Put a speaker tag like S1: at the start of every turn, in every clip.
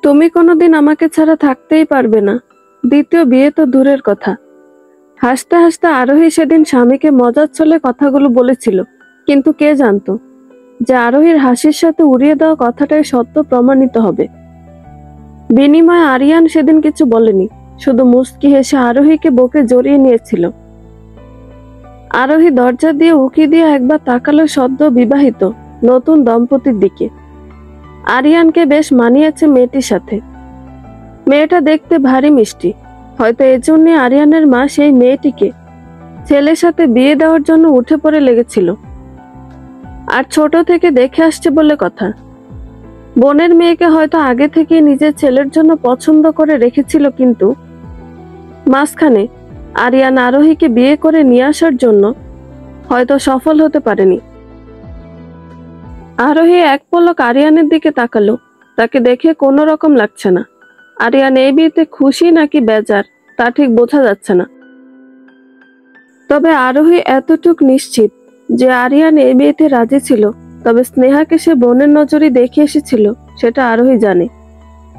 S1: তুমি কোনোদিন আমাকে ছাড়া থাকতেই পারবে না। দ্বিতীয় বিয়ে তো দূরের কথা। হাসতে হাসতে আরোহী সেদিন স্বামীকে মজার ছলে কথাগুলো বলেছিল, কিন্তু কে জানতো যে আরোহীর হাসির সাথে উড়িয়ে দেওয়া কথাটাই সত্য প্রমাণিত হবে। বিনিময়ে আরিয়ান সেদিন কিছু বলেনি, শুধু মুচকি হেসে আরোহীকে বুকে জড়িয়ে নিয়েছিল। আরোহী দরজা দিয়ে উঁকি দিয়ে একবার তাকালো সদ্য বিবাহিত নতুন দম্পতির দিকে। আরিয়ানকে বেশ মানিয়েছে মেয়েটির সাথে। মেয়েটা দেখতে ভারী মিষ্টি, হয়তো এজন্য আরিয়ানের মা সেই মেয়েটিকে ছেলের সাথে বিয়ে দেওয়ার জন্য উঠে পড়ে লেগেছিল। আর ছোট থেকে দেখে আসছে বলে কথা, বোনের মেয়েকে হয়তো আগে থেকে নিজের ছেলের জন্য পছন্দ করে রেখেছিল, কিন্তু মাঝখানে আরিয়ান আরোহীকে বিয়ে করে নিয়ে আসার জন্য হয়তো সফল হতে পারেনি। আরোহী এক পলক আরিয়ানের দিকে তাকালো। তাকে দেখে কোনো রকম লাগছে না। আরিয়ান এই বিয়েতে খুশি নাকি বেজার তা ঠিক বোঝা যাচ্ছে না। তবে আরোহী এতটুক নিশ্চিত যে আরিয়ান এই বিয়েতে রাজি ছিল, তবে স্নেহাকে সে বোনের নজরই দেখে এসেছিল সেটা আরোহী জানে।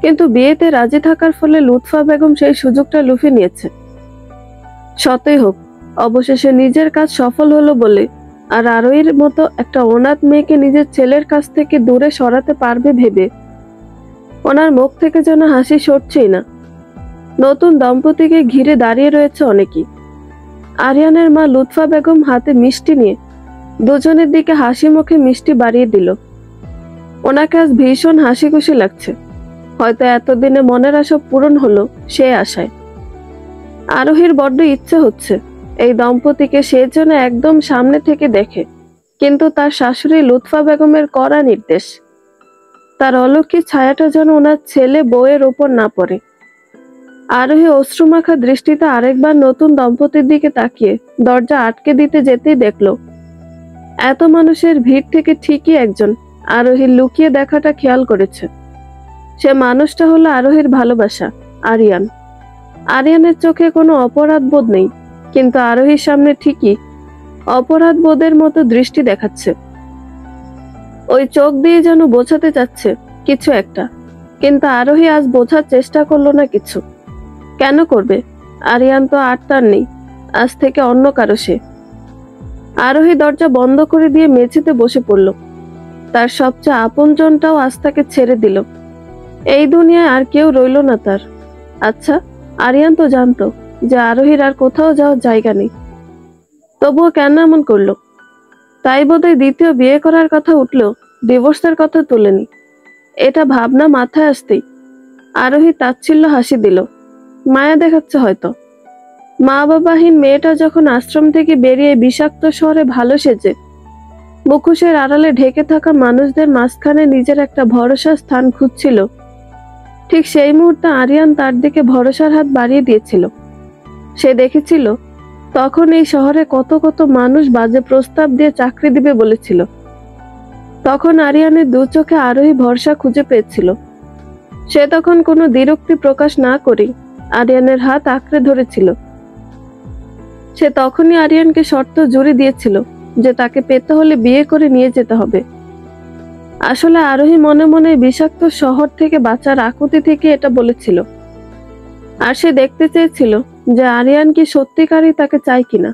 S1: কিন্তু বিয়েতে রাজি থাকার ফলে লুৎফা বেগম সেই সুযোগটা লুফে নিয়েছে। সতই হোক, অবশেষে নিজের কাজ সফল হলো বলে আর আরোহীর মতো একটা অনাথ মেয়েকে নিজের ছেলের কাছ থেকে দূরে সরাতে পারবে ভেবে ওনার মুখ থেকে যেন হাসি সরছেই না। নতুন দম্পতিকে ঘিরে দাঁড়িয়ে রয়েছে অনেকেই। আরিয়ানের মা লুৎফা বেগম হাতে মিষ্টি নিয়ে দুজনের দিকে হাসি মুখে মিষ্টি বাড়িয়ে দিল। ওনাকে আজ ভীষণ হাসি খুশি লাগছে। হয়তো এতদিনে মনের আশা পূরণ হলো সে আশায়। আরোহীর বড্ড ইচ্ছে হচ্ছে এই দম্পতিকে সে যেন একদম সামনে থেকে দেখে, কিন্তু তার শাশুড়ি লুৎফা বেগমের কড়া নির্দেশ, তার অলৌকিক ছায়াটা যেন ওনার ছেলে বউয়ের ওপর না পড়ে। আরোহী অশ্রুমাখা দৃষ্টিতে আরেকবার নতুন দম্পতির দিকে তাকিয়ে দরজা আটকে দিতে যেতেই দেখলো এত মানুষের ভিড় থেকে ঠিকই একজন আরোহীর লুকিয়ে দেখাটা খেয়াল করেছে। সে মানুষটা হলো আরোহীর ভালোবাসা, আরিয়ান। আরিয়ানের চোখে কোনো অপরাধ বোধ নেই, কিন্তু আরোহীর সামনে ঠিকই অপরাধ বোধের মতো দৃষ্টি দেখাচ্ছে। ওই চোখ দিয়ে যেন বোঝাতে চাচ্ছে কিছু একটা, কিন্তু আরোহী আজ বোঝার চেষ্টা করলো না কিছু। কেন করবে? আরিয়ান তো আর তার নেই, আজ থেকে অন্য কারো সে। আরোহী দরজা বন্ধ করে দিয়ে মেঝেতে বসে পড়ল। তার সবচেয়ে আপনজনটাও আজ তাকে ছেড়ে দিল। এই দুনিয়ায় আর কেউ রইল না তার। আচ্ছা, আরিয়ান তো জানতো যে আরোহীর আর কোথাও যাওয়ার জায়গা নেই, তবুও কেন এমন করলো? তাই বোধহয় দ্বিতীয় বিয়ে করার কথা উঠলেও ডিভোর্সের কথা তোলেনি। এটা ভাবনা মাথায় আসতেই আরোহী তাচ্ছিল্য হাসি দিল। মায়া দেখাচ্ছে হয়তো। মা বাবাহীন মেয়েটা যখন আশ্রম থেকে বেরিয়ে বিষাক্ত শহরে ভালো সেজে মুখোশের আড়ালে ঢেকে থাকা মানুষদের মাঝখানে নিজের একটা ভরসার স্থান খুঁজছিল, ঠিক সেই মুহূর্তে আরিয়ান তার দিকে ভরসার হাত বাড়িয়ে দিয়েছিল। সে দেখেছিল তখন এই শহরে কত কত মানুষ বাজে প্রস্তাব দিয়ে চাকরি দিবে বলেছিল। তখন আরিয়ানের দু চোখে আরোহী ভরসা খুঁজে পেয়েছিল। সে তখন কোনো দ্বিরুক্তি প্রকাশ না করেই আরিয়ানের হাত আঁকড়ে ধরেছিল। সে তখনই আরিয়ানকে শর্ত জুড়ে দিয়েছিল যে তাকে পেতে হলে বিয়ে করে নিয়ে যেতে হবে। আসলে আরোহী মনে মনে বিষাক্ত শহর থেকে বাঁচার আকুতি থেকে এটা বলেছিল। আর সে দেখতে চেয়েছিল যে আরিয়ান কি সত্যিকারই তাকে চায় কিনা,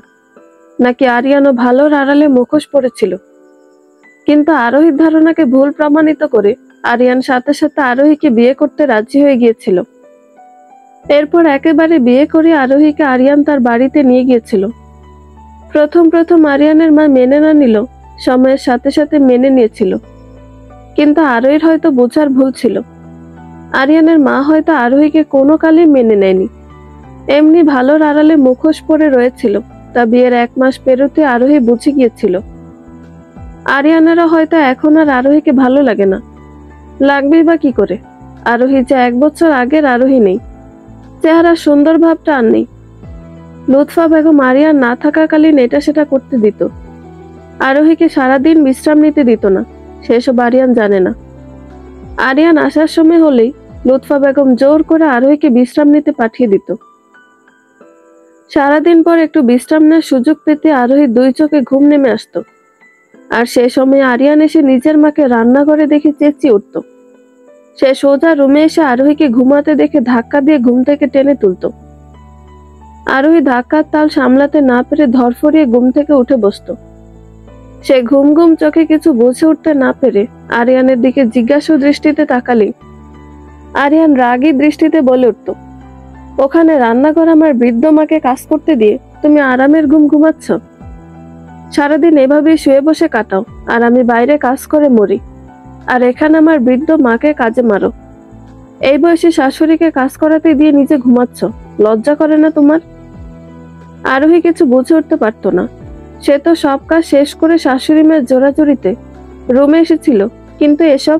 S1: নাকি আরিয়ানও ভালোর আড়ালে মুখোশ পড়েছিল। কিন্তু আরোহীর ধারণাকে ভুল প্রমাণিত করে আরিয়ান সাথে সাথে আরোহীকে বিয়ে করতে রাজি হয়ে গিয়েছিল। এরপর একেবারে বিয়ে করে আরোহীকে আরিয়ান তার বাড়িতে নিয়ে গিয়েছিল। প্রথম প্রথম আরিয়ানের মা মেনে না নিল, সময়ের সাথে সাথে মেনে নিয়েছিল। কিন্তু আরোহীর হয়তো বোঝার ভুল ছিল। আরিয়ানের মা হয়তো আরোহীকে কোনো কালে মেনে নেয়নি। এমনি ভালোর আড়ালে মুখোশ পরে রয়েছিল, তা বিয়ের 1 মাস পেরোতে আরোহী বুঝে গিয়েছিল। আরিয়ানেরও হয়তো এখন আর আরোহীকে ভালো লাগে না। লাগবেই বা কি করে? আরোহী যে 1 বছর আগের আরোহী নেই, চেহারা সুন্দর ভাবটা আর নেই। লুৎফা বেগম আরিয়ান না থাকাকালীন এটা সেটা করতে দিত, আরোহীকে সারাদিন বিশ্রাম নিতে দিত না। সেসব আরিয়ান জানে না। আরিয়ান আসার সময় হলেই লুৎফা বেগম জোর করে আরোহীকে বিশ্রাম নিতে পাঠিয়ে দিত। সারাদিন পর একটু বিশ্রাম নেওয়ার সুযোগ পেতে আরোহীর 2 চোখে ঘুম নেমে আসতো। আর সে সময় আরিয়ান এসে নিজের মাকে রান্নাঘরে দেখে চেঁচিয়ে উঠত, সে সোজা রুমে এসে আরোহীকে ঘুমাতে দেখে ধাক্কা দিয়ে ঘুম থেকে টেনে তুলতো। আরোহী ধাক্কার তাল সামলাতে না পেরে ধরফরিয়ে ঘুম থেকে উঠে বসতো। সে ঘুম ঘুম চোখে কিছু বুঝে উঠতে না পেরে আরিয়ানের দিকে জিজ্ঞাসু দৃষ্টিতে তাকালে আরিয়ান রাগী দৃষ্টিতে বলে উঠত, ওখানে রান্নাঘর আমার বৃদ্ধ মাকে কাজ করতে দিয়ে তুমি আরামের ঘুম ঘুমাচ্ছ? সারাদিন এভাবে শুয়ে বসে কাটাও, আর আমি বাইরে কাজ করে মরি, আর এখানে আমার বৃদ্ধ মাকে কাজে মারো। এই বয়সে শাশুড়িকে কাজ করাতে দিয়ে নিজে ঘুমাচ্ছ, লজ্জা করে না তোমার? আরোহী কিছু বুঝে উঠতে পারত না। সে তো সব কাজ শেষ করে শাশুড়ি মায়ের জোরাজুরিতে রুমে এসেছিল, কিন্তু এসব?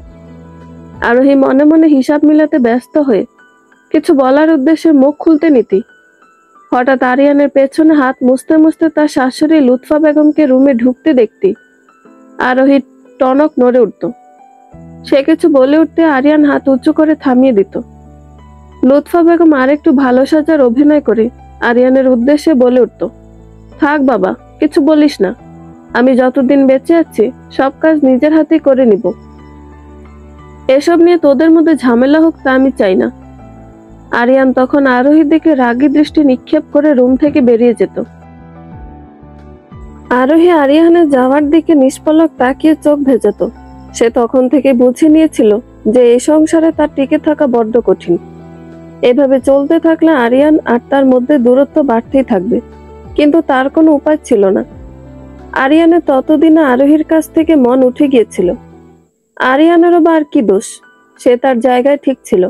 S1: আরোহী মনে মনে হিসাব মিলাতে ব্যস্ত হয়ে কিছু বলার উদ্দেশ্যে মুখ খুলতে নিতি হঠাৎ আরিয়ানের পেছনে হাত মুছতে মুছতে তার শাশুড়ি লুৎফা বেগমকে রুমে ঢুকতে দেখতি আরোহী টনক নড়ে উঠত। সে কিছু বলে উঠতে আরিয়ান হাত উঁচু করে থামিয়ে দিত। লুৎফা বেগম আরেকটু ভালো সাজার অভিনয় করে আরিয়ানের উদ্দেশ্যে বলে উঠত, থাক বাবা, কিছু বলিস না, আমি যতদিন বেঁচে আছি সব কাজ নিজের হাতেই করে নিব। এসব নিয়ে তোদের মধ্যে ঝামেলা হোক তা আমি চাই না। আরিয়ান তখন আরোহীর দিকে রাগী দৃষ্টি নিক্ষেপ করে রুম থেকে বেরিয়ে যেত। আরোহী আরিয়ানের যাওয়ার দিকে নিষ্পলক তাকিয়ে চোখ ভেজাত। সে তখন থেকে বুঝে নিয়েছিল যে এই সংসারে তার টিকে থাকা বড্ড কঠিন। এভাবে চলতে থাকলে আরিয়ান আর তার মধ্যে দূরত্ব বাড়তেই থাকবে, কিন্তু তার কোনো উপায় ছিল না। আরিয়ানের ততদিনে আরোহীর কাছ থেকে মন উঠে গিয়েছিল। আরিয়ানেরও বা আর কি দোষ, সে তার জায়গায় ঠিক ছিল।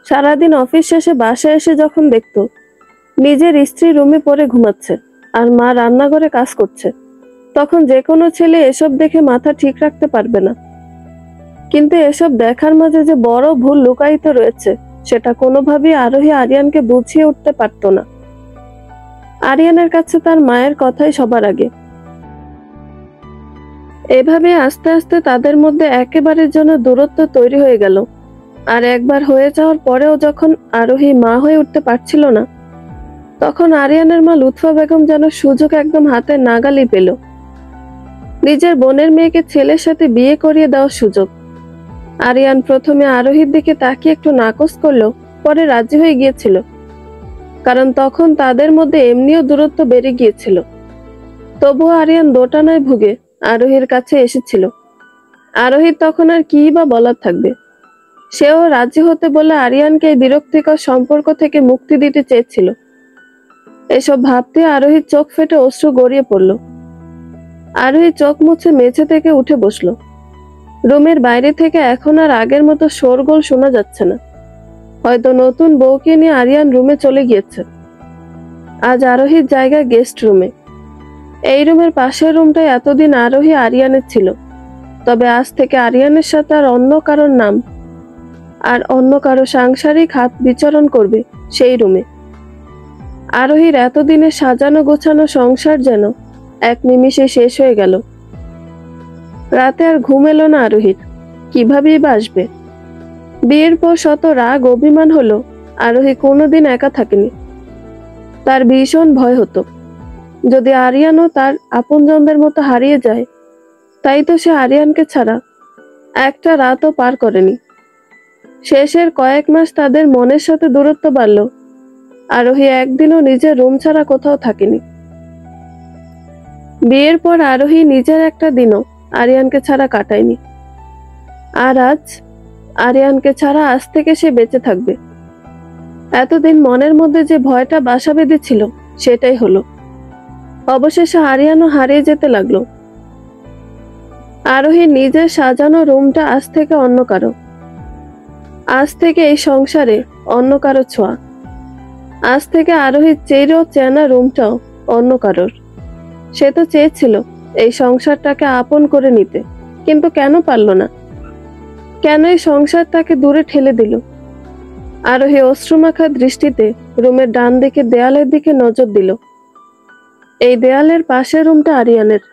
S1: সারাদিন অফিস শেষে বাসায় এসে যখন দেখত নিজের স্ত্রী রুমে পড়ে ঘুমাচ্ছে আর মা রান্নাঘরে কাজ করছে, তখন যে কোনো ছেলে এসব দেখে মাথা ঠিক রাখতে পারবে না। কিন্তু এসব দেখার মাঝে যে বড় ভুল লুকায়িত রয়েছে সেটা কোনোভাবেই আরোহী আরিয়ানকে বুঝিয়ে উঠতে পারত না। আরিয়ানের কাছে তার মায়ের কথাই সবার আগে। এভাবে আস্তে আস্তে তাদের মধ্যে একেবারের জন্য দূরত্ব তৈরি হয়ে গেল। আর একবার হয়ে যাওয়ার পরেও যখন আরোহী মা হয়ে উঠতে পারছিল না, তখন আরিয়ানের মা লুৎফা বেগম যেন সুযোগ একদম হাতে নাগালই পেল। নিজের বোনের মেয়েকে ছেলের সাথে বিয়ে করিয়ে দেওয়ার সুযোগ। আরিয়ান প্রথমে আরোহীর দিকে তাকিয়ে একটু নাকচ করলো, পরে রাজি হয়ে গিয়েছিল, কারণ তখন তাদের মধ্যে এমনিও দূরত্ব বেড়ে গিয়েছিল। তবুও আরিয়ান দোটানায় ভুগে আরোহীর কাছে এসেছিল। আরোহীর তখন আর কি বা বলার থাকবে। সেও রাজি হতে বলে আরিয়ানকে এই বিরক্তিকর সম্পর্ক থেকে মুক্তি দিতে চেয়েছিল। এসব ভাবতে আরোহীর চোখ ফেটে অশ্রু গড়িয়ে পড়ল। আরোহী চোখ মুছে মেঝে থেকে উঠে বসলো। রুমের বাইরে থেকে এখন আর আগের মতো শোরগোল শোনা যাচ্ছে না। হয়তো নতুন বউকে নিয়ে আরিয়ান রুমে চলে গিয়েছে। আজ আরোহীর জায়গা গেস্ট রুমে। এই রুমের পাশের রুমটাই এতদিন আরোহী আরিয়ানের ছিল, তবে আজ থেকে আরিয়ানের সাথে আর অন্য কারোর নাম আর অন্য কারো সাংসারিক হাত বিচরণ করবে সেই রুমে। আরোহীর এতদিনের সাজানো গোছানো সংসার যেন এক নিমিষে শেষ হয়ে গেল। রাতে আর ঘুম এলো না আরোহীর। কিভাবেই বা আসবে? বিয়ের পর শত রাগ অভিমান হলো, আরোহী কোনোদিন একা থাকেনি। তার ভীষণ ভয় হতো যদি আরিয়ানও তার আপনজনদের মতো হারিয়ে যায়। তাই তো সে আরিয়ানকে ছাড়া একটা রাতও পার করেনি। শেষের কয়েক মাস তাদের মনের সাথে দূরত্ব বাড়ল। আরোহী একদিনও নিজের রুম ছাড়া কোথাও থাকেনি। বিয়ের পর আরোহী নিজের একটা দিনও আরিয়ানকে ছাড়া কাটায়নি। আর আজ আরিয়ানকে ছাড়া আজ থেকে সে বেঁচে থাকবে। এতদিন মনের মধ্যে যে ভয়টা বাসা বেঁধেছিল সেটাই হলো। অবশেষে আরিয়ানও হারিয়ে যেতে লাগলো। আরোহীর নিজের সাজানো রুমটা আজ থেকে অন্য কারো। আজ থেকে এই সংসারে অন্য কারো ছোঁয়া। আজ থেকে আরোহীর চেয়েও চেনা রুমটাও অন্য কারোর। সে তো চেয়েছিল এই সংসারটাকে আপন করে নিতে, কিন্তু কেন পারল না? কেন এই সংসার তাকে দূরে ঠেলে দিল? আরোহী অশ্রুমাখা দৃষ্টিতে রুমের ডান দিকে দেয়ালের দিকে নজর দিল। এই দেয়ালের পাশে রুমটা আরিয়ানের।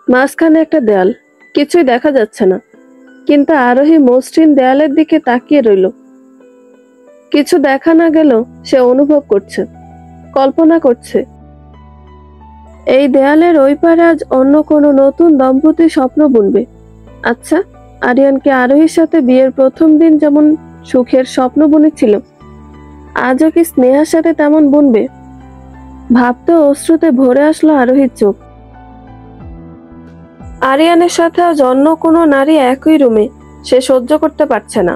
S1: মাঝখানে একটা দেয়াল, কিছুই দেখা যাচ্ছে না, কিন্তু আরোহী মসৃণ দেয়ালের দিকে তাকিয়ে রইল। কিছু দেখা না গেলেও সে অনুভব করছে, কল্পনা করছে এই দেয়ালের ওই পারে আজ অন্য কোনো নতুন দম্পতি স্বপ্ন বুনবে। আচ্ছা, আরিয়ানকে আরোহীর সাথে বিয়ের প্রথম দিন যেমন সুখের স্বপ্ন বুনেছিল, আজও কি স্নেহার সাথে তেমন বুনবে? ভাবতে অশ্রুতে ভরে আসলো আরোহীর চোখ। আরিয়ানের সাথে আজ অন্য কোনো নারী একই রুমে সে সহ্য করতে পারছে না।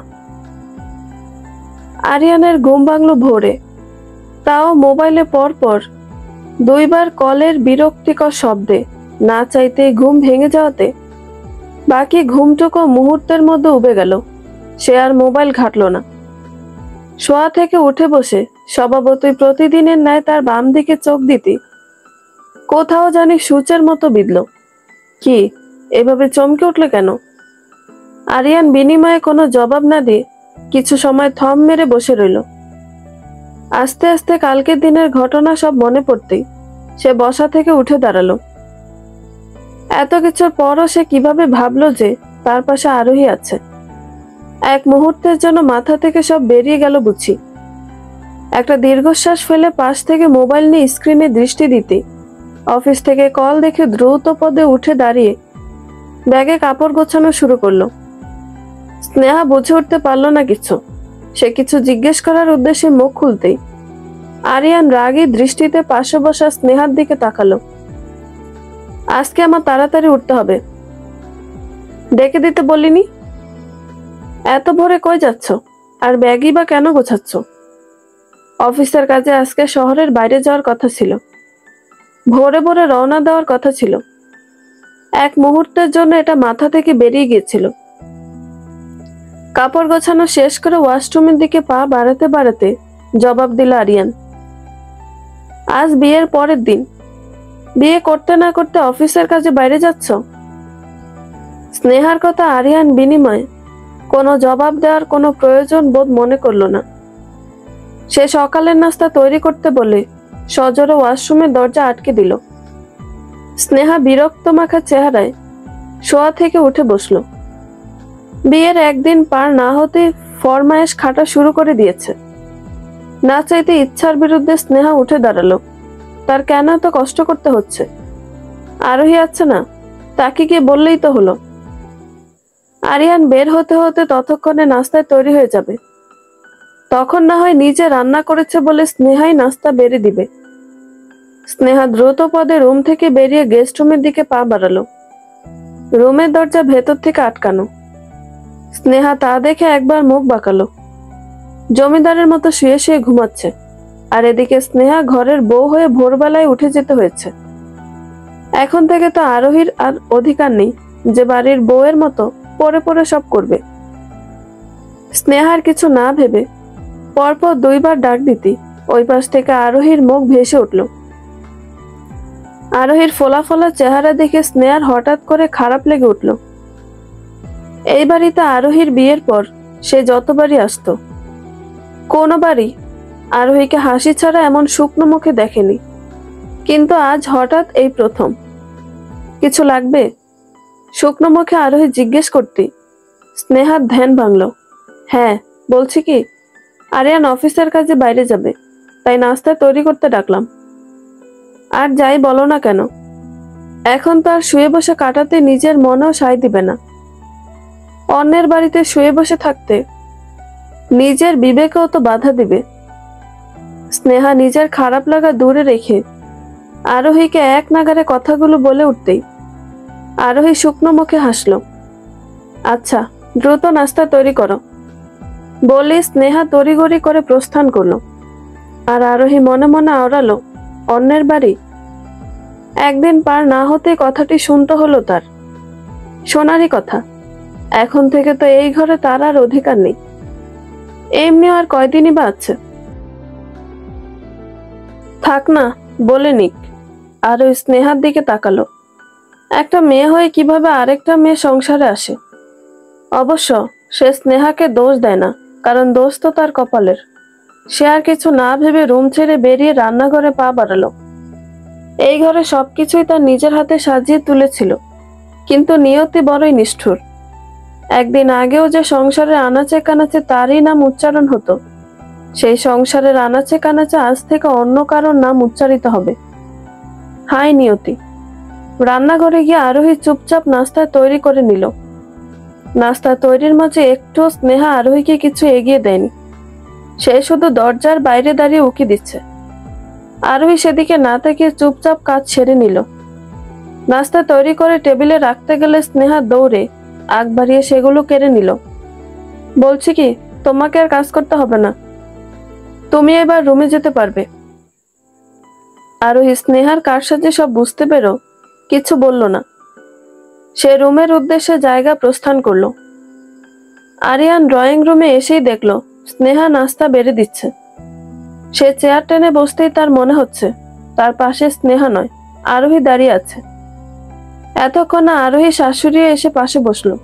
S1: আরিয়ানের ঘুম ভাঙল ভোরে, তাও মোবাইলে পরপর 2বার কলের বিরক্তিকর শব্দে। না চাইতে ঘুম ভেঙে যাওয়াতে বাকি ঘুমটুকু মুহূর্তের মধ্যে উবে গেল। সে আর মোবাইল ঘাটল না। শোয়া থেকে উঠে বসে স্বভাবতই প্রতিদিনের ন্যায় তার বাম দিকে চোখ দিতে কোথাও জানি সূচের মতো বিঁধল। কি, এভাবে চমকে উঠল কেন? আরিয়ান বিনিময়ে কোনো জবাব না দিয়ে কিছু সময় থম মেরে বসে রইল। আস্তে আস্তে কালকের দিনের ঘটনা সব মনে পড়তেই সে বসা থেকে উঠে দাঁড়ালো। এত কিছুর পরও সে কিভাবে ভাবলো যে তার পাশে আরোহী আছে? এক মুহূর্তের জন্য মাথা থেকে সব বেরিয়ে গেল বুঝি। একটা দীর্ঘশ্বাস ফেলে পাশ থেকে মোবাইল নিয়ে স্ক্রিনে দৃষ্টি দিতে অফিস থেকে কল দেখে দ্রুত পদে উঠে দাঁড়িয়ে ব্যাগে কাপড় গোছানো শুরু করলো। স্নেহা বুঝে উঠতে পারল না কিছু। সে কিছু জিজ্ঞেস করার উদ্দেশ্যে মুখ খুলতেই আরিয়ান রাগী দৃষ্টিতে পাশে বসা স্নেহার দিকে তাকালো। আজকে আমার তাড়াতাড়ি উঠতে হবে, ডেকে দিতে বলিনি? এত ভোরে কই যাচ্ছ? আর ব্যাগই বা কেন গোছাচ্ছ? অফিসের কাজে আজকে শহরের বাইরে যাওয়ার কথা ছিল, ভোরে ভোরে রওনা দেওয়ার কথা ছিল। এক মুহূর্তের জন্য এটা মাথা থেকে বেরিয়ে গিয়েছিল। কাপড় গোছানো শেষ করে ওয়াশরুমের দিকে পা বাড়াতে বাড়াতে জবাব দিল আরিয়ান। আজ বিয়ের পরের দিন, বিয়ে করতে না করতে অফিসের কাজে বাইরে যাচ্ছ? স্নেহার কথা আরিয়ান বিনিময়ে কোনো জবাব দেওয়ার কোনো প্রয়োজন বোধ মনে করল না। সে সকালের নাস্তা তৈরি করতে বলে সজোরে ওয়াশরুমের দরজা আটকে দিল। স্নেহা বিরক্ত মাখা চেহারায় শোয়া থেকে উঠে বসল। বিয়ের একদিন পার না হতে ফরমায়েশ খাটা শুরু করে দিয়েছে। না চাইতে ইচ্ছার বিরুদ্ধে স্নেহা উঠে দাঁড়ালো। তার কেন এত কষ্ট করতে হচ্ছে? আরোহী আছে না, তাকে গিয়ে বললেই তো হলো। আরিয়ান বের হতে হতে ততক্ষণে নাস্তায় তৈরি হয়ে যাবে। তখন না হয় নিজে রান্না করেছে বলে স্নেহাই নাস্তা বেড়ে দিবে। স্নেহা দ্রুত পদে রুম থেকে বেরিয়ে গেস্ট রুমের দিকে পা বাড়ালো। রুমের দরজা ভেতর থেকে আটকানো। স্নেহা তা দেখে একবার মুখ বাঁকালো। জমিদারের মতো শুয়ে শুয়ে ঘুমাচ্ছে, আর এদিকে স্নেহা ঘরের বউ হয়ে ভোরবেলায় উঠে যেতে হয়েছে। এখন থেকে তো আরোহীর আর অধিকার নেই যে বাড়ির বউয়ের মতো পরে পরে সব করবে। স্নেহার কিছু না ভেবে পরপর 2বার ডাক দিতে ওই পাশ থেকে আরোহীর মুখ ভেসে উঠল। আরোহীর ফোলা ফোলা চেহারা দেখে স্নেহার হঠাৎ করে খারাপ লেগে উঠল। এই বাড়িতে আরোহীর বিয়ের পর সে যতবারই আসতো, কোনোবারই আরোহীকে হাসি ছাড়া এমন শুকনো মুখে দেখেনি। কিন্তু আজ হঠাৎ এই প্রথম। কিছু লাগবে? শুকনো মুখে আরোহী জিজ্ঞেস করতে স্নেহার ধ্যান ভাঙল। হ্যাঁ, বলছি কি, আরিয়ান অফিসের কাজে বাইরে যাবে, তাই নাস্তা তৈরি করতে ডাকলাম। আর যাই বলো না কেন, এখন তো আর শুয়ে বসে কাটাতে নিজের মনেও সায় দিবে না। অন্যের বাড়িতে শুয়ে বসে থাকতে নিজের বিবেকেও তো বাধা দিবে। স্নেহা নিজের খারাপ লাগা দূরে রেখে আরোহীকে এক নাগারে কথাগুলো বলে উঠতেই আরোহী শুকনো মুখে হাসল। আচ্ছা, দ্রুত নাস্তা তৈরি করো বলে স্নেহা তড়িঘড়ি করে প্রস্থান করলো। আর আরোহী মনে মনে আওড়ালো, অন্যের বাড়ি? একদিন পার না হতে কথাটি শুনতে হলো তার। শোনারই কথা। এখন থেকে তো এই ঘরে তার আর অধিকার নেই। এমনিও আর কয়দিনই বা আছে। থাক না, বলে নিক। আর ওই স্নেহার দিকে তাকালো। একটা মেয়ে হয়ে কিভাবে আরেকটা মেয়ে সংসারে আসে? অবশ্য সে স্নেহাকে দোষ দেয় না, কারণ দোষ তো তার কপালের। সে আর কিছু না ভেবে রুম ছেড়ে বেরিয়ে রান্নাঘরে পা বাড়ালো। এই ঘরে সবকিছুই তার নিজের হাতে সাজিয়ে তুলেছিল, কিন্তু নিয়তি বড়ই নিষ্ঠুর। একদিন আগেও যে সংসারের আনাচে কানাচে তারই নাম উচ্চারণ হতো, সেই সংসারের আনাচে কানাচে আজ থেকে অন্য কারোর নাম উচ্চারিত হবে। হাই নিয়তি। রান্নাঘরে গিয়ে আরোহী চুপচাপ নাস্তা তৈরি করে নিল। নাস্তা তৈরির মাঝে একটু স্নেহা আরোহীকে কিছু এগিয়ে দেয়নি। সে শুধু দরজার বাইরে দাঁড়িয়ে উকি দিচ্ছে। আরোহী সেদিকে না তাকিয়ে চুপচাপ কাজ সেরে নিল। নাস্তা তৈরি করে টেবিলে রাখতে গেলে স্নেহা দৌড়ে আগ বাড়িয়ে সেগুলো কেড়ে নিল। বলছি কি, তোমাকে আর কাজ করতে হবে না, তুমি এবার রুমে যেতে পারবে। আরোহী স্নেহার কারসাজি সব বুঝতে পেরেও কিছু বলল না। সে রুমের উদ্দেশ্যে জায়গা প্রস্থান করলো। আরিয়ান ড্রয়িং রুমে এসেই দেখলো স্নেহা নাস্তা বেড়ে দিচ্ছে। সে চেয়ার টেনে বসতেই তার মনে হচ্ছে তার পাশে স্নেহা নয়, আরোহী দাঁড়িয়ে আছে। এতক্ষণে আরোহী শাশুড়ি এসে পাশে বসলো।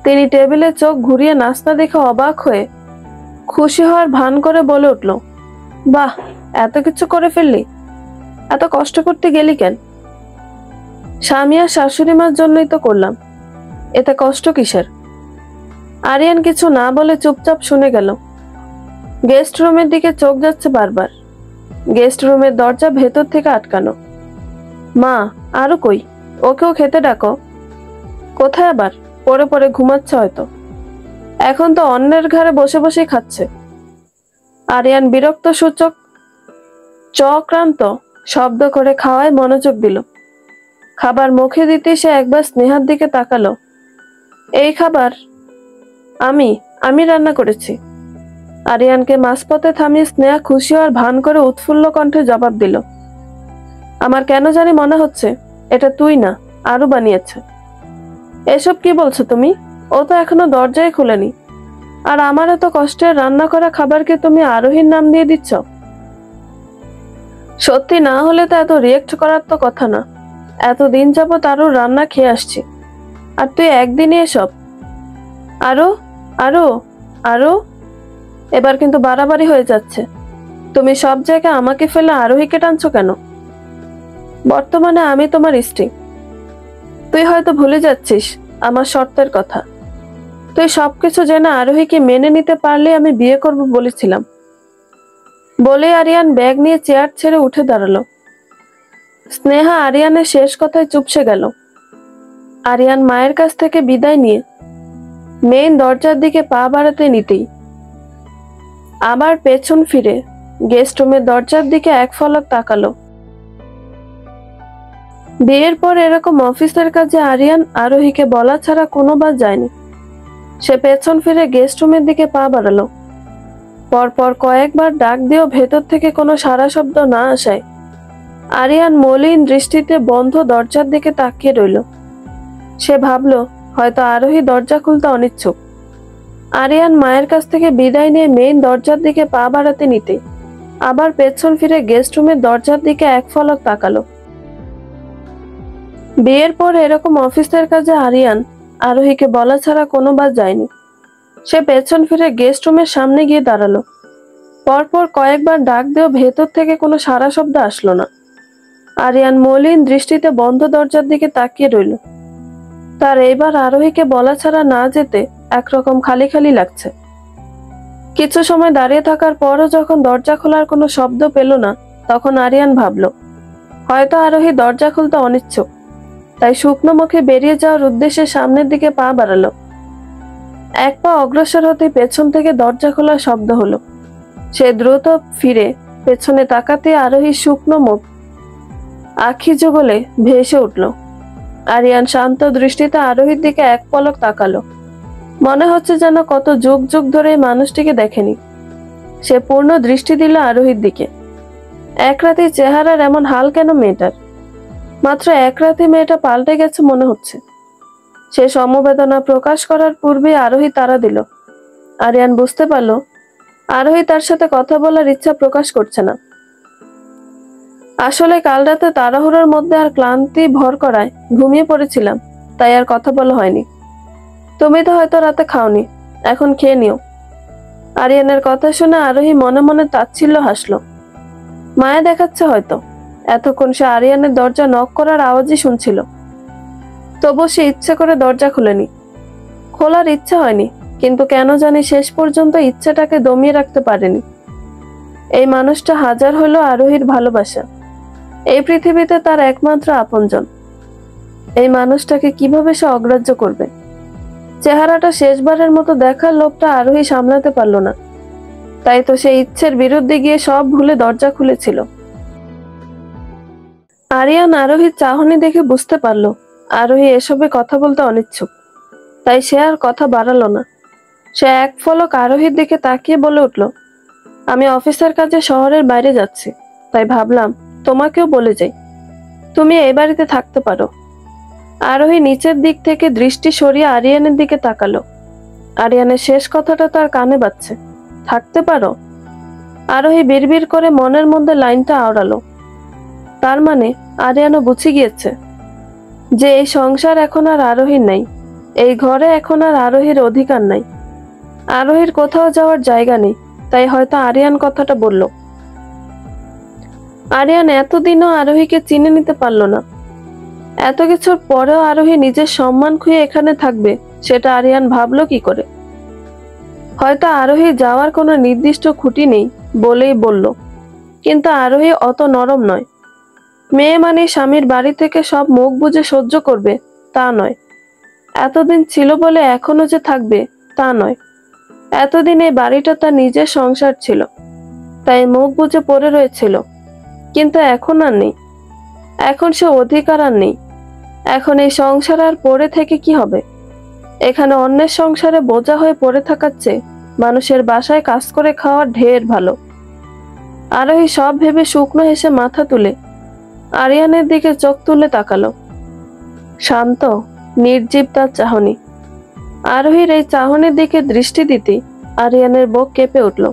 S1: তিনি টেবিলে চোখ ঘুরিয়ে নাস্তা দেখে অবাক হয়ে খুশি হওয়ার ভান করে বলে উঠল, বাহ, এত কিছু করে ফেললি, এত কষ্ট করতে গেলি কেন? স্বামী আর শাশুড়ি মার জন্যই তো করলাম, এতে কষ্ট কিসের? আরিয়ান কিছু না বলে চুপচাপ শুনে গেল। গেস্ট রুমের দিকে চোখ যাচ্ছে বারবার। গেস্ট রুমের দরজা ভেতর থেকে আটকানো। মা, আরো কই? ওকেও খেতে ডাকো। কোথায় আবার? পড়ে পড়ে ঘুমাচ্ছে হয়তো, এখন তো অন্যের ঘরে বসে বসেই খাচ্ছে। আরিয়ান বিরক্ত সূচক চক্রান্ত শব্দ করে খাওয়ায় মনোযোগ দিল। খাবার মুখে দিতে সে একবার স্নেহার দিকে তাকালো। এই খাবার আমি আমি রান্না করেছি। আরিয়ানকে মাঝপথে থামিয়ে স্নেহা খুশি হওয়ার ভান করে উৎফুল্ল কণ্ঠে জবাব দিল, আমার কেন জানি মনে হচ্ছে এটা তুই না, আরো বানিয়েছে। এসব কি বলছো তুমি? ও তো এখনো দরজাই খুলেনি, আর আমার এত কষ্টের রান্না করা খাবারকে তুমি আরোহীর নাম দিয়ে দিচ্ছ। সত্যি না হলে তো এত রিয়েক্ট করার তো কথা না। এতদিন যাবত আরো রান্না খেয়ে আসছি, আর তুই একদিনই এসব? আরো আরো আরো এবার কিন্তু বাড়াবাড়ি হয়ে যাচ্ছে। তুমি সব জায়গায় আমাকে ফেলে আরোহীকে টানছো কেন? বর্তমানে আমি তোমার স্ত্রী। তুই হয়তো ভুলে যাচ্ছিস আমার শর্তের কথা। তুই সবকিছু জেনে আরোহীকে মেনে নিতে পারলে আমি বিয়ে করব বলেছিলাম। বলে আরিয়ান ব্যাগ নিয়ে চেয়ার ছেড়ে উঠে দাঁড়ালো। স্নেহা আরিয়ানের শেষ কথায় চুপসে গেল। আরিয়ান মায়ের কাছ থেকে বিদায় নিয়ে মেইন দরজার দিকে পা বাড়াতে নিতেই আবার পেছন ফিরে গেস্ট রুমের দরজার দিকে এক ফলক তাকালো। বিয়ের পর এরকম অফিসের কাজে আরিয়ান আরোহীকে বলা ছাড়া কোনোবার যায়নি। সে পেছন ফিরে গেস্ট রুমের দিকে পা বাড়ালো। পরপর কয়েকবার ডাক দিয়েও ভেতর থেকে কোনো সাড়া শব্দ না আসায় আরিয়ান মলিন দৃষ্টিতে বন্ধ দরজার দিকে তাকিয়ে রইল। সে ভাবলো হয়তো আরোহী দরজা খুলতে অনিচ্ছুক। আরিয়ান মায়ের কাছ থেকে বিদায় নিয়ে মেইন দরজার দিকে পা বাড়াতে নিতে আবার পেছন ফিরে গেস্ট রুমের দরজার দিকে এক ফলক তাকালো। বিয়ের পর এরকম অফিসের কাজে আরিয়ান আরোহীকে বলা ছাড়া কোনোবার যায়নি। সে পেছন ফিরে গেস্ট রুমের সামনে গিয়ে দাঁড়ালো। পরপর কয়েকবার ডাক দিয়েও ভেতর থেকে কোনো সাড়া শব্দ আসলো না। আরিয়ান মলিন দৃষ্টিতে বন্ধ দরজার দিকে তাকিয়ে রইল। তার এইবার আরোহীকে বলা ছাড়া না যেতে একরকম খালি খালি লাগছে। কিছু সময় দাঁড়িয়ে থাকার পরও যখন দরজা খোলার কোনো শব্দ পেল না, তখন আরিয়ান ভাবল হয়তো আরোহী দরজা খুলতে অনিচ্ছুক। তাই শুকনো মুখে বেরিয়ে যাওয়ার উদ্দেশ্যে সামনের দিকে পা বাড়ালো। এক পা অগ্রসর হতে পেছন থেকে দরজা খোলার শব্দ হলো। সে দ্রুত ফিরে পেছনে তাকাতে আরোহী শুকনো মুখ আখি যুগলে ভেসে উঠল। আরিয়ান শান্ত দৃষ্টিতে আরোহীর দিকে এক পলক তাকালো। মনে হচ্ছে যেন কত যুগ যুগ ধরে এই মানুষটিকে দেখেনি। সে পূর্ণ দৃষ্টি দিল আরোহীর দিকে। এক রাতে চেহারার এমন হাল কেন মেয়েটার? মাত্র এক রাতে মেয়েটা পাল্টে গেছে মনে হচ্ছে। সে সমবেদনা প্রকাশ করার পূর্বে আরোহী তাড়া দিল। আরিয়ান বুঝতে পারল আরোহী তার সাথে কথা বলার ইচ্ছা প্রকাশ করছে না। আসলে কাল রাতে তাড়াহুড়োর মধ্যে আর ক্লান্তি ভর করায় ঘুমিয়ে পড়েছিলাম, তাই আর কথা বলা হয়নি। তুমি তো হয়তো রাতে খাওনি, এখন খেয়ে নিও। আরিয়ানের কথা শুনে আরোহী মনে মনে তাচ্ছিল্য হাসলো। মায়া দেখাচ্ছে হয়তো। এতক্ষণ সে আরিয়ানের দরজা নক করার আওয়াজই শুনছিল, তবু সে ইচ্ছে করে দরজা খুলেনি। খোলার ইচ্ছা হয়নি, কিন্তু কেন জানি শেষ পর্যন্ত ইচ্ছাটাকে দমিয়ে রাখতে পারেনি। এই মানুষটা হাজার হলো আরোহীর ভালোবাসা, এই পৃথিবীতে তার একমাত্র আপনজন। এই মানুষটাকে কিভাবে সে অগ্রাহ্য করবে? চেহারাটা শেষবারের মতো দেখার লোভটা আরোহী সামলাতে পারল না। তাই তো সে ইচ্ছের বিরুদ্ধে গিয়ে সব ভুলে দরজা খুলেছিল। আরিয়ান আরোহীর চাহনি দেখে বুঝতে পারল আরোহী এসবে কথা বলতে অনিচ্ছুক। তাই সে আর কথা বাড়ালো না। সে এক পলক আরোহীর দিকে তাকিয়ে বলে উঠল, আমি অফিসের কাজে শহরের বাইরে যাচ্ছি, তাই ভাবলাম তোমাকেও বলে যাই, তুমি এই বাড়িতে থাকতে পারো। আরোহী নিচের দিক থেকে দৃষ্টি সরিয়ে আরিয়ানের দিকে তাকালো। আরিয়ানের শেষ কথাটা তার কানে বাজছে, থাকতে পারো। আরোহী বিড়বিড় করে মনের মধ্যে লাইনটা আওড়ালো। তার মানে আরিয়ানও বুঝে গিয়েছে যে এই সংসার এখন আর আরোহীর নাই, এই ঘরে এখন আর আরোহীর অধিকার নাই, আরোহীর কোথাও যাওয়ার জায়গা নেই। তাই হয়তো আরিয়ান কথাটা বলল। আরিয়ান এতদিনও আরোহীকে চিনে নিতে পারল না। এত কিছুর পরেও আরোহী নিজের সম্মান খুঁয়ে এখানে থাকবে, সেটা আরিয়ান ভাবলো কি করে? হয়তো আরোহী যাওয়ার কোনো নির্দিষ্ট খুঁটি নেই বলেই বলল, কিন্তু আরোহী অত নরম নয়। মেয়ে মানে স্বামীর বাড়ি থেকে সব মুখ বুজে সহ্য করবে তা নয়, এতদিন ছিল বলে এখনো যে থাকবে তা নয়। এতদিন এই বাড়িটা তার নিজের সংসার ছিল, তাই মুখ বুজে পড়ে রয়েছিল। কিন্তু এখন আর নেই, এখন সে অধিকার আর নেই। এখন এই সংসার আর পড়ে থেকে কি হবে? এখানে অন্যের সংসারে বোঝা হয়ে পড়ে থাকার চেয়ে মানুষের বাসায় কাজ করে খাওয়া ঢের ভালো। আরোহী সব ভেবে শুকনো হেসে মাথা তুলে আরিয়ানের দিকে চোখ তুলে তাকালো। শান্ত নির্জীব তার চাহনি। আরোহীর এই চাহনির দিকে দৃষ্টি দিতেই আরিয়ানের বুক কেঁপে উঠল।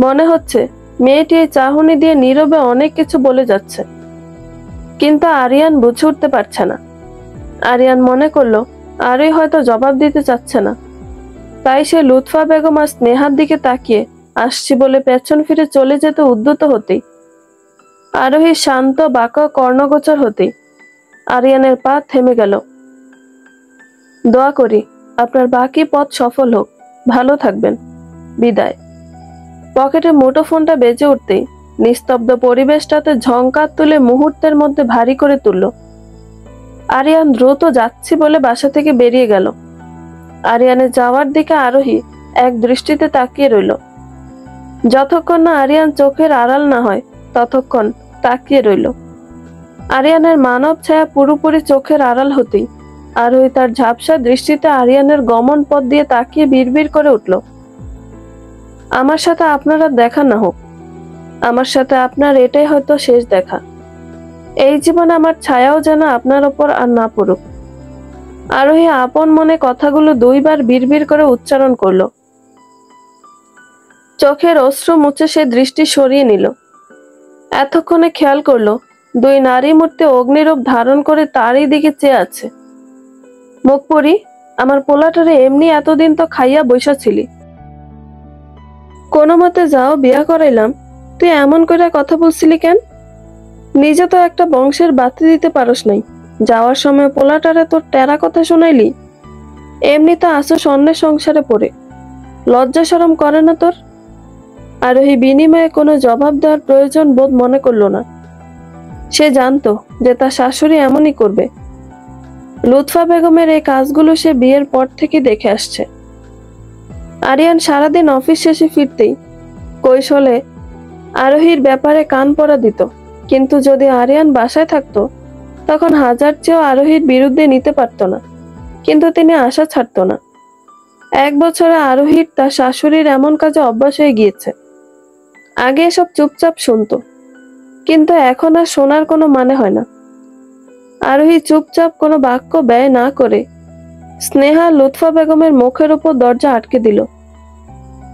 S1: মনে হচ্ছে মেয়েটি এই চাহনি দিয়ে নীরবে অনেক কিছু বলে যাচ্ছে, কিন্তু আরিয়ান বুঝে উঠতে পারছে না। আরিয়ান মনে করলো আরোহী হয়তো জবাব দিতে চাচ্ছে না, তাই সে লুৎফা বেগম আর স্নেহার দিকে তাকিয়ে আসছি বলে পেছন ফিরে চলে যেতে উদ্যত হতেই, আরোহীর শান্ত বাঁকা কর্ণগোচর হতেই আরিয়ানের পা থেমে গেল। দোয়া করি আপনার বাকি পথ সফল হোক, ভালো থাকবেন, বিদায়। পকেটে মুঠোফোনটা বেজে উঠতেই নিস্তব্ধ পরিবেশটাতে ঝংকার তুলে মুহূর্তের মধ্যে ভারী করে তুলল। আরিয়ান দ্রুত যাচ্ছি বলে বাসা থেকে বেরিয়ে গেল। আরিয়ানের যাওয়ার দিকে আরোহী এক দৃষ্টিতে তাকিয়ে রইল। যতক্ষণ না আরিয়ান চোখের আড়াল না হয় ততক্ষণ তাকিয়ে রইল। আরিয়ানের মানব ছায়া পুরোপুরি চোখের আড়াল হতেই আরোহী তার ঝাপসা দৃষ্টিতে আরিয়ানের গমন পথ দিয়ে তাকিয়ে বিড়বিড় করে উঠল, আমার সাথে আপনারা দেখা না হোক, আমার সাথে আপনার এটাই হয়তো শেষ দেখা। এই জীবনে আমার ছায়াও যেন আপনার ওপর আর না পড়ুক। আরোহী আপন মনে কথাগুলো দুইবার বিড়বিড় করে উচ্চারণ করলো। চোখের অশ্রু মুছে সে দৃষ্টি সরিয়ে নিল। এতক্ষণে খেয়াল করলো দুই নারী মূর্তি অগ্নিরূপ ধারণ করে তারই দিকে চেয়ে আছে। মুখ পড়ি, আমার পোলাটারে এমনি এতদিন তো খাইয়া বৈশা ছিলি, কোনো মতে যাও বিয়া করাইলাম, তুই এমন করে কথা বলছিলি কেন? নিজে তো একটা বংশের বাতি দিতে পারস নাই, যাওয়ার সময় পোলাটারে তোর টেরা কথা শোনাইলি। এমনি তো আসো অন্যের সংসারে পড়ে, লজ্জা শরম করে না তোর? আরোহী বিনিময়ে কোনো জবাব দেওয়ার প্রয়োজন বোধ মনে করলো না। সে জানতো যে তার শাশুড়ি এমনই করবে। লুৎফা বেগমের এই কাজগুলো সে বিয়ের পর থেকে দেখে আসছে। আরিয়ান সারাদিন অফিস শেষে ফিরতেই কৈশলে আরোহীর ব্যাপারে কান পড়া দিত, কিন্তু যদি আরিয়ান বাসায় থাকতো তখন হাজার চেয়েও আরোহীর বিরুদ্ধে নিতে পারত না। কিন্তু তিনি আশা ছাড়ত না। 1 বছরে আরোহীর তার শাশুড়ির এমন কাজে অভ্যাস হয়ে গিয়েছে। আগে এসব চুপচাপ শুনতো, কিন্তু এখন আর শোনার কোনো মানে হয় না। আরোহী চুপচাপ কোনো বাক্য ব্যয় না করে স্নেহা লুৎফা বেগমের মুখের উপর দরজা আটকে দিল।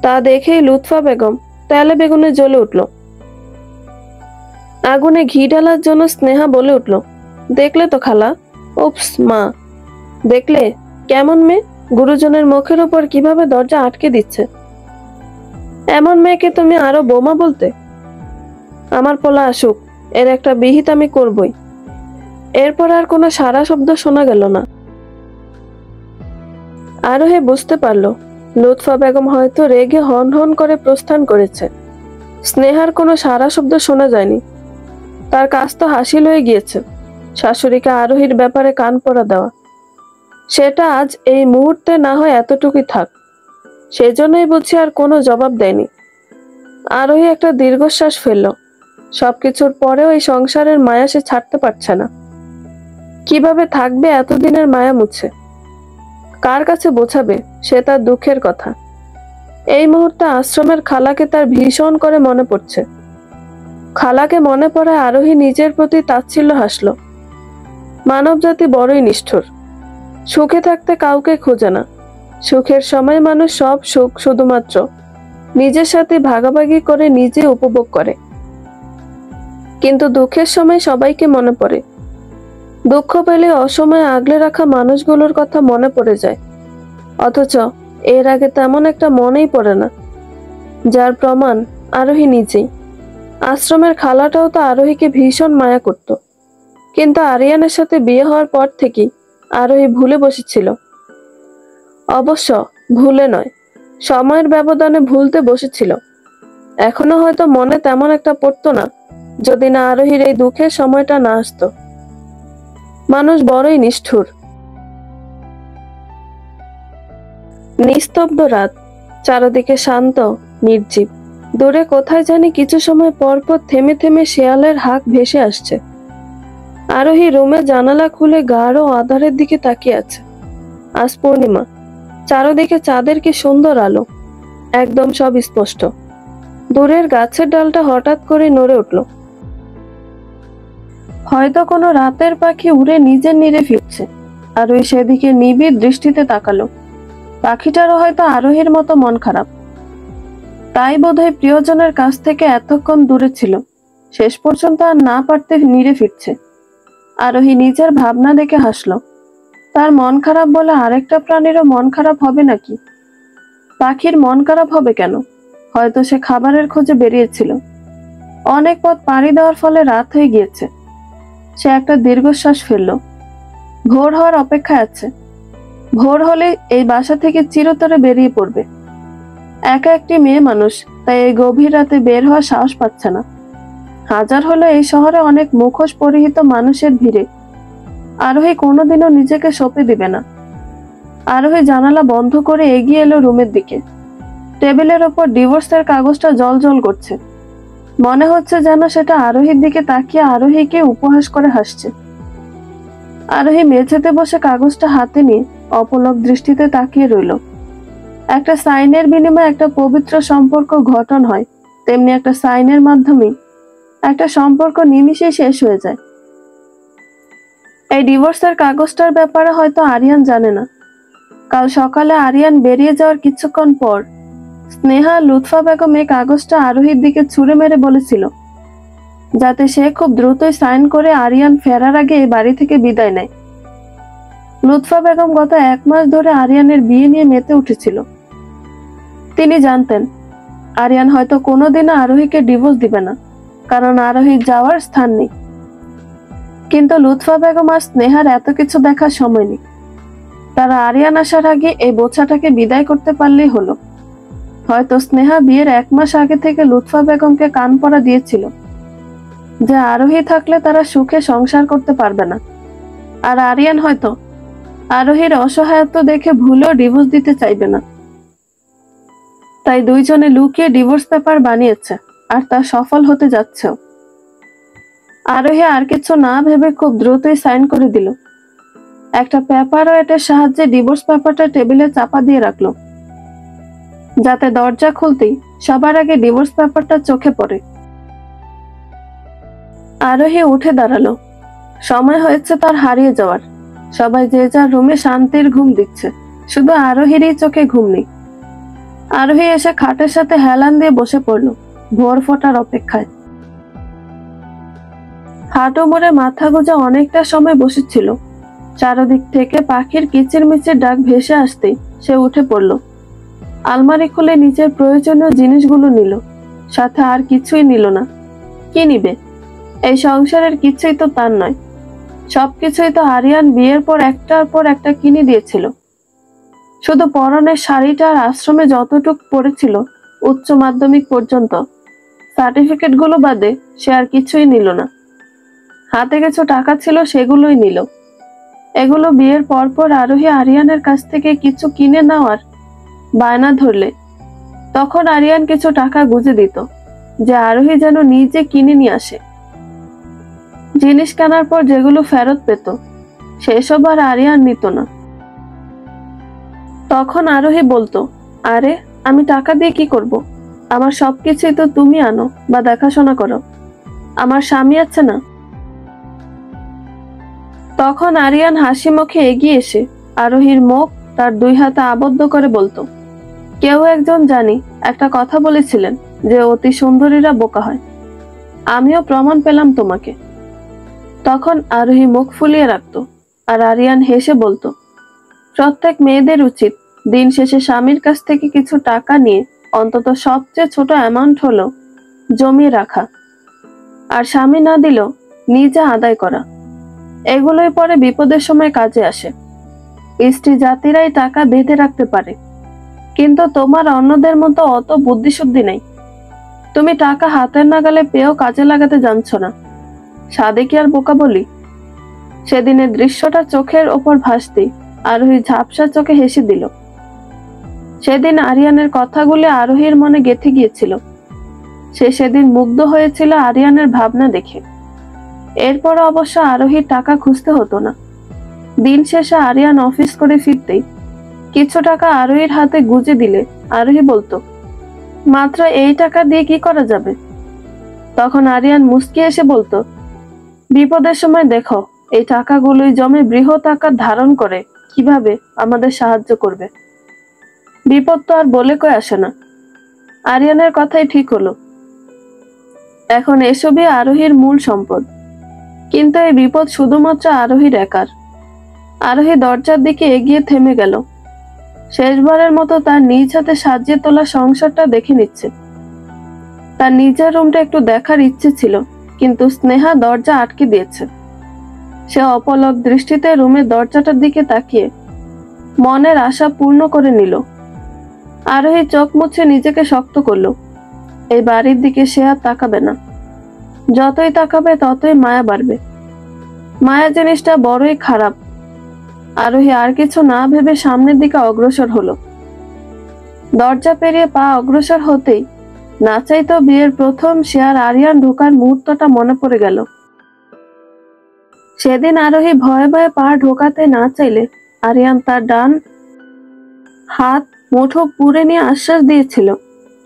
S1: তা দেখেই লুৎফা বেগম তেলে বেগুনে জ্বলে উঠল। আগুনে ঘি ঢালার জন্য স্নেহা বলে উঠল, দেখলে তো খালা? উপস মা, দেখলে কেমন মেয়ে গুরুজনের মুখের উপর কিভাবে দরজা আটকে দিচ্ছে? এমন মেয়েকে তুমি আরো বোমা বলতে? আমার পোলা আসুক, এর একটা বিহিত আমি করবই। এরপর আর কোনো সারা শব্দ শোনা গেল না। আরোহী বুঝতে পারল লুৎফা বেগম হয়তো রেগে হন হন করে প্রস্থান করেছে। স্নেহার কোনো সারা শব্দ শোনা যায়নি। তার কাজ তো হাসিল হয়ে গিয়েছে শাশুড়িকে আরোহীর ব্যাপারে কান পড়া দেওয়া। সেটা আজ এই মুহূর্তে না হয় এতটুকুই থাক। সেজন্যই বুঝি আর কোনো জবাব দেয়নি। আরোহী একটা দীর্ঘশ্বাস ফেলল। সবকিছুর পরেও এই সংসারের মায়া সে ছাড়তে পারছে না। কিভাবে থাকবে এতদিনের মায়া মুছে? কার কাছে বোঝাবে সে তার দুঃখের কথা? এই মুহূর্তে আশ্রমের খালাকে তার ভীষণ করে মনে পড়ছে। খালাকে মনে পড়ে আরোহী নিজের প্রতি তাচ্ছিল্য হাসল। মানব জাতি বড়ই নিষ্ঠুর। সুখে থাকতে কাউকে খোঁজে না। সুখের সময় মানুষ সব সুখ শুধুমাত্র নিজের সাথে ভাগাভাগি করে নিজে উপভোগ করে, কিন্তু দুঃখের সময় সবাইকে মনে পড়ে। দুঃখ পেলে অসময়ে আগলে রাখা মানুষগুলোর কথা মনে পড়ে যায়, অথচ এর আগে তেমন একটা মনেই পড়ে না। যার প্রমাণ আরোহী নিজেই। আশ্রমের খালাটাও তো আরোহীকে ভীষণ মায়া করত, কিন্তু আরিয়ানের সাথে বিয়ে হওয়ার পর থেকেই আরোহী ভুলে বসেছিল। অবশ্য ভুলে নয়, সময়ের ব্যবধানে ভুলতে বসেছিল। এখনো হয়তো মনে তেমন একটা পড়তো না যদি না আরোহীর এই দুঃখের সময়টা না আসতো। মানুষ বড়ই নিষ্ঠুর। নিস্তব্ধ রাত, চারদিকে শান্ত নির্জীব। দূরে কোথায় জানি কিছু সময় পর পর থেমে থেমে শেয়ালের হাঁক ভেসে আসছে। আরোহী রুমে জানালা খুলে গাঢ় আধারের দিকে তাকিয়ে আছে। আজ পূর্ণিমা, চারদিকে চাঁদের কি সুন্দর আলো, একদম সব স্পষ্ট। দূরের গাছের ডালটা হঠাৎ করে নড়ে উঠল। হয়তো কোনো রাতের পাখি উড়ে নিজের নীড়ে ফিরছে। আরোহী সেদিকে নিবিড় দৃষ্টিতে তাকালো। পাখিটারও হয়তো আরোহীর মতো মন খারাপ, তাই বোধহয় প্রিয়জনের কাছ থেকে এতক্ষণ দূরে ছিল, শেষ পর্যন্ত আর না পারতে নীড়ে ফিরছে। আরোহী নিজের ভাবনা দেখে হাসলো। তার মন খারাপ বলে আরেকটা প্রাণীরও মন খারাপ হবে নাকি? পাখির মন খারাপ হবে কেন? হয়তো সে খাবারের খোঁজে বেরিয়েছিল। অনেক পথ পাড়ি দেওয়ার ফলে রাত হয়ে গিয়েছে। সে একটা দীর্ঘশ্বাস ফেলল। ভোর হওয়ার অপেক্ষায় আছে। ভোর হলে এই বাসা থেকে চিরতরে বেরিয়ে পড়বে। একা একটি মেয়ে মানুষ, তাই এই গভীর রাতে বের হওয়ার সাহস পাচ্ছে না। হাজার হলো এই শহরে অনেক মুখোশ পরিহিত মানুষের ভিড়ে আরোহী কোনোদিনও নিজেকে সঁপে দিবে না। আরোহী জানালা বন্ধ করে এগিয়ে এলো রুমের দিকে। টেবিলের ওপর ডিভোর্সের কাগজটা জল করছে। মনে হচ্ছে যেন সেটা আরোহীর দিকে তাকিয়ে আরোহীকে উপহাস করে হাসছে। আরোহী মেঝেতে বসে কাগজটা হাতে নিয়ে অপলক দৃষ্টিতে তাকিয়ে রইল। একটা সাইনের বিনিময়ে একটা পবিত্র সম্পর্ক গঠন হয়, তেমনি একটা সাইনের মাধ্যমে একটা সম্পর্ক নিমিষেই শেষ হয়ে যায়। এই ডিভোর্সের কাগজটার ব্যাপারে হয়তো আরিয়ান জানে না। কাল সকালে আরিয়ান বেরিয়ে যাওয়ার কিছুক্ষণ পর স্নেহা লুৎফা বেগম এই কাগজটা আরোহীর দিকে ছুঁড়ে মেরে বলেছিল, যাতে সে খুব দ্রুতই সাইন করে আরিয়ান ফেরার আগে এই বাড়ি থেকে বিদায় নেয়। লুৎফা বেগম গত 1 মাস ধরে আরিয়ানের বিয়ে নিয়ে মেতে উঠেছিল। তিনি জানতেন আরিয়ান হয়তো কোনোদিনও আরোহীকে ডিভোর্স দিবে না, কারণ আরোহীর যাওয়ার স্থান নেই। কিন্তু লুৎফা বেগম আর স্নেহার এত কিছু দেখার সময় নেই। তারা আরিয়ান আসার আগে এই বোঝাটাকে বিদায় করতে পারলেই হলো। হয়তো স্নেহা বিয়ের 1 মাস আগে থেকে লুৎফা বেগমকে কান পড়া দিয়েছিল যে আরোহী থাকলে তারা সুখে সংসার করতে পারবে না। আর আরিয়ান হয়তো আরোহীর অসহায়ত্ব দেখে ভুলেও ডিভোর্স দিতে চাইবে না। তাই দুইজনে লুকিয়ে ডিভোর্স পেপার বানিয়েছে, আর তা সফল হতে যাচ্ছেও। আরোহী আর কিছু না ভেবে খুব দ্রুতই সাইন করে দিল। একটা পেপার ওয়েটের সাহায্যে ডিভোর্স পেপারটা টেবিলে চাপা দিয়ে রাখলো, যাতে দরজা খুলতেই সবার আগে ডিভোর্স পেপারটা চোখে পড়ে। আরোহী উঠে দাঁড়ালো। সময় হয়েছে তার হারিয়ে যাওয়ার। সবাই যে যার রুমে শান্তির ঘুম দিচ্ছে, শুধু আরোহীরই চোখে ঘুম নেই। আরোহী এসে খাটের সাথে হেলান দিয়ে বসে পড়ল, ভোর ফোটার অপেক্ষায়। হাঁটু মুড়ে মাথা গোজা অনেকটা সময় বসেছিল। চারদিক থেকে পাখির কিচিরমিচির ডাক ভেসে আসতেই সে উঠে পড়ল। আলমারি খুলে নিজের প্রয়োজনীয় জিনিসগুলো নিল, সাথে আর কিছুই নিল না। কি নিবে? এই সংসারের কিছুই তো তার নয়। সবকিছুই তো আরিয়ান বিয়ের পর একটার পর একটা কিনে দিয়েছিল। শুধু পরনের শাড়িটা আর আশ্রমে যতটুক পড়েছিল উচ্চ মাধ্যমিক পর্যন্ত, সার্টিফিকেট গুলো বাদে সে আর কিছুই নিল না। হাতে কিছু টাকা ছিল, সেগুলোই নিল। এগুলো বিয়ের পরপর আরোহী আরিয়ানের কাছ থেকে কিছু কিনে নেওয়ার বায়না ধরলে তখন আরিয়ান কিছু টাকা গুঁজে দিত, যে আরোহী যেন নিজে কিনে নিয়ে আসে। জিনিস কেনার পর যেগুলো ফেরত পেত সেসব আর আরিয়ান নিত না। তখন আরোহী বলতো, আরে আমি টাকা দিয়ে কি করব? আমার সবকিছুই তো তুমি আনো বা দেখাশোনা করো, আমার স্বামী আছে না। তখন আরিয়ান হাসি মুখে এগিয়ে এসে আরোহীর মুখ তার 2 হাতে আবদ্ধ করে বলতো, কেউ একজন জানি একটা কথা বলেছিলেন যে অতি সুন্দরীরা বোকা হয়, আমিও প্রমাণ পেলাম তোমাকে। তখন আরোহী মুখ ফুলিয়ে রাখতো আর আরিয়ান হেসে বলতো, প্রত্যেক মেয়েদের উচিত দিন শেষে স্বামীর কাছ থেকে কিছু টাকা নিয়ে অন্তত সবচেয়ে ছোট অ্যামাউন্ট হলো জমিয়ে রাখা, আর স্বামী না দিলেও নিজে আদায় করা। এগুলোই পরে বিপদের সময় কাজে আসে। স্ত্রী জাতিরাই টাকা বেঁধে রাখতে পারে, কিন্তু তোমার অন্যদের মতো অত বুদ্ধিশুদ্ধি নেই। তুমি টাকা হাতের নাগালে পেয়েও কাজে লাগাতে জানছো না, সাদে কি আর বোকা বলি? সেদিনের দৃশ্যটা চোখের ওপর ভাসতেই আরোহী ঝাপসা চোখে হেসে দিল। সেদিন আরিয়ানের কথাগুলি আরোহীর মনে গেঁথে গিয়েছিল। সে সেদিন মুগ্ধ হয়েছিল আরিয়ানের ভাবনা দেখে। এরপর অবশ্য আরোহীর টাকা খুঁজতে হতো না। দিন শেষে আরিয়ান অফিস করে ফিরতেই কিছু টাকা আরোহীর হাতে গুঁজে দিলে আরোহী বলতো, মাত্র এই টাকা দিয়ে কি করা যাবে? তখন আরিয়ান মুস্কি এসে বলতো, বিপদের সময় দেখো এই টাকাগুলোই জমে বৃহৎ আকার ধারণ করে কিভাবে আমাদের সাহায্য করবে। বিপদ তো আর বলে কয়ে আসে না। আরিয়ানের কথাই ঠিক হলো। এখন এসবই আরোহীর মূল সম্পদ, কিন্তু এই বিপদ শুধুমাত্র আরোহীর একার। আরোহী দরজার দিকে এগিয়ে থেমে গেল। শেষবারের মতো তার নিজ হাতে সাজিয়ে তোলা সংসারটা দেখে নিচ্ছে। তার নিজের রুমটা একটু দেখার ইচ্ছে ছিল, কিন্তু স্নেহা দরজা আটকে দিয়েছে। সে অপলক দৃষ্টিতে রুমের দরজাটার দিকে তাকিয়ে মনের আশা পূর্ণ করে নিল। আরোহী চোখ মুছে নিজেকে শক্ত করলো। এই বাড়ির দিকে সে আর তাকাবে না। যতই তাকাবে ততই মায়া বাড়বে। মায়া জিনিসটা বড়ই খারাপ। আরোহী আর কিছু না ভেবে সামনের দিকে অগ্রসর হলো। দরজা পেরিয়ে পা অগ্রসর হতেই না চাইতেও বিয়ের প্রথম সে আর আরিয়ান ঢোকার মুহূর্তটা মনে পড়ে গেল। সেদিন আরোহী ভয়ে ভয়ে পা ঢোকাতে না চাইলে আরিয়ান তার ডান হাত মুঠো পুড়ে নিয়ে আশ্বাস দিয়েছিল,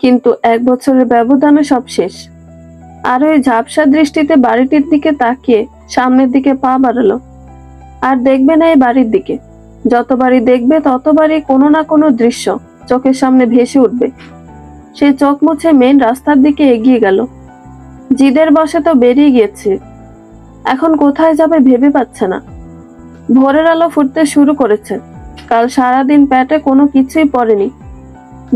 S1: কিন্তু 1 বছরের ব্যবধানে সব শেষ। আরোহী ঝাপসা দৃষ্টিতে বাড়িটির দিকে তাকিয়ে সামনের দিকে পা বাড়ালো। আর দেখবে না এই বাড়ির দিকে। যতবারই দেখবে ততবারই কোনো না কোনো দৃশ্য চোখের সামনে ভেসে উঠবে। সে চোখ মুছে মেন রাস্তার দিকে এগিয়ে গেল। জিদের বসে তো বেরিয়ে গিয়েছে, এখন কোথায় যাবে ভেবে পাচ্ছে না। ভোরের আলো ফুটতে শুরু করেছে। কাল সারাদিন পেটে কোনো কিছুই পড়েনি,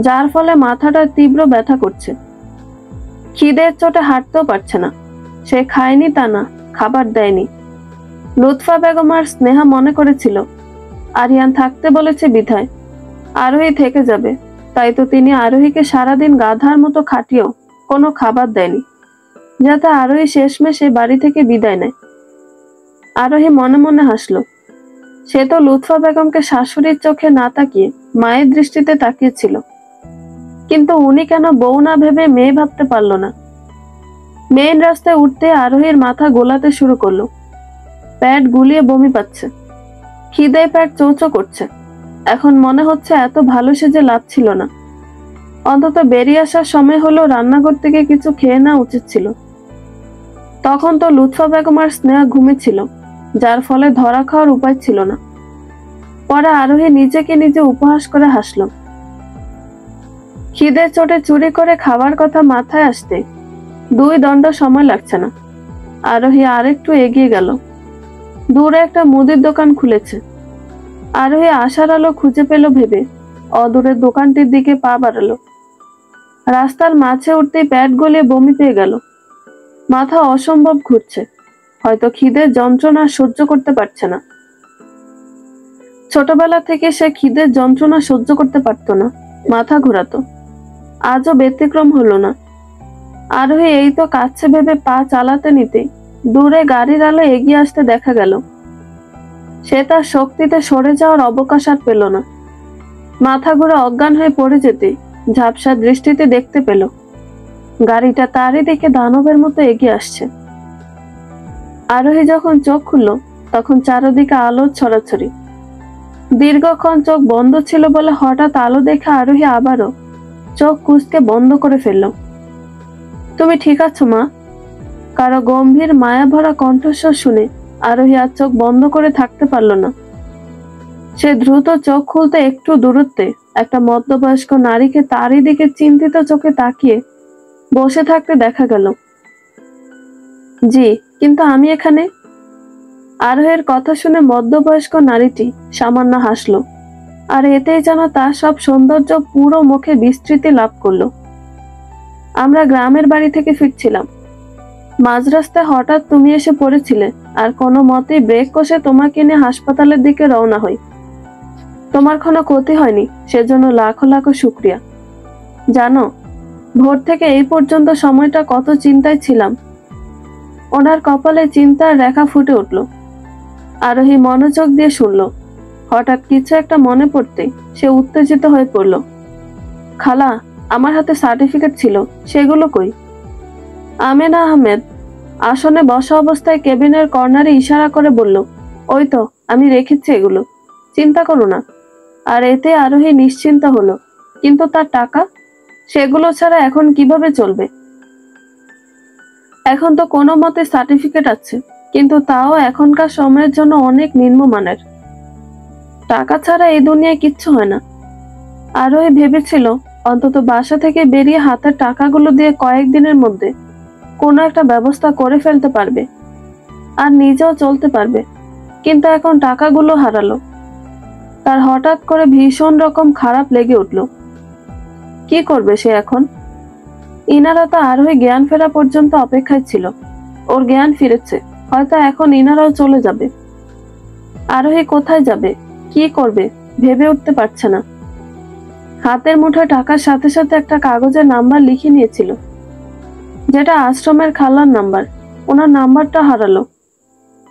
S1: যার ফলে মাথাটা তীব্র ব্যথা করছে। খিদের চোটে হাঁটতেও পারছে না। সে খায়নি তা না, খাবার দেয়নি। লুৎফা বেগম আর স্নেহা মনে করেছিল আরিয়ান থাকতে বলেছে বিধায় আরোহী থেকে যাবে, তাই তো তিনি আরোহীকে সারাদিন গাধার মতো খাটিয়েও কোনো খাবার দেয়নি, যাতে আরোহী শেষমেশে বাড়ি থেকে বিদায় নেয়। আরোহী মনে মনে হাসলো। সে তো লুৎফা বেগমকে শাশুড়ির চোখে না তাকিয়ে মায়ের দৃষ্টিতে তাকিয়েছিল, কিন্তু উনি কেন বউ না ভেবে মেয়ে ভাবতে পারলো না। মেন রাস্তায় উঠতে আরোহীর মাথা গোলাতে শুরু করলো। পেট গুলিয়ে বমি পাচ্ছে। খিদে পেট চৌচো করছে। এখন মনে হচ্ছে এত ভালো সেজে লাভ ছিল না। অন্তত বেরিয়ে আসার সময় হলো রান্নাঘর থেকে কিছু খেয়ে নেওয়া উচিত ছিল। তখন তো লুৎফা বেগম আর স্নেহা ঘুমিয়েছিল, যার ফলে ধরা খাওয়ার উপায় ছিল না। পরে আরোহী নিজেকে নিজে উপহাস করে হাসলো। খিদের চোটে চুরি করে খাবার কথা মাথায় আসতে 2 দণ্ড সময় লাগছে না। আরোহী আরেকটু এগিয়ে গেল। দূরে একটা মুদির দোকান খুলেছে। আরোহী আশার আলো খুঁজে পেল ভেবে অদূরের দোকানটির দিকে পা বাড়ালো। রাস্তার মাঝে উঠতেই পেট গলিয়ে বমি পেয়ে গেল। মাথা অসম্ভব ঘুরছে। হয়তো খিদের যন্ত্রণা সহ্য করতে পারছে না। ছোটবেলা থেকে সে খিদের যন্ত্রণা সহ্য করতে পারত না, মাথা ঘোরাতো। আজও ব্যতিক্রম হলো না। আরোহী এই তো কাছে ভেবে পা চালাতে নিতে দূরে গাড়ির আলো এগিয়ে আসতে দেখা গেল। সে তার শক্তিতে সরে যাওয়ার অবকাশ আর পেল না। মাথা ঘুরে অজ্ঞান হয়ে পড়ে যেতে ঝাপসা দৃষ্টিতে দেখতে পেল গাড়িটা তারই দিকে দানবের মতো এগিয়ে আসছে। আরোহী যখন চোখ খুলল তখন চারদিকে আলো ছড়াছড়ি। দীর্ঘক্ষণ চোখ বন্ধ ছিল বলে হঠাৎ আলো দেখে আরোহী আবারও চোখ কুঁচকে বন্ধ করে ফেলল। তুমি ঠিক আছো মা? কারো গম্ভীর মায়া ভরা কণ্ঠস্বর শুনে আরোহী আর চোখ বন্ধ করে থাকতে পারল না। সে দ্রুত চোখ খুলতে একটু দূরত্বে একটা মধ্যবয়স্ক নারীকে তারই দিকে চিন্তিত চোখে তাকিয়ে বসে থাকতে দেখা গেল। জি, কিন্তু আমি এখানে। আরোহের কথা শুনে মধ্যবয়স্ক নারীটি সামান্য হাসলো, আর এতেই যেন তার সব সৌন্দর্য পুরো মুখে বিস্তৃতি লাভ করলো। আমরা গ্রামের বাড়ি থেকে ফিরছিলাম। মাঝ রাস্তায় হঠাৎ তুমি এসে পড়েছিলে, আর কোনো মতেই ব্রেক কষে তোমাকে নিয়ে হাসপাতালের দিকে রওনা হই। তোমার কোনো ক্ষতি হয়নি, সেজন্য লাখো লাখো শুক্রিয়া। জানো, ভোর থেকে এই পর্যন্ত সময়টা কত চিন্তায় ছিলাম। ওনার কপালে চিন্তার রেখা ফুটে উঠল। আরোহী মনোযোগ দিয়ে শুনল। হঠাৎ কিছু একটা মনে পড়তেই সে উত্তেজিত হয়ে পড়ল। খালা, আমার হাতে সার্টিফিকেট ছিল, সেগুলো কই? আমেনা আহমেদ আসনে বসা অবস্থায় কেবিনের কর্নারে ইশারা করে বলল, ওই তো, আমি রেখেছি এগুলো, চিন্তা করো না। আর এতে আরোহী নিশ্চিন্ত হলো। কিন্তু তার টাকা, সেগুলো ছাড়া এখন কিভাবে চলবে? এখন তো কোনো মতে সার্টিফিকেট আছে, কিন্তু তাও এখনকার সময়ের জন্য অনেক নিম্নমানের। টাকা ছাড়া এই দুনিয়ায় কিচ্ছু হয় না। আরোহী ভেবেছিল অন্তত বাসা থেকে বেরিয়ে হাতের টাকাগুলো দিয়ে কয়েকদিনের মধ্যে কোনো একটা ব্যবস্থা করে ফেলতে পারবে, আর নিজেও চলতে পারবে। কিন্তু এখন টাকাগুলো হারালো। তার হঠাৎ করে ভীষণ রকম খারাপ লেগে উঠল। কি করবে সে এখন? ইনারা তো আরোহী জ্ঞান ফেরা পর্যন্ত অপেক্ষায় ছিল। ওর জ্ঞান ফিরেছে, হয়তো এখন ইনারাও চলে যাবে। আরোহী কোথায় যাবে, কি করবে ভেবে উঠতে পারছে না। হাতের মুঠোয় টাকার সাথে সাথে একটা কাগজের নাম্বার লিখে নিয়েছিল, যেটা আশ্রমের খালার নাম্বার। ওনার নাম্বারটা হারালো।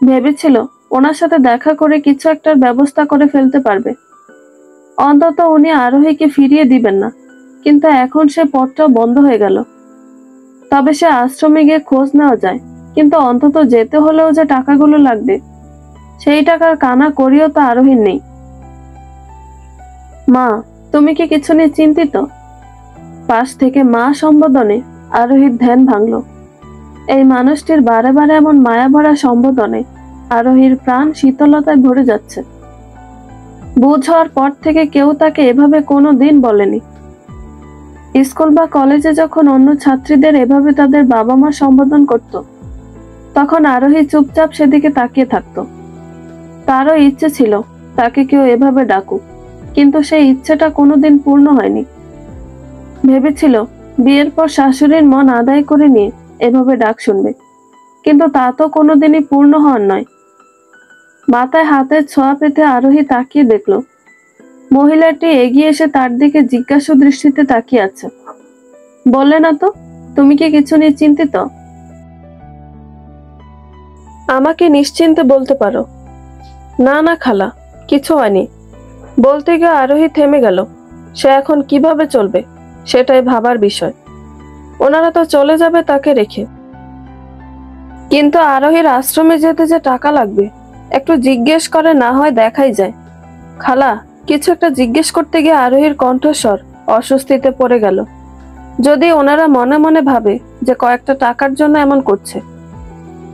S1: ভেবেছিল ওনার সাথে দেখা করে কিছু একটার ব্যবস্থা করে ফেলতে পারবে। অন্তত উনি আরোহীকে ফিরিয়ে দিবেন না, কিন্তু এখন সে পথটাও বন্ধ হয়ে গেল। তবে সে আশ্রমে গিয়ে খোঁজ নেওয়া যায়, কিন্তু অন্তত যেতে হলেও যে টাকাগুলো লাগবে, সেই টাকার কানা করিও তো আরোহীর নেই। মা, তুমি কি কিছু নিয়ে চিন্তিত? পাশ থেকে মা সম্বোধনে আরোহীর ধ্যান ভাঙল। এই মানুষটির বারে বারে এমন মায়া ভরা সম্বোধনে আরোহীর প্রাণ শীতলতায় ভরে যাচ্ছে। বুঝ হওয়ার পর থেকে কেউ তাকে এভাবে কোনো দিন বলেনি। স্কুল বা কলেজে যখন অন্য ছাত্রীদের এভাবে তাদের বাবা মা সম্বোধন করত, তখন আরোহী চুপচাপ সেদিকে তাকিয়ে থাকত। তারও ইচ্ছে ছিল তাকে কেউ এভাবে ডাকুক, কিন্তু সেই ইচ্ছেটা কোনোদিন পূর্ণ হয়নি। ভেবেছিল বিয়ের পর শাশুড়ির মন আদায় করে নিয়ে এভাবে ডাক শুনবে, কিন্তু তা তো কোনোদিনই পূর্ণ হওয়ার নয়। মাথায় হাতের ছোঁয়া পেতে আরোহী তাকিয়ে দেখল মহিলাটি এগিয়ে এসে তার দিকে জিজ্ঞাসু দৃষ্টিতে তাকিয়ে আছে। বললে না তো, তুমি কি কিছু নিয়ে চিন্তিত? আমাকে নিশ্চিন্তে বলতে পারো। না না খালা, কিছু হয়নি। বলতে গিয়ে আরোহী থেমে গেল। সে এখন কিভাবে চলবে সেটাই ভাবার বিষয়। ওনারা তো চলে যাবে তাকে রেখে, কিন্তু আরোহীর আশ্রমে যেতে যে টাকা লাগবে, একটু জিজ্ঞেস করে না হয় দেখাই যায়। খালা, কিছু একটা জিজ্ঞেস করতে গিয়ে আরোহীর কণ্ঠস্বর অস্বস্তিতে পড়ে গেল। যদি ওনারা মনে মনে ভাবে যে কয়েকটা টাকার জন্য এমন করছে,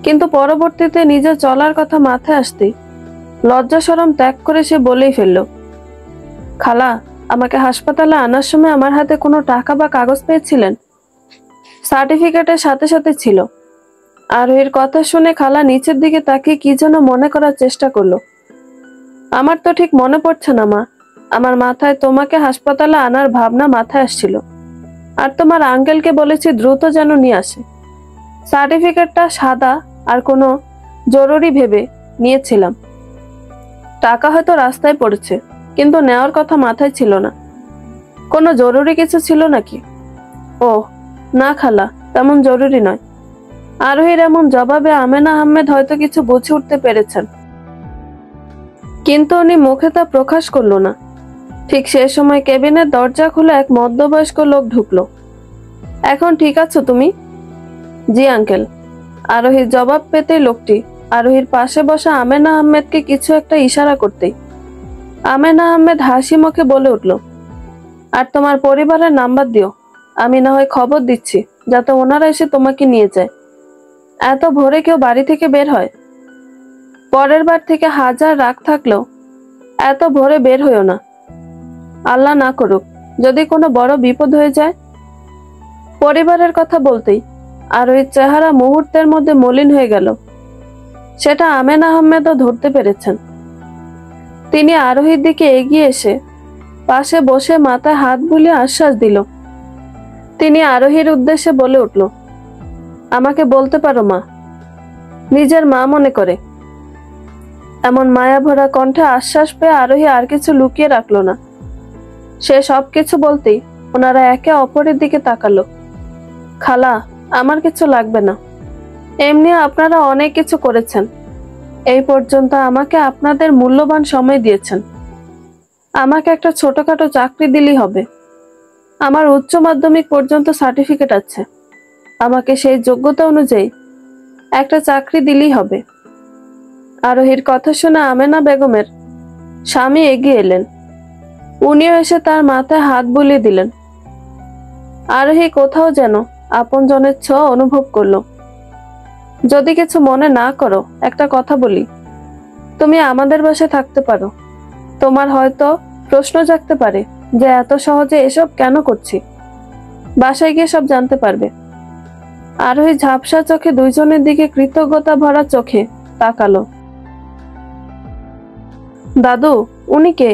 S1: কিন্তু পরবর্তীতে নিজের চলার কথা মাথায় আসতেই লজ্জা শরম ত্যাগ করে সে বলেই ফেলল, খালা, আমাকে হাসপাতালে আনার সময় আমার হাতে কোনো টাকা বা কাগজ পেয়েছিলেন? সার্টিফিকেটের সাথে সাথে ছিল। আরোহীর কথা শুনে খালা নিচের দিকে তাকিয়ে কি যেন মনে করার চেষ্টা করলো। আমার তো ঠিক মনে পড়ছে না মা, আমার মাথায় তোমাকে হাসপাতালে আনার ভাবনা মাথায় আসছিল, আর তোমার আঙ্কেলকে বলেছি দ্রুত যেন নিয়ে আসে। সার্টিফিকেটটা সাদা আর কোনো জরুরি ভেবে নিয়েছিলাম। টাকা হয়তো রাস্তায় পড়েছে, কিন্তু নেওয়ার কথা মাথায় ছিল না। কোনো জরুরি কিছু ছিল নাকি? ও না খালা, তেমন জরুরি নয়। আরোহীর এমন জবাবে আমেনা আহমেদ হয়তো কিছু বুঝে উঠতে পেরেছেন। কিন্তু উনি মুখে তা প্রকাশ করলো না। ঠিক সে সময় কেবিনের দরজা খুলে এক মধ্যবয়স্ক লোক ঢুকলো। এখন ঠিক আছো তুমি? জি আঙ্কেল। আরোহীর জবাব পেতেই লোকটি আরোহীর পাশে বসা আমেনা আহমেদকে কিছু একটা ইশারা করতেই আমেনা আহমেদ হাসি মুখে বলে উঠল, আর তোমার পরিবারের নাম্বার দিও, আমি না হয় খবর দিচ্ছি যাতে ওনারা এসে তোমাকে নিয়ে যায়। এত ভোরে কেউ বাড়ি থেকে বের হয়? পরের বার থেকে হাজার রাগ থাকলেও এত ভোরে বের হইও না। আল্লাহ না করুক যদি কোনো বড় বিপদ হয়ে যায়। পরিবারের কথা বলতেই আরোহীর চেহারা মুহূর্তের মধ্যে মলিন হয়ে গেল। সেটা আমেনা আহমেদও ধরতে পেরেছেন। তিনি আরোহীর দিকে এগিয়ে এসে পাশে বসে মাথায় হাত বুলিয়ে আশ্বাস দিল। তিনি আরোহীর উদ্দেশ্যে বলে উঠল, আমাকে বলতে পারো মা। নিজের মা মনে করে। এমন মায়া ভরা কণ্ঠে আশ্বাস পেয়ে আরোহী আর কিছু লুকিয়ে রাখলো না। সে সবকিছু বলতেই ওনারা একে অপরের দিকে তাকালো। খালা, আমার কিছু লাগবে না, এমনি আপনারা অনেক কিছু করেছেন, এই পর্যন্ত আমাকে আপনাদের মূল্যবান সময় দিয়েছেন। আমাকে একটা ছোটখাটো চাকরি দিলেই হবে। আমার উচ্চ মাধ্যমিক পর্যন্ত সার্টিফিকেট আছে, আমাকে সেই যোগ্যতা অনুযায়ী একটা চাকরি দিলেই হবে। আরোহীর কথা শুনে আমেনা বেগমের স্বামী এগিয়ে এলেন। উনিও এসে তার মাথায় হাত বুলিয়ে দিলেন। আরোহী কোথাও যেন আপনজনের ছোঁয়া অনুভব করলো। যদি কিছু মনে না করো একটা কথা বলি, তুমি আমাদের বাসায় থাকতে পারো। তোমার হয়তো প্রশ্ন জাগতে পারে যে এত সহজে এসব কেন করছি, বাসায় গিয়ে সব জানতে পারবে। আরোহী ঝাপসা চোখে দুইজনের দিকে কৃতজ্ঞতা ভরা চোখে তাকালো। দাদু, উনি কে?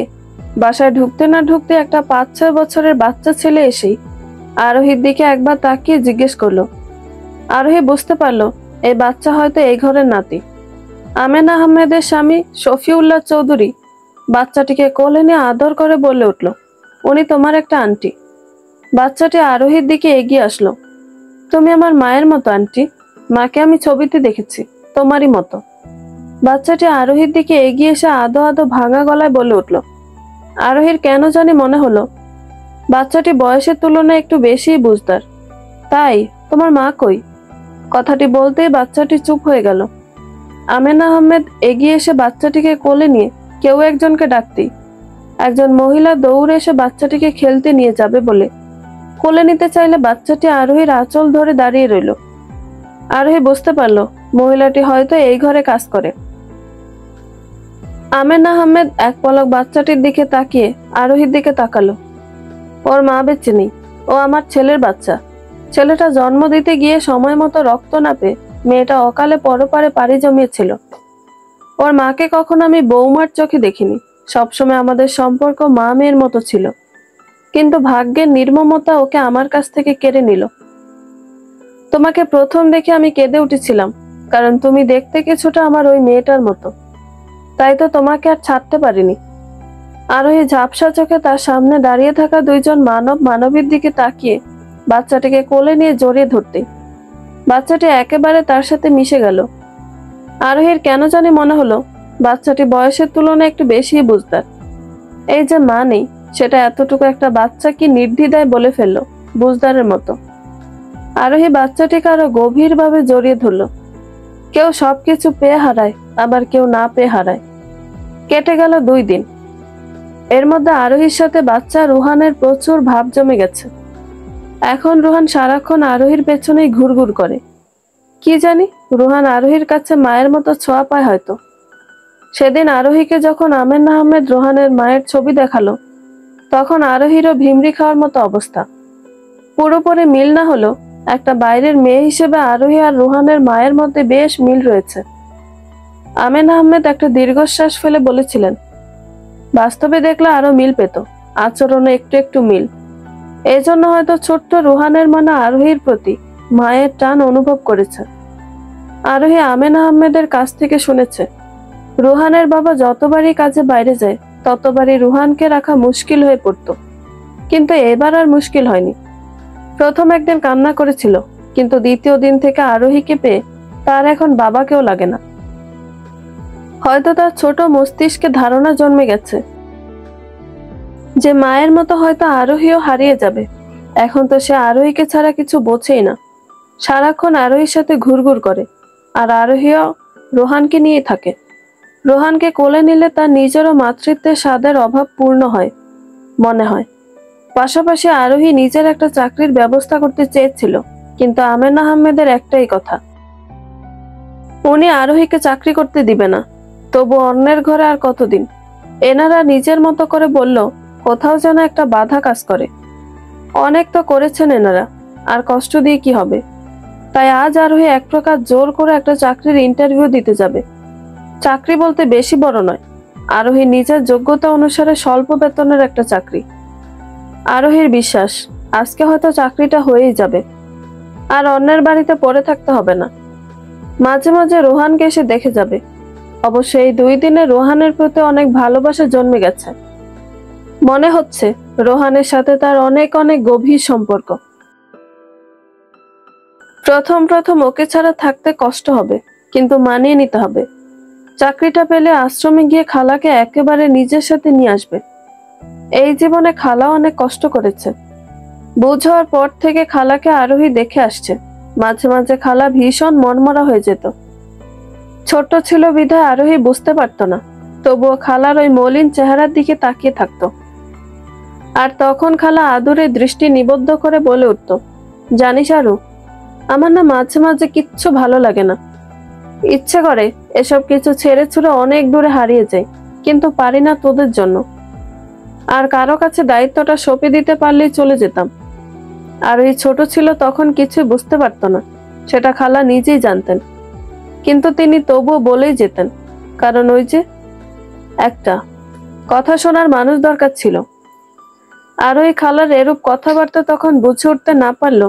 S1: বাসায় ঢুকতে না ঢুকতে একটা 5-6 বছরের বাচ্চা ছেলে এসেই আরোহীর দিকে একবার তাকিয়ে জিজ্ঞেস করলো। আরোহী বুঝতে পারলো এই বাচ্চা হয়তো এই ঘরের নাতি। আমেনা আহমেদের স্বামী শফিউল্লাহ চৌধুরী বাচ্চাটিকে কোলে নিয়ে আদর করে বলে উঠল, উনি তোমার একটা আন্টি। বাচ্চাটি আরোহীর দিকে এগিয়ে আসলো। তুমি আমার মায়ের মতো আন্টি, মাকে আমি ছবিতে দেখেছি, তোমারই মতো। বাচ্চাটি আরোহীর দিকে এগিয়ে এসে আদো আদো ভাঙা গলায় বলে উঠল। আরোহীর কেন জানি মনে হলো বাচ্চাটি বয়সের তুলনায় একটু বেশিই বুঝদার। তাই তোমার মা কই? কথাটি বলতেই বাচ্চাটি চুপ হয়ে গেল। আমেনা আহমেদ এগিয়ে এসে বাচ্চাটিকে কোলে নিয়ে কেউ একজনকে ডাকতেই একজন মহিলা দৌড়ে এসে বাচ্চাটিকে খেলতে নিয়ে যাবে বলে কোলে নিতে চাইলে বাচ্চাটি আরোহীর আঁচল ধরে দাঁড়িয়ে রইল। আরোহী বুঝতে পারলো মহিলাটি হয়তো এই ঘরে কাজ করে। আমেনা আহমেদ এক পলক বাচ্চাটির দিকে তাকিয়ে আরোহীর দিকে তাকালো। ওর মা বেঁচে নেই, ও আমার ছেলের বাচ্চা। ছেলেটা জন্ম দিতে গিয়ে সময় মতো রক্ত না পেয়ে মেয়েটা অকালে পরপারে পাড়ি জমিয়েছিল। ওর মাকে কখনো আমি বৌমার চোখে দেখিনি, সবসময় আমাদের সম্পর্ক মা মেয়ের মতো ছিল। কিন্তু ভাগ্যের নির্মমতা ওকে আমার কাছ থেকে কেড়ে নিল। তোমাকে প্রথম দেখে আমি কেঁদে উঠেছিলাম, কারণ তুমি দেখতে কিছুটা আমার ওই মেয়েটার মতো, তাই তো তোমাকে আর ছাড়তে পারিনি। আরোহী ঝাপসা চোখে তার সামনে দাঁড়িয়ে থাকা দুইজন মানবীর দিকে তাকিয়ে বাচ্চাটিকে কোলে নিয়ে জড়িয়ে ধরতে বাচ্চাটি একেবারে তার সাথে মিশে গেল। আরোহীর কেন জানি মনে হলো বাচ্চাটি বয়সের তুলনায় একটু বেশি বুঝদার। এই যে মা নেই, সেটা এতটুকু একটা বাচ্চা কি নির্দ্বিধায় বলে ফেললো, বুঝদারের মতো। আরোহী বাচ্চাটিকে আরো গভীরভাবে জড়িয়ে ধরল। কেউ সবকিছু পেয়ে হারায়, আবার কেউ না পেয়ে হারায়। কেটে গেল 2 দিন। এর মধ্যে আরোহীর সাথে বাচ্চা রুহানের প্রচুর ভাব জমে গেছে। এখন রুহান সারাক্ষণ আরোহীর পেছনেই ঘুরঘুর করে। কি জানি, রুহান আরোহীর কাছে মায়ের মতো ছোঁয়া পায় হয়তো। সেদিন আরোহীকে যখন আমেনা আহমেদ রুহানের মায়ের ছবি দেখালো, তখন আরোহীরও ভিমরি খাওয়ার মতো অবস্থা। পুরোপুরি মিল না হলো একটা বাইরের মেয়ে হিসেবে আরোহী আর রুহানের মায়ের মধ্যে বেশ মিল রয়েছে। আমেনা আহমেদ একটা দীর্ঘশ্বাস ফেলে বলেছিলেন, বাস্তবে দেখলে আরো মিল পেত, আচরণে একটু একটু মিল। এই জন্য হয়তো ছোট্ট রুহানের মনে আরোহীর প্রতি মায়ের টান অনুভব করেছে। আরোহী আমেনা আহমেদের কাছ থেকে শুনেছে, রুহানের বাবা যতবারই কাজে বাইরে যায় ততবারই রুহানকে রাখা মুশকিল হয়ে পড়তো, কিন্তু এবার আর মুশকিল হয়নি। প্রথম একদিন কান্না করেছিল, কিন্তু দ্বিতীয় দিন থেকে আরোহীকে পেয়ে তার এখন বাবাকেও লাগে না। হয়তো তার ছোট মস্তিষ্কে ধারণা জন্মে গেছে যে মায়ের মতো হয়তো আরোহীও হারিয়ে যাবে। এখন তো সে আরোহীকে ছাড়া কিছু বোঝেই না, সারাক্ষণ আরোহীর সাথে ঘুরঘুর করে, আর আরোহীও রোহানকে নিয়ে থাকে। রোহানকে কোলে নিলে তার নিজেরও মাতৃত্বের স্বাদের অভাব পূর্ণ হয় মনে হয়। পাশাপাশি আরোহী নিজের একটা চাকরির ব্যবস্থা করতে চেয়েছিল, কিন্তু আমেনা আহমেদের একটাই কথা, উনি আরোহীকে চাকরি করতে দিবে না। তবু অন্যের ঘরে আর কতদিন? এনারা নিজের মতো করে বলল কোথাও যেন একটা বাধা কাজ করে। অনেক তো করেছেন এনারা, আর কষ্ট দিয়ে কি হবে? তাই আজ আরোহী এক প্রকার জোর করে একটা চাকরির ইন্টারভিউ দিতে যাবে। চাকরি বলতে বেশি বড় নয়, আরোহী নিজের যোগ্যতা অনুসারে স্বল্প বেতনের একটা চাকরি। আরোহীর বিশ্বাস আজকে হয়তো চাকরিটা হয়েই যাবে, আর অন্যের বাড়িতে পড়ে থাকতে হবে না। মাঝে মাঝে রোহানকে এসে দেখে যাবে। অবশ্য এই 2 দিনে রোহানের প্রতি অনেক ভালোবাসা জন্মে গেছে। মনে হচ্ছে রোহানের সাথে তার অনেক অনেক গভীর সম্পর্ক। প্রথম প্রথম ওকে ছাড়া থাকতে কষ্ট হবে, কিন্তু মানিয়ে নিতে হবে। চাকরিটা পেলে আশ্রমে গিয়ে খালাকে একেবারে নিজের সাথে নিয়ে আসবে। এই জীবনে খালা অনেক কষ্ট করেছে। বুঝ হওয়ার পর থেকে খালাকে আরোহী দেখে আসছে। মাঝে মাঝে খালা ভীষণ মনমরা হয়ে যেত। ছোট ছিল বিধায় আরোহী বুঝতে পারত না, তবুও খালার ওই মলিন চেহারার দিকে তাকিয়ে থাকতো। আর তখন খালা আদুরে দৃষ্টি নিবদ্ধ করে বলে উঠত, জানিস আরু, আমার না মাঝে মাঝে কিচ্ছু ভালো লাগে না। ইচ্ছে করে এসব কিছু ছেড়ে ছুড়ে অনেক দূরে হারিয়ে যায়, কিন্তু পারি না তোদের জন্য। আর কারো কাছে দায়িত্বটা সঁপে দিতে পারলেই চলে যেতাম। আর ওই ছোট ছিল তখন কিছুই বুঝতে পারত না, সেটা খালা নিজেই জানতেন। কিন্তু তিনি তবুও বলেই যেতেন, কারণ ওই যে একটা কথা শোনার মানুষ দরকার ছিল। আর ওই খালার এরূপ কথাবার্তা তখন বুঝে উঠতে না পারলো,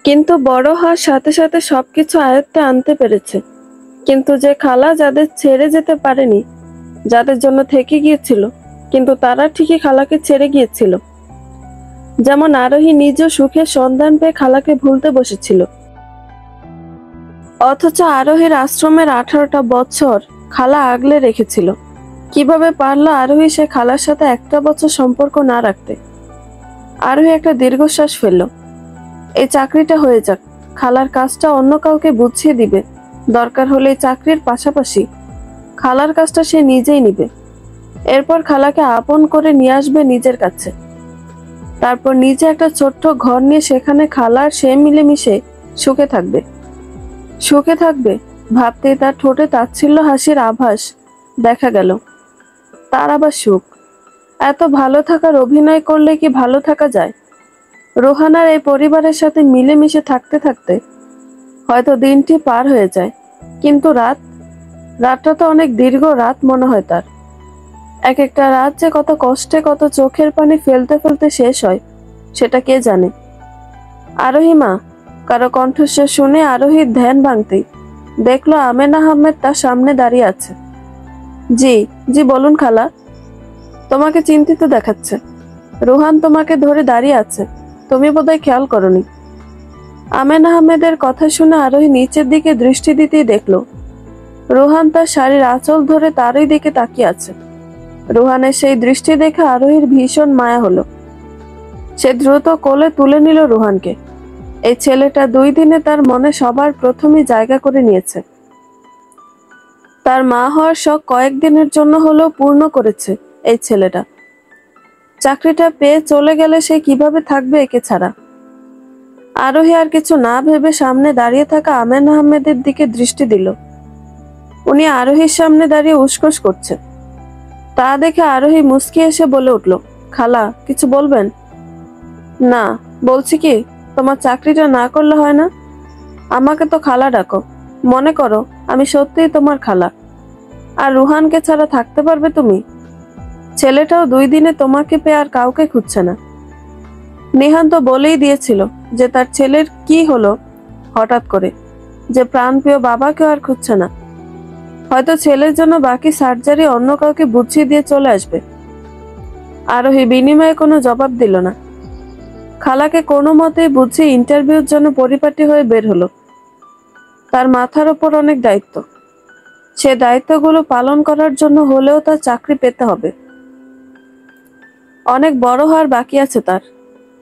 S1: কিন্তু বড় হওয়ার সাথে সাথে সবকিছু আয়ত্তে আনতে পেরেছে। কিন্তু যে খালা যাদের ছেড়ে যেতে পারেনি, যাদের জন্য থেকে গিয়েছিল, কিন্তু তারা ঠিকই খালাকে ছেড়ে গিয়েছিল। যেমন আরোহী নিজ সুখের সন্ধান পেয়ে খালাকে ভুলতে বসেছিল, অথচ আরোহীর আশ্রমের 18টা বছর খালা আগলে রেখেছিল। কিভাবে পারলো আরোহী সে খালার সাথে একটা বছর সম্পর্ক না রাখতে? আরোহী একটা দীর্ঘশ্বাস ফেলল। এই চাকরিটা হয়ে যাক, খালার কাজটা অন্য কাউকে বুঝিয়ে দিবে। দরকার হলে এই চাকরির পাশাপাশি খালার কাজটা সে নিজেই নিবে। এরপর খালাকে আপন করে নিয়ে আসবে নিজের কাছে। তারপর নিজে একটা ছোট্ট ঘর নিয়ে সেখানে খালার সে মিলেমিশে সুখে থাকবে। সুখে থাকবে ভাবতেই তার ঠোঁটে তাচ্ছিল্য হাসির আভাস দেখা গেল। তার আবার সুখ? এত ভালো থাকার অভিনয় করলে কি ভালো থাকা যায়? রোহানার এই পরিবারের সাথে মিলেমিশে থাকতে থাকতে হয়তো দিনটি পার হয়ে যায়, কিন্তু রাতটা তো অনেক দীর্ঘ রাত মনে হয় তার। এক একটা রাত যে কত কষ্টে, কত চোখের পানি ফেলতে ফেলতে শেষ হয়, সেটা কে জানে। আরোহী মা, কারো কণ্ঠস্বর শুনে আরোহীর ধ্যান ভাঙতেই দেখলো আমেনা আহমেদ তার সামনে দাঁড়িয়ে আছে। জি জি বলুন খালা। তোমাকে চিন্তিত দেখাচ্ছে। রোহান তোমাকে ধরে দাঁড়িয়ে আছে, তুমি বোধহয় খেয়াল করনি। আমেনা আহমেদের কথা শুনে আরোহী নিচের দিকে দৃষ্টি দিতেই দেখলো রোহান তার শাড়ির আঁচল ধরে তারই দিকে তাকিয়ে আছে। রোহানের সেই দৃষ্টি দেখে আরোহীর ভীষণ মায়া হলো। সে দ্রুত কোলে তুলে নিল রোহানকে। এই ছেলেটা 2 দিনে তার মনে সবার প্রথমে জায়গা করে নিয়েছে। তার মা হওয়ার শখ কয়েকদিনের জন্য হলেও পূর্ণ করেছে এই ছেলেটা। চাকরিটা পেয়ে চলে গেলে সে কিভাবে থাকবে একে ছাড়া? আরোহী আর কিছু না ভেবে সামনে দাঁড়িয়ে থাকা আমেনা আহমেদের দিকে দৃষ্টি দিল। উনি আরোহীর সামনে দাঁড়িয়ে উসখুস করছে। তা দেখে আরোহী মুচকি এসে বলে উঠল, খালা কিছু বলবেন? না, বলছি কি, তোমার চাকরিটা না করলে হয় না? আমাকে তো খালা ডাকো, মনে করো আমি সত্যিই তোমার খালা। আর রুহানকে ছাড়া থাকতে পারবে তুমি? ছেলেটাও 2 দিনে তোমাকে পেয়ে আর কাউকে খুঁজছে না। নিহান তো বলেই দিয়েছিল যে তার ছেলের কি হলো হঠাৎ করে, যে প্রাণপ্রিয় বাবাকেও আর খুঁজছে না। হয়তো ছেলের জন্য বাকি সার্জারি অন্য কাউকে বুঝিয়ে দিয়ে চলে আসবে। আরোহী বিনিময়ে কোনো জবাব দিল না। খালাকে কোনো মতেই বুঝিয়ে ইন্টারভিউর জন্য পরিপাটি হয়ে বের হলো। তার মাথার ওপর অনেক দায়িত্ব। সে দায়িত্বগুলো পালন করার জন্য হলেও তার চাকরি পেতে হবে। অনেক বড় হওয়ার বাকি আছে তার।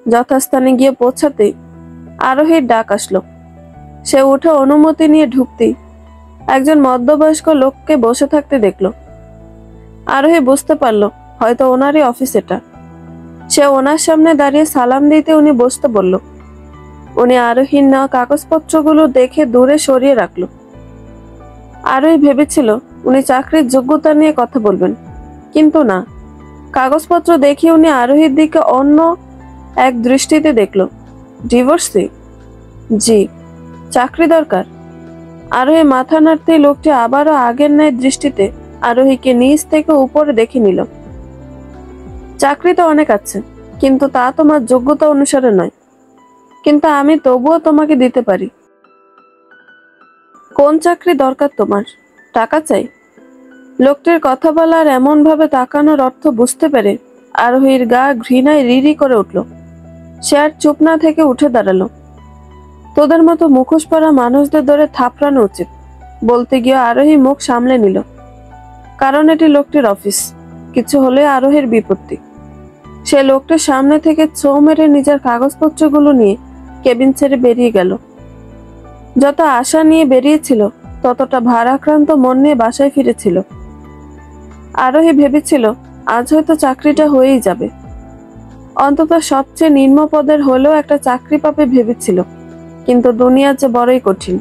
S1: যথাস্থানে গিয়ে পৌঁছাতেই আরোহীর ডাক আসলো। সে উঠে অনুমতি নিয়ে ঢুকতেই একজন মধ্যবয়স্ক লোককে বসে থাকতে দেখলো। আরোহী বুঝতে পারলো হয়তো ওনারই অফিস এটা। সে ওনার সামনে দাঁড়িয়ে সালাম দিতে উনি বসতে বলল। উনি আরোহীর নেওয়া কাগজপত্রগুলো দেখে দূরে সরিয়ে রাখলো। আরোহী ভেবেছিল উনি চাকরির যোগ্যতা নিয়ে কথা বলবেন, কিন্তু না। কাগজপত্র দেখে উনি আরোহীর দিকে অন্য এক দৃষ্টিতে দেখলো। ডিভোর্সি? জি। চাকরি দরকার? আরোহী মাথা নাড়তেই লোকটি আবারও আগের ন্যায় দৃষ্টিতে আরোহীকে নিচ থেকে উপরে দেখে নিল। চাকরি তো অনেক আছে, কিন্তু তা তোমার যোগ্যতা অনুসারে নয়। কিন্তু আমি তবুও তোমাকে দিতে পারি। কোন চাকরি দরকার তোমার? টাকা চাই? লোকটির কথা বলার এমন ভাবে তাকানোর অর্থ বুঝতে পেরে আরোহীর গা ঘৃণায় রিরি করে উঠল। সে আর চুপ না থেকে উঠে দাঁড়ালো। তোদের মতো মুখোশ পরা মানুষদের ধরে থাপড়ানো উচিত, বলতে গিয়ে আরোহী মুখ সামলে নিল। কারণ এটি লোকটির অফিস, কিছু হলে আরোহীর বিপত্তি। সে লোকটির সামনে থেকে ছো মেরে নিজের কাগজপত্রগুলো নিয়ে কেবিন ছেড়ে বেরিয়ে গেল। যত আশা নিয়ে বেরিয়েছিল ততটা ভারাক্রান্ত মন নিয়ে বাসায় ফিরেছিল। আরোহী ভেবেছিল আজ হয়তো চাকরিটা হয়েই যাবে। অন্তত সবচেয়ে নিম্ন পদের হলেও একটা চাকরি পাবে ভেবেছিল। কিন্তু দুনিয়া যে বড়ই কঠিন।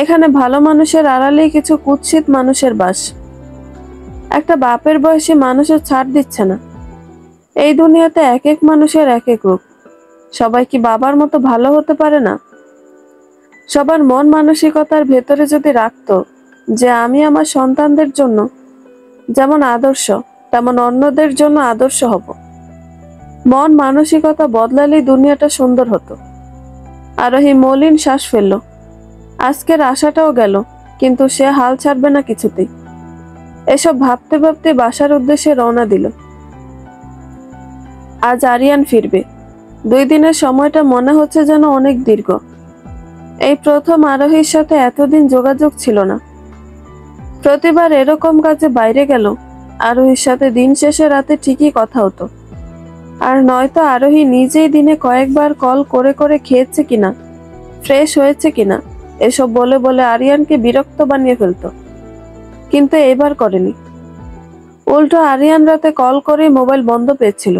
S1: এখানে ভালো মানুষের আড়ালেই কিছু কুৎসিত মানুষের বাস। একটা বাপের বয়সী মানুষের ছাড় দিচ্ছে না। এই দুনিয়াতে এক এক মানুষের এক এক রূপ। সবাই কি বাবার মতো ভালো হতে পারে না? সবার মন মানসিকতার ভেতরে যদি রাখতো যে আমি আমার সন্তানদের জন্য যেমন আদর্শ তেমন অন্যদের জন্য আদর্শ হব, মন মানসিকতা বদলালেই দুনিয়াটা সুন্দর হতো। আরোহী মলিন শ্বাস ফেলল। আজকের আশাটাও গেল, কিন্তু সে হাল ছাড়বে না কিছুতেই। এসব ভাবতে ভাবতে বাসার উদ্দেশ্যে রওনা দিল। আজ আরিয়ান ফিরবে। 2 দিনের সময়টা মনে হচ্ছে যেন অনেক দীর্ঘ। এই প্রথম আরোহীর সাথে এতদিন যোগাযোগ ছিল না। প্রতিবার এরকম কাজে বাইরে গেল আরোহীর সাথে দিন শেষে রাতে ঠিকই কথা হতো। আর নয়তো আরোহী নিজেই দিনে কয়েকবার কল করে করে খেয়েছে কিনা, ফ্রেশ হয়েছে কিনা এসব বলে বলে আরিয়ানকে বিরক্ত বানিয়ে ফেলতো। কিন্তু এবার করেনি। উল্টো আরিয়ান রাতে কল করে মোবাইল বন্ধ পেয়েছিল।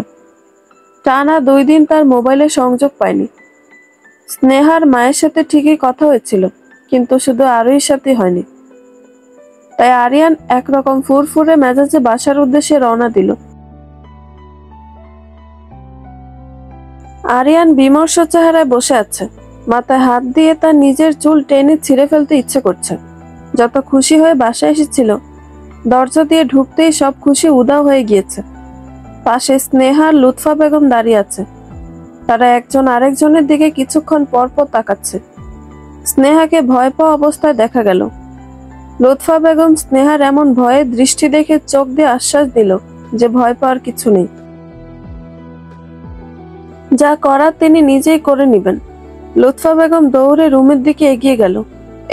S1: টানা 2 দিন তার মোবাইলে সংযোগ পায়নি। স্নেহার মায়ের সাথে ঠিকই কথা হয়েছিল, কিন্তু শুধু আরোহীর সাথে হয়নি। তাই আরিয়ান একরকম ফুরফুরে মেজাজে বাসার উদ্দেশ্যে রওনা দিল। আরিয়ান বিমর্ষ চেহারায় বসে আছে। মাথায় হাত দিয়ে তার নিজের চুল টেনে ছিঁড়ে ফেলতে ইচ্ছে করছে। যত খুশি হয়ে বাসায় এসেছিল, দরজা দিয়ে ঢুকতেই সব খুশি উধাও হয়ে গিয়েছে। পাশে স্নেহা আর লুৎফা বেগম দাঁড়িয়ে আছে। তারা একজন আরেকজনের দিকে কিছুক্ষণ পরপর তাকাচ্ছে। স্নেহাকে ভয় পাওয়া অবস্থায় দেখা গেল। লুৎফা বেগম স্নেহার এমন ভয়ের দৃষ্টি দেখে চোখ দিয়ে আশ্বাস দিল যে ভয় পাওয়ার কিছু নেই। যা করার তিনি নিজেই করে নেবেন। লুৎফা বেগম দৌড়ে রুমের দিকে এগিয়ে গেল।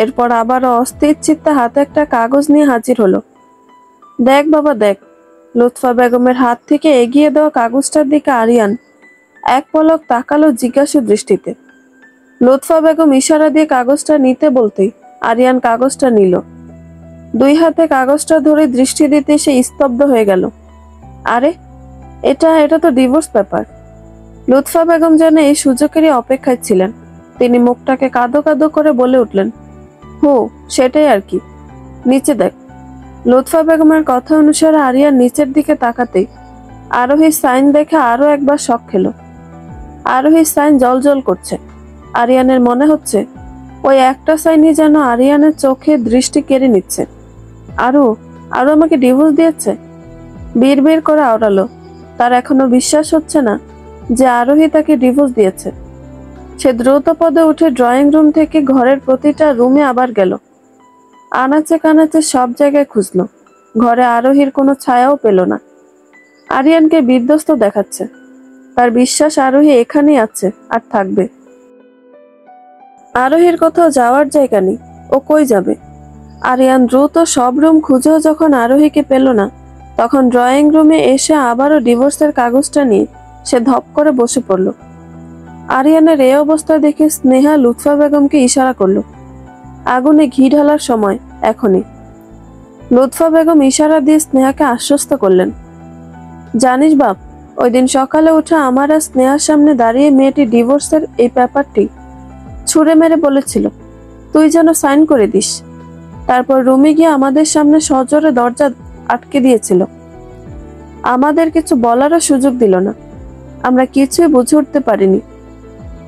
S1: এরপর আবারও অস্থির চিত্তে হাতে একটা কাগজ নিয়ে হাজির হলো। দেখ বাবা দেখ। লুৎফা বেগমের হাত থেকে এগিয়ে দেওয়া কাগজটার দিকে আরিয়ান এক পলক তাকালো জিজ্ঞাসু দৃষ্টিতে। লুৎফা বেগম ইশারা দিয়ে কাগজটা নিতে বলতেই আরিয়ান কাগজটা নিল। 2 হাতে কাগজটা ধরে দৃষ্টি দিতে সে স্তব্ধ হয়ে গেল। আরে এটা তো ডিভোর্স পেপার। লুৎফা বেগম যেন এই সুযোগেরই অপেক্ষায় ছিলেন। তিনি মুখটাকে কাঁদো কাঁদো করে বলে উঠলেন, সেটাই আর কি। নিচে দেখ। লুৎফা বেগমের কথা অনুসারে আরিয়ান নিচের দিকে তাকাতেই আরোহীর সাইন দেখে আরো একবার শক খেল। আরোহীর সাইন জলজল করছে। আরিয়ানের মনে হচ্ছে ওই একটা সাইনই যেন আরিয়ানের চোখে দৃষ্টি কেড়ে নিচ্ছে। আরো আমাকে ডিভোর্স দিয়েছে। বিড়বিড় করে আওড়ালো। তার এখনো বিশ্বাস হচ্ছে না যে আরোহী তাকে ডিভোর্স দিয়েছে। সে দ্রুত পদে উঠে ড্রয়িং রুম থেকে ঘরের প্রতিটা রুমে আবার গেল। আনাচে কানাচে সব জায়গায় খুঁজলো। ঘরে আরোহীর কোনো ছায়াও পেল না। আরিয়ানকে বিধ্বস্ত দেখাচ্ছে। তার বিশ্বাস আরোহী এখানেই আছে আর থাকবে। আরোহীর কোথাও যাওয়ার জায়গা নেই। ও কই যাবে? আরিয়ান দ্রুত সব রুম খুঁজেও যখন আরোহীকে পেল না, তখন ড্রয়িং রুমে এসে আবারও ডিভোর্সের কাগজটা নিয়ে সে ধপ করে বসে পড়ল। আরিয়ানের এই অবস্থা দেখে স্নেহা লুৎফা বেগমকে ইশারা করলো, আগুনে ঘি ঢালার সময় এখনই। লুৎফা বেগম ইশারা দিয়ে স্নেহাকে আশ্বস্ত করলেন, জানিস বাপ, ওই দিন সকালে উঠে আমার আর স্নেহার সামনে দাঁড়িয়ে মেয়েটি ডিভোর্সের এই পেপারটি ছুঁড়ে মেরে বলেছিল তুই যেন সাইন করে দিস। তারপর রুমে গিয়ে আমাদের সামনে সজোরে দরজা আটকে দিয়েছিল, আমাদের কিছু বলারও সুযোগ দিল না। আমরা কিছুই বুঝে উঠতে পারিনি।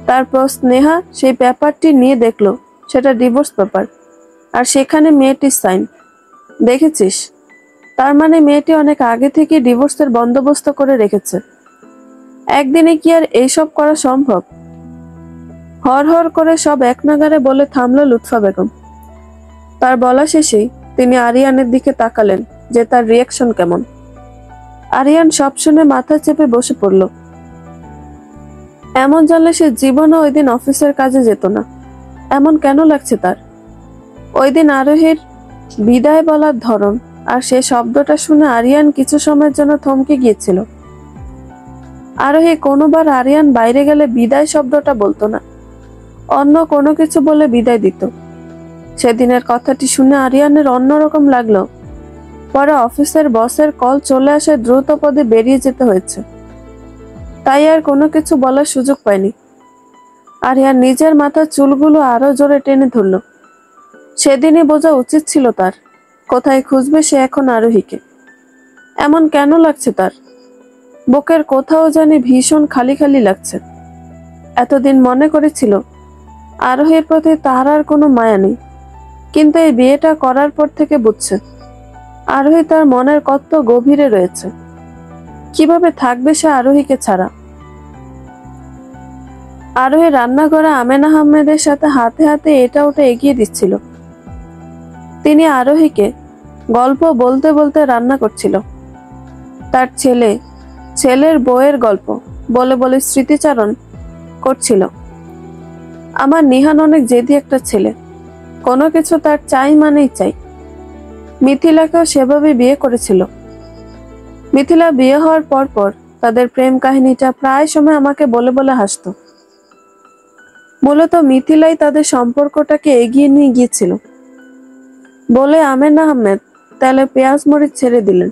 S1: তারপর স্নেহা সেই পেপারটি নিয়ে দেখলো সেটা ডিভোর্স পেপার, আর সেখানে মেয়েটির সাইন। দেখেছিস, তার মানে মেয়েটি অনেক আগে থেকে ডিভোর্সের বন্দোবস্ত করে রেখেছে। একদিনে কি আর এইসব করা সম্ভব? হর হর করে সব এক নাগারে বলে থামলো লুৎফা বেগম। তার বলা শেষেই তিনি আরিয়ানের দিকে তাকালেন যে তার রিয়াকশন কেমন। আরিয়ান সব শুনে মাথা চেপে বসে পড়ল। এমন জানলে সে জীবনও ওই দিন অফিসের কাজে যেত না। এমন কেন লাগছে তার? ওই দিন আরোহীর বিদায় বলার ধরন আর সে শব্দটা শুনে আরিয়ান কিছু সময়ের জন্য থমকে গিয়েছিল। আরোহী কোনোবার আরিয়ান বাইরে গেলে বিদায় শব্দটা বলতো না, অন্য কোনো কিছু বলে বিদায় দিত। সেদিনের কথাটি শুনে আরিয়ানের অন্যরকম লাগলো। পরে অফিসের বসের কল চলে আসে, দ্রুত পদে বেরিয়ে যেতে হয়েছে, তাই আর কোনো কিছু বলার সুযোগ পায়নি। আরিয়ান নিজের মাথার চুলগুলো আরো জোরে টেনে ধরল। সেদিনই বোঝা উচিত ছিল তার। কোথায় খুঁজবে সে এখন আরোহীকে? এমন কেন লাগছে তার? বুকের কোথাও জানি ভীষণ খালি খালি লাগছে। এতদিন মনে করেছিল আরোহীর প্রতি তার আর কোনো মায়া নেই, কিন্তু এই বিয়েটা করার পর থেকে বুঝছে আরোহী তার মনের কত গভীরে রয়েছে। কিভাবে থাকবে সে আরোহীকে ছাড়া? আরোহী রান্নাঘরে আমেনা আহমেদের সাথে হাতে হাতে এটা ওটা এগিয়ে দিচ্ছিল। তিনি আরোহীকে গল্প বলতে বলতে রান্না করছিল। তার ছেলের বউয়ের গল্প বলে বলে স্মৃতিচারণ করছিল। আমার নিহান অনেক জেদি একটা ছেলে, কোনো কিছু তার চাই মানেই চাই। মিথিলাকেও সেভাবে বিয়ে করেছিল। মিথিলা বিয়ে হওয়ার পর তাদের প্রেম কাহিনীটা প্রায় সময় আমাকে বলে বলে হাসতো। মূলত মিথিলাই তাদের সম্পর্কটাকে এগিয়ে নিয়ে গিয়েছিল বলে আমেনা আহমেদ তেলে পেঁয়াজ মরিচ ছেড়ে দিলেন।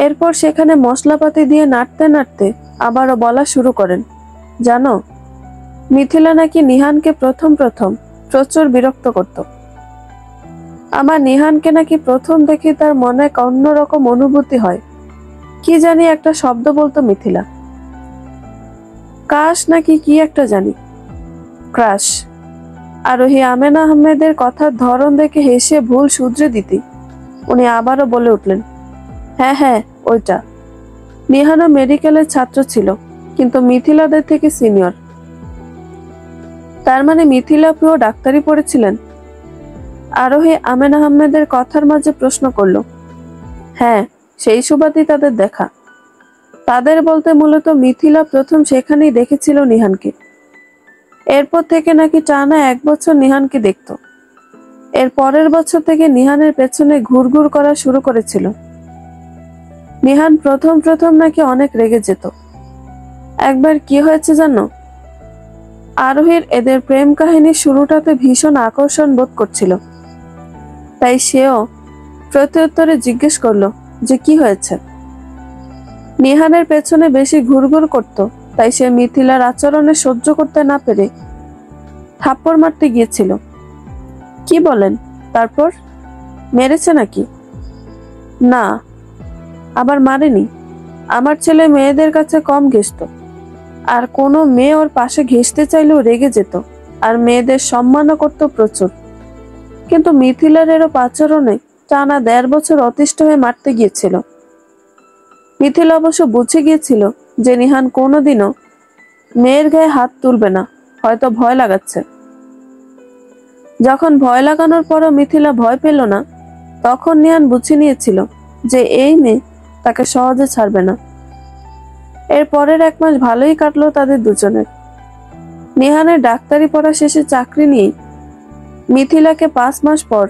S1: এরপর সেখানে মশলাপাতি দিয়ে নাড়তে নাড়তে আবারও বলা শুরু করেন, জানো, মিথিলা নাকি নিহানকে প্রথম প্রচুর বিরক্ত করত। আমার নিহানকে নাকি প্রথম দেখে তার মনে এক অন্যরকম অনুভূতি হয়। কি জানি একটা শব্দ বলতো মিথিলা, কাশ নাকি কি একটা জানি, ক্রাশ। আরোহী আমেনা আহমেদের কথার ধরন দেখে হেসে ভুল শুধরে দিতে উনি আবারও বলে উঠলেন, হ্যাঁ হ্যাঁ ওইটা। নিহানও মেডিকেলের ছাত্র ছিল, কিন্তু মিথিলাদের থেকে সিনিয়র। তার মানে মিথিলা পুরো ডাক্তারি পড়েছিলেন? আরোহী আমেনা আহমেদের কথার মাঝে প্রশ্ন করল। হ্যাঁ, সেই সুবাদই তাদের দেখা। তাদের বলতে মূলত মিথিলা প্রথম সেখানেই দেখেছিল নিহানকে। এরপর থেকে নাকি টানা 1 বছর নিহানকে দেখত। এর পরের বছর থেকে নিহানের পেছনে ঘুরঘুর করা শুরু করেছিল। নিহান প্রথম নাকি অনেক রেগে যেত। একবার কি হয়েছে জানো, আরোহীর এদের প্রেম কাহিনীর শুরুটাতে ভীষণ আকর্ষণ বোধ করছিল, তাই সেও প্রত্যুত্তরে জিজ্ঞেস করলো যে কি হয়েছে। নিহানের পেছনে বেশি ঘুরঘুর করত, তাই সে মিথিলার আচরণে সহ্য করতে না পেরে থাপ্পড় মারতে গিয়েছিল। কি বলেন? তারপর মেরেছে নাকি? না, আবার মারেনি। আমার ছেলে মেয়েদের কাছে কম ঘেঁষত, আর কোনো মেয়ে ওর পাশে ঘেঁষতে চাইলেও রেগে যেত, আর মেয়েদের সম্মানও করত প্রচুর। কিন্তু মিথিলার এরূপ আচরণে টানা 1.5 বছর অতিষ্ঠ হয়ে মারতে গিয়েছিল। মিথিলা অবশ্য বুঝে গিয়েছিল যে নিহান কোনোদিনও মেয়ের গায়ে হাত তুলবে না, হয়তো ভয় লাগাচ্ছে। যখন ভয় লাগানোর পরও মিথিলা ভয় পেল না, তখন নিহান বুঝে নিয়েছিল যে এই মেয়ে তাকে সহজে ছাড়বে না। এর পরের 1 মাস ভালোই কাটলো তাদের দুজনের। নিহানের ডাক্তারি পড়া শেষে চাকরি নিয়ে মিথিলাকে 5 মাস পর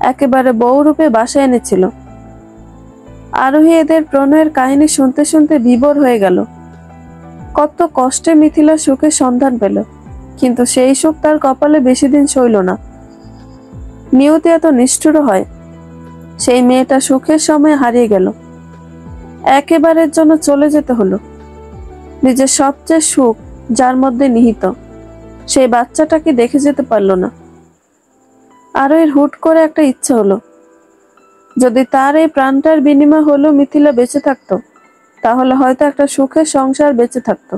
S1: একেবারে বউরূপে বাসায় এনেছিল। আরোহী এদের প্রণয়ের কাহিনী শুনতে শুনতে বিভোর হয়ে গেল। কত কষ্টে মিথিলা সুখের সন্ধান পেল, কিন্তু সেই সুখ তার কপালে বেশি দিন সইল না। নিয়তি এত নিষ্ঠুর হয়। সেই মেয়েটা সুখের সময় হারিয়ে গেল, একেবারের জন্য চলে যেতে হলো। নিজের সবচেয়ে সুখ যার মধ্যে নিহিত, সেই বাচ্চাটাকে দেখে যেতে পারল না। আরো এর হুট করে একটা ইচ্ছা হলো, যদি তার এই প্রাণটার বিনিময় হলো মিথিলা বেঁচে থাকতো, তাহলে হয়তো একটা সুখের সংসার বেঁচে থাকতো।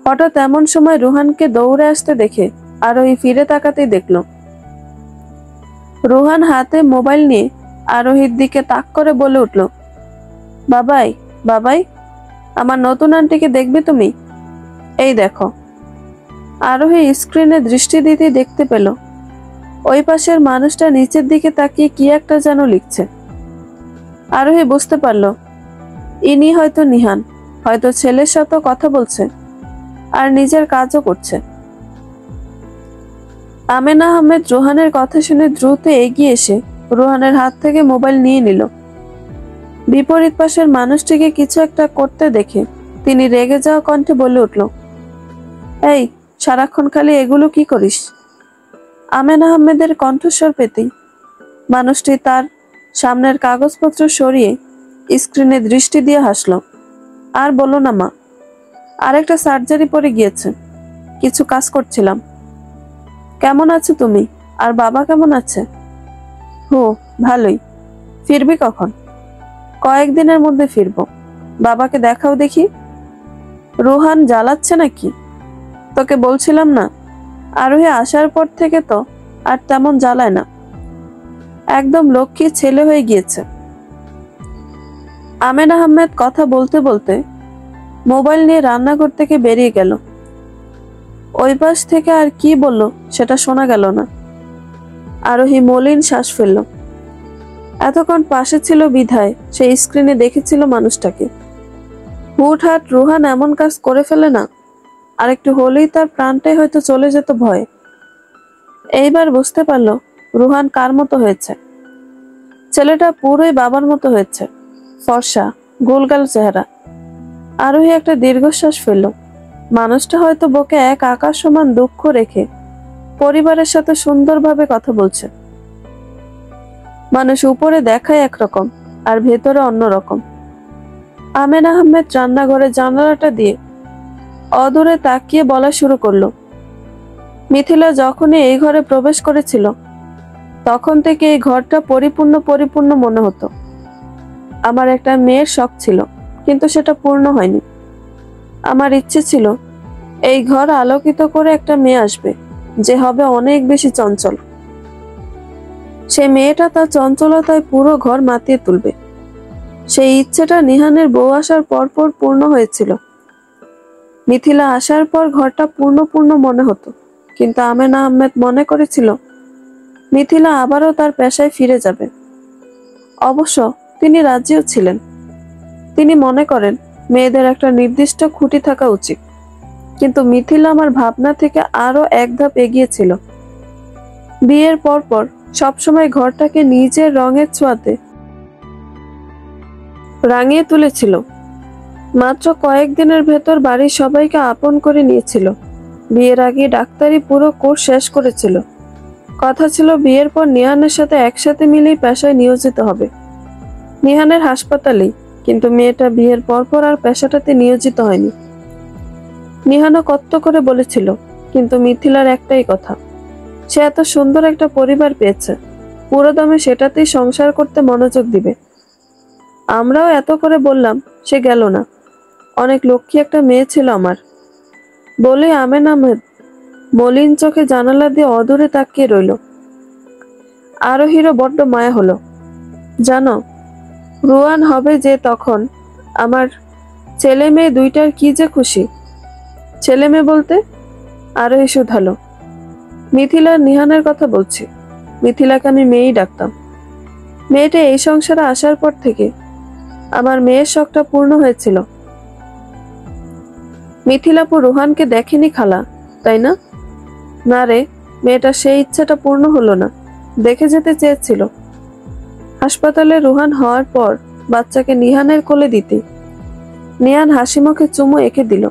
S1: হঠাৎ এমন সময় রুহানকে দৌড়ে আসতে দেখে আরোহী ফিরে তাকাতেই দেখলো রুহান হাতে মোবাইল নিয়ে আরোহীর দিকে তাক করে বলে উঠল, বাবাই বাবাই, আমার নতুন আন্টিকে দেখবে তুমি? এই দেখো। আরোহী স্ক্রিনে দৃষ্টি দিতেই দেখতে পেল ওই পাশের মানুষটা নিচের দিকে তাকিয়ে কি একটা যেন লিখছে। আরোহী বুঝতে পারল ইনি হয়তো নিহান, হয়তো ছেলের সাথে কথা বলছে আর নিজের কাজও করছে। আমেনা আহমেদ রোহানের কথা শুনে দ্রুত এগিয়ে এসে রোহানের হাত থেকে মোবাইল নিয়ে নিল। বিপরীত পাশের মানুষটিকে কিছু একটা করতে দেখে তিনি রেগে যাওয়া কণ্ঠে বলে উঠল, এই সারাক্ষণ খালি এগুলো কি করিস? আমেনা আহমেদের কণ্ঠস্বর পেতেই মানুষটি তার সামনের কাগজপত্র সরিয়ে স্ক্রিনে দৃষ্টি দিয়ে হাসল। আর বলো না মা, আরেকটা সার্জারি পড়ে গিয়েছে, কিছু কাজ করছিলাম। কেমন আছো তুমি? আর বাবা কেমন আছে? হো, ভালোই। ফিরবি কখন? কয়েকদিনের মধ্যে ফিরবো। বাবাকে দেখাও দেখি। রোহান জ্বালাচ্ছে নাকি? তোকে বলছিলাম না, আরোহী আসার পর থেকে তো আর তেমন জ্বালায় না, একদম লক্ষ্মী ছেলে হয়ে গিয়েছে। আমেনা আহমেদ কথা বলতে বলতে মোবাইল নিয়ে রান্নাঘর থেকে বেরিয়ে গেল। ওই পাশ থেকে আর কি বলল সেটা শোনা গেল না। আরোহী মলিন শ্বাস ফেলল। এতক্ষণ পাশে ছিল বিধায় সেই স্ক্রিনে দেখেছিল মানুষটাকে। হুটহাট রুহান এমন কাজ করে ফেলে না, আর একটু হলেই তার প্রাণটাই হয়তো চলে যেত ভয়ে। এইবার বুঝতে পারল রুহান কার মতো হয়েছে। ছেলেটা পুরোই বাবার মতো হয়েছে, ফর্সা, গোলগাল চেহারা। আরোহী একটা দীর্ঘশ্বাস ফেলল। মানুষটা হয়তো বুকে এক আকাশ সমান দুঃখ রেখে পরিবারের সাথে সুন্দরভাবে কথা বলছে। মানুষ উপরে দেখায় একরকম আর ভেতরে অন্যরকম। আমেনা আহমেদ রান্নাঘরের জানালাটা দিয়ে অদূরে তাকিয়ে বলা শুরু করলো, মিথিলা যখনই এই ঘরে প্রবেশ করেছিল তখন থেকে এই ঘরটা পরিপূর্ণ মনে হতো। আমার একটা মেয়ের শখ ছিল, কিন্তু সেটা পূর্ণ হয়নি। আমার ইচ্ছে ছিল এই ঘর আলোকিত করে একটা মেয়ে আসবে, যে হবে অনেক বেশি চঞ্চল। সে মেয়েটা তার চঞ্চলতায় পুরো ঘর মাতিয়ে তুলবে। সেই ইচ্ছেটা নিহানের বউ আসার পরপর পূর্ণ হয়েছিল। মিথিলা আসার পর ঘরটা পূর্ণ মনে হতো, কিন্তু আমেনা আহমেদ মনে করেছিল মিথিলা আবারও তার পেশায় ফিরে যাবে। অবশ্য তিনি রাজিও ছিলেন। তিনি মনে করেন মেয়েদের একটা নির্দিষ্ট খুঁটি থাকা উচিত, কিন্তু মিথিলা আমার ভাবনা থেকে আরো এক ধাপ এগিয়ে ছিল। বিয়ের পরপর সবসময় ঘরটাকে নিজের রঙের ছোঁয়াতে রাঙিয়ে তুলেছিল। মাত্র কয়েকদিনের ভেতর বাড়ির সবাইকে আপন করে নিয়েছিল। বিয়ের আগে ডাক্তারি পুরো কোর্স শেষ করেছিল। কথা ছিল বিয়ের পর নিহানের সাথে একসাথে মিলেই পেশায় নিয়োজিত হবে। নিহানের হাসপাতালেই, কিন্তু মেয়েটা বিয়ের পরপর আর পেশাটাতে নিয়োজিত হয়নি। নিহানও কত করে বলেছিল, কিন্তু মিথিলার একটাই কথা, সে এত সুন্দর একটা পরিবার পেয়েছে, পুরো দমে সেটাতেই সংসার করতে মনোযোগ দিবে। আমরাও এত করে বললাম, সে গেল না। অনেক লক্ষ্মী একটা মেয়ে ছিল আমার। বলে আমেনা আহমেদ মলিন চোখে জানালা দিয়ে অদূরে তাকিয়ে রইল। আরোহীরও বড্ড মায়া হলো। জানো, রুয়ান হবে যে তখন আমার ছেলে মেয়ে দুইটার কি যে খুশি। ছেলে মেয়ে বলতে? আরোহী শুধালো। মিথিলার নিহানের কথা বলছি। মিথিলাকে আমি মেয়েই ডাকতাম। মেয়েটা এই সংসারে আসার পর থেকে আমার মেয়ের শখটা পূর্ণ হয়েছিল। মিথিলাপু রুহানকে দেখেনি খালা, তাই না? না রে, মেয়েটা সেই ইচ্ছাটা পূর্ণ হলো না। দেখে যেতে চেয়েছিল। হাসপাতালে রুহান হওয়ার পর বাচ্চাকে নিহানের কোলে দিতে নিহান হাসি মুখে চুমু এঁকে দিল।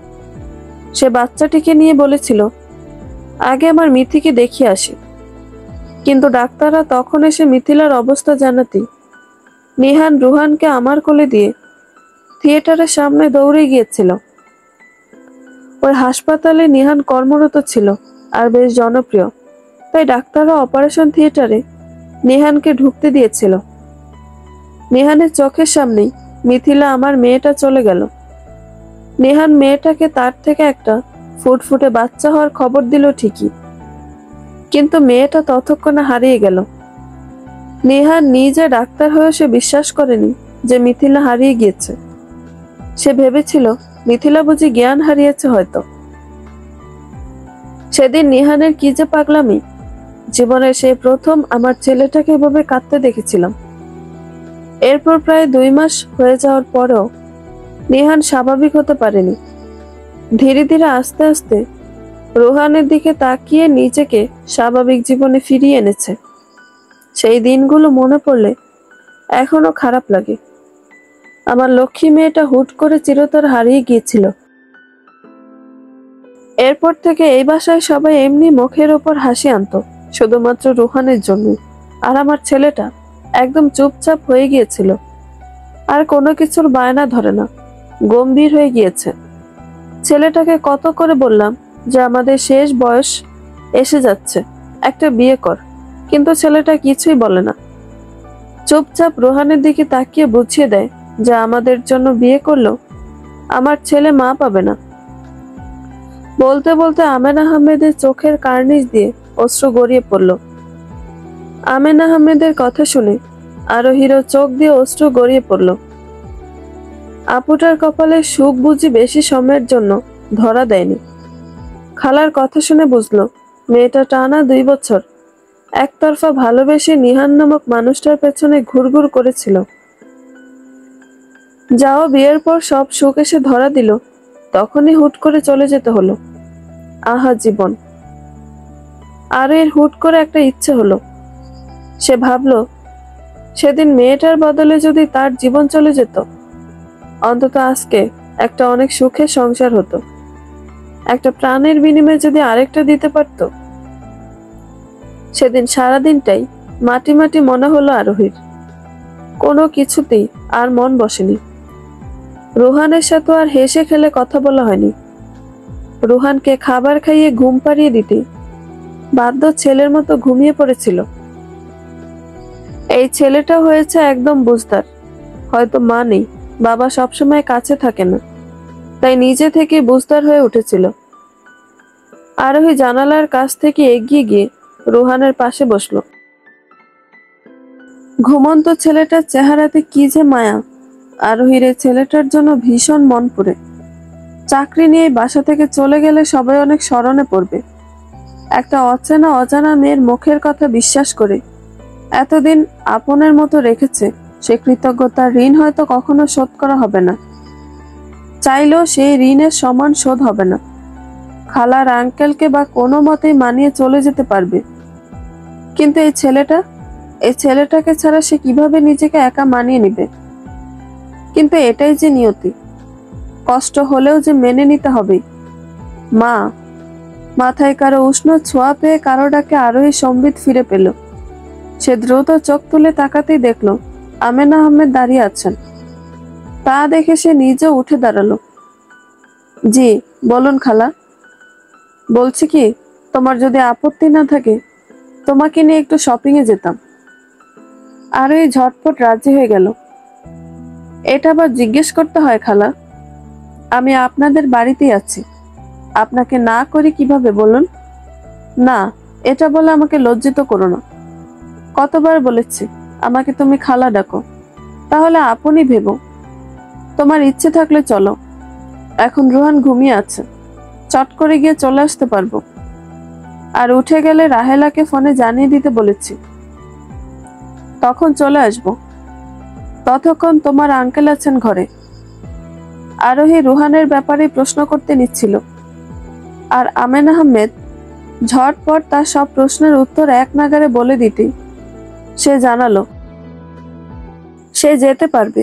S1: সে বাচ্চাটিকে নিয়ে বলেছিল, আগে আমার মিথিকে দেখিয়ে আসি। কিন্তু ডাক্তাররা তখন এসে মিথিলার অবস্থা জানাতে নিহান রুহানকে আমার কোলে দিয়ে থিয়েটারের সামনে দৌড়ে গিয়েছিল। ওই হাসপাতালে নিহান কর্মরত ছিল আর বেশ জনপ্রিয়, তাই ডাক্তাররা অপারেশন থিয়েটারে নিহানকে ঢুকতে দিয়েছিল। নিহানের চোখের সামনেই মিথিলা আমার মেয়েটা চলে গেল। নিহান মেয়েটাকে তার থেকে একটা ফুটফুটে বাচ্চা হওয়ার খবর দিল ঠিকই, কিন্তু মেয়েটা ততক্ষণে হারিয়ে গেল। নিহান নিজে ডাক্তার হয়েও সে বিশ্বাস করেনি যে মিথিলা হারিয়ে গিয়েছে। সে ভেবেছিল মিথিলা বুঝি জ্ঞান হারিয়েছে হয়তো। সেদিন নিহানের কি যে পাগলামি! জীবনের সেই প্রথম আমার ছেলেটাকে এভাবে কাঁদতে দেখেছিলাম। এরপর প্রায় 2 মাস হয়ে যাওয়ার পরেও নিহান স্বাভাবিক হতে পারেনি। ধীরে ধীরে আস্তে আস্তে রুহানের দিকে তাকিয়ে নিজেকে স্বাভাবিক জীবনে ফিরিয়ে এনেছে। সেই দিনগুলো মনে পড়লে এখনো খারাপ লাগে। আমার লক্ষ্মী মেয়েটা হুট করে চিরতর হারিয়ে গিয়েছিল। এরপর থেকে এই বাসায় সবাই এমনি মুখের ওপর হাসি আনতো শুধুমাত্র রুহানের জন্য। আর আমার ছেলেটা একদম চুপচাপ হয়ে গিয়েছিল, আর কোনো কিছুর বায়না ধরে না, গম্ভীর হয়ে গিয়েছে। ছেলেটাকে কত করে বললাম যে আমাদের শেষ বয়স এসে যাচ্ছে, একটা বিয়ে কর, কিন্তু ছেলেটা কিছুই বলে না। চুপচাপ রুহানের দিকে তাকিয়ে বুঝিয়ে দেয় যে আমাদের জন্য বিয়ে করলো আমার ছেলে মা পাবে না। বলতে বলতে আমেনা আহমেদের চোখের কার্নিশ দিয়ে অশ্রু গড়িয়ে পড়ল। আমেনা আহমেদের কথা শুনে আরোহীরও চোখ দিয়ে অশ্রু গড়িয়ে পড়ল। আপুটার কপালে সুখ বুঝি বেশি সময়ের জন্য ধরা দেয়নি। খালার কথা শুনে বুঝলো মেয়েটা টানা 2 বছর একতরফা ভালোবেসে নিহান নামক মানুষটার পেছনে ঘুরঘুর করেছিল। যাও বিয়ের পর সব সুখ এসে ধরা দিল, তখনই হুট করে চলে যেতে হলো। আহা জীবন! আর এর হুট করে একটা ইচ্ছে হলো। সে ভাবলো সেদিন মেয়েটার বদলে যদি তার জীবন চলে যেত, অন্তত আজকে একটা অনেক সুখের সংসার হতো। একটা প্রাণের বিনিময়ে যদি আরেকটা দিতে পারত। সেদিন সারাদিনটাই মাটি মাটি মনে হলো আরোহীর। কোনো কিছুতেই আর মন বসেনি। রুহানের সাথে আর হেসে খেলে কথা বলা হয়নি। রুহানকে খাবার খাইয়ে ঘুম পাড়িয়ে দিতে বাধ্য ছেলের মতো ঘুমিয়ে পড়েছিল। এই ছেলেটা হয়েছে একদম বুঝদার। হয়তো মা নেই, বাবা সবসময় কাছে থাকে না, তাই নিজে থেকে বুঝদার হয়ে উঠেছিল। আরোহী জানালার কাছ থেকে এগিয়ে গিয়ে রুহানের পাশে বসলো। ঘুমন্ত ছেলেটার চেহারাতে কি যে মায়া! আরোহীর এই ছেলেটার জন্য ভীষণ মন পুড়ে। চাকরি নিয়ে বাসা থেকে চলে গেলে সবাই অনেক স্মরণে পড়বে। একটা অচেনা অজানা মেয়ের মুখের কথা বিশ্বাস করে এতদিন আপনের মতো রেখেছে, সে কৃতজ্ঞতার ঋণ হয়তো কখনো শোধ করা হবে না। চাইলেও সেই ঋণের সমান শোধ হবে না। খালার আঙ্কেলকে বা কোনো মতেই মানিয়ে চলে যেতে পারবে, কিন্তু এই ছেলেটাকে ছাড়া সে কিভাবে নিজেকে একা মানিয়ে নিবে? কিন্তু এটাই যে নিয়তি, কষ্ট হলেও যে মেনে নিতে হবে। মা! মাথায় কারো উষ্ণ ছোঁয়া পেয়ে কারো ডাকে আরোহী সম্বিত ফিরে পেল। সে দ্রুত চোখ তুলে তাকাতেই দেখলো আমেনা আহমেদ দাঁড়িয়ে আছেন। তা দেখে সে নিজে উঠে দাঁড়ালো। জি বলুন খালা। বলছি কি, তোমার যদি আপত্তি না থাকে তোমাকে নিয়ে একটু শপিং এ যেতাম। আরোহী ঝটপট রাজি হয়ে গেল। এটা আবার জিজ্ঞেস করতে হয় খালা? আমি আপনাদের বাড়িতেই আছি, আপনাকে না করি কিভাবে বলুন? না, এটা বলে আমাকে লজ্জিত করো না। কতবার বলেছি আমাকে তুমি খালা ডাকো, তাহলে আপনি ভেবো। তোমার ইচ্ছে থাকলে চলো। এখন রুহান ঘুমিয়ে আছে, চট করে গিয়ে চলে আসতে পারবো। আর উঠে গেলে রাহেলাকে ফোনে জানিয়ে দিতে বলেছি, তখন চলে আসবো। ততক্ষণ তোমার আঙ্কেল আছেন ঘরে। আরোহী রুহানের ব্যাপারে প্রশ্ন করতে নিচ্ছিল, আর আমেনা আহমেদ ঝটপট তার সব প্রশ্নের উত্তর এক নাগারে বলে দিতে সে জানালো সে যেতে পারবে।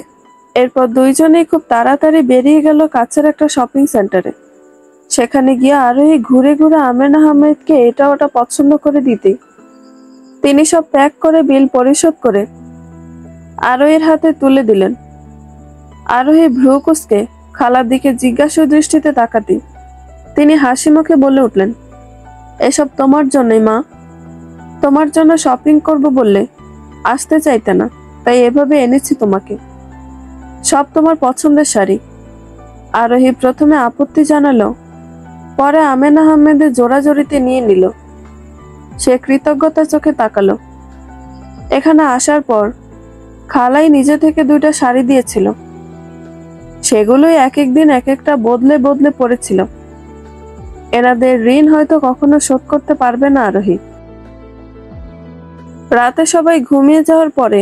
S1: এরপর দুইজনেই খুব তাড়াতাড়ি বেরিয়ে গেল কাছের একটা শপিং সেন্টারে। সেখানে গিয়ে আরোহী ঘুরে ঘুরে আমেনা আহমেদকে এটা ওটা পছন্দ করে দিতে তিনি সব প্যাক করে বিল পরিশোধ করে আরোহীর হাতে তুলে দিলেন। আরোহী ভ্রু কুঁচকে খালার দিকে জিজ্ঞাসু দৃষ্টিতে তাকাতে তিনি হাসি মুখে বলে উঠলেন, এসব তোমার জন্যই মা। তোমার জন্য শপিং করব বললে আসতে চাইতে না, তাই এভাবে এনেছি তোমাকে। সব তোমার পছন্দের শাড়ি। আরোহী প্রথমে আপত্তি জানালো, পরে আমেনা আহমেদের জোড়াজড়িতে নিয়ে নিল। সে কৃতজ্ঞতা চোখে তাকালো। এখানে আসার পর খালাই নিজে থেকে 2টা শাড়ি দিয়েছিল। সেগুলোই এক এক দিন এক একটা বদলে বদলে পড়েছিল। এনাদের ঋণ হয়তো কখনো শোধ করতে পারবে না আরোহী। রাতে সবাই ঘুমিয়ে যাওয়ার পরে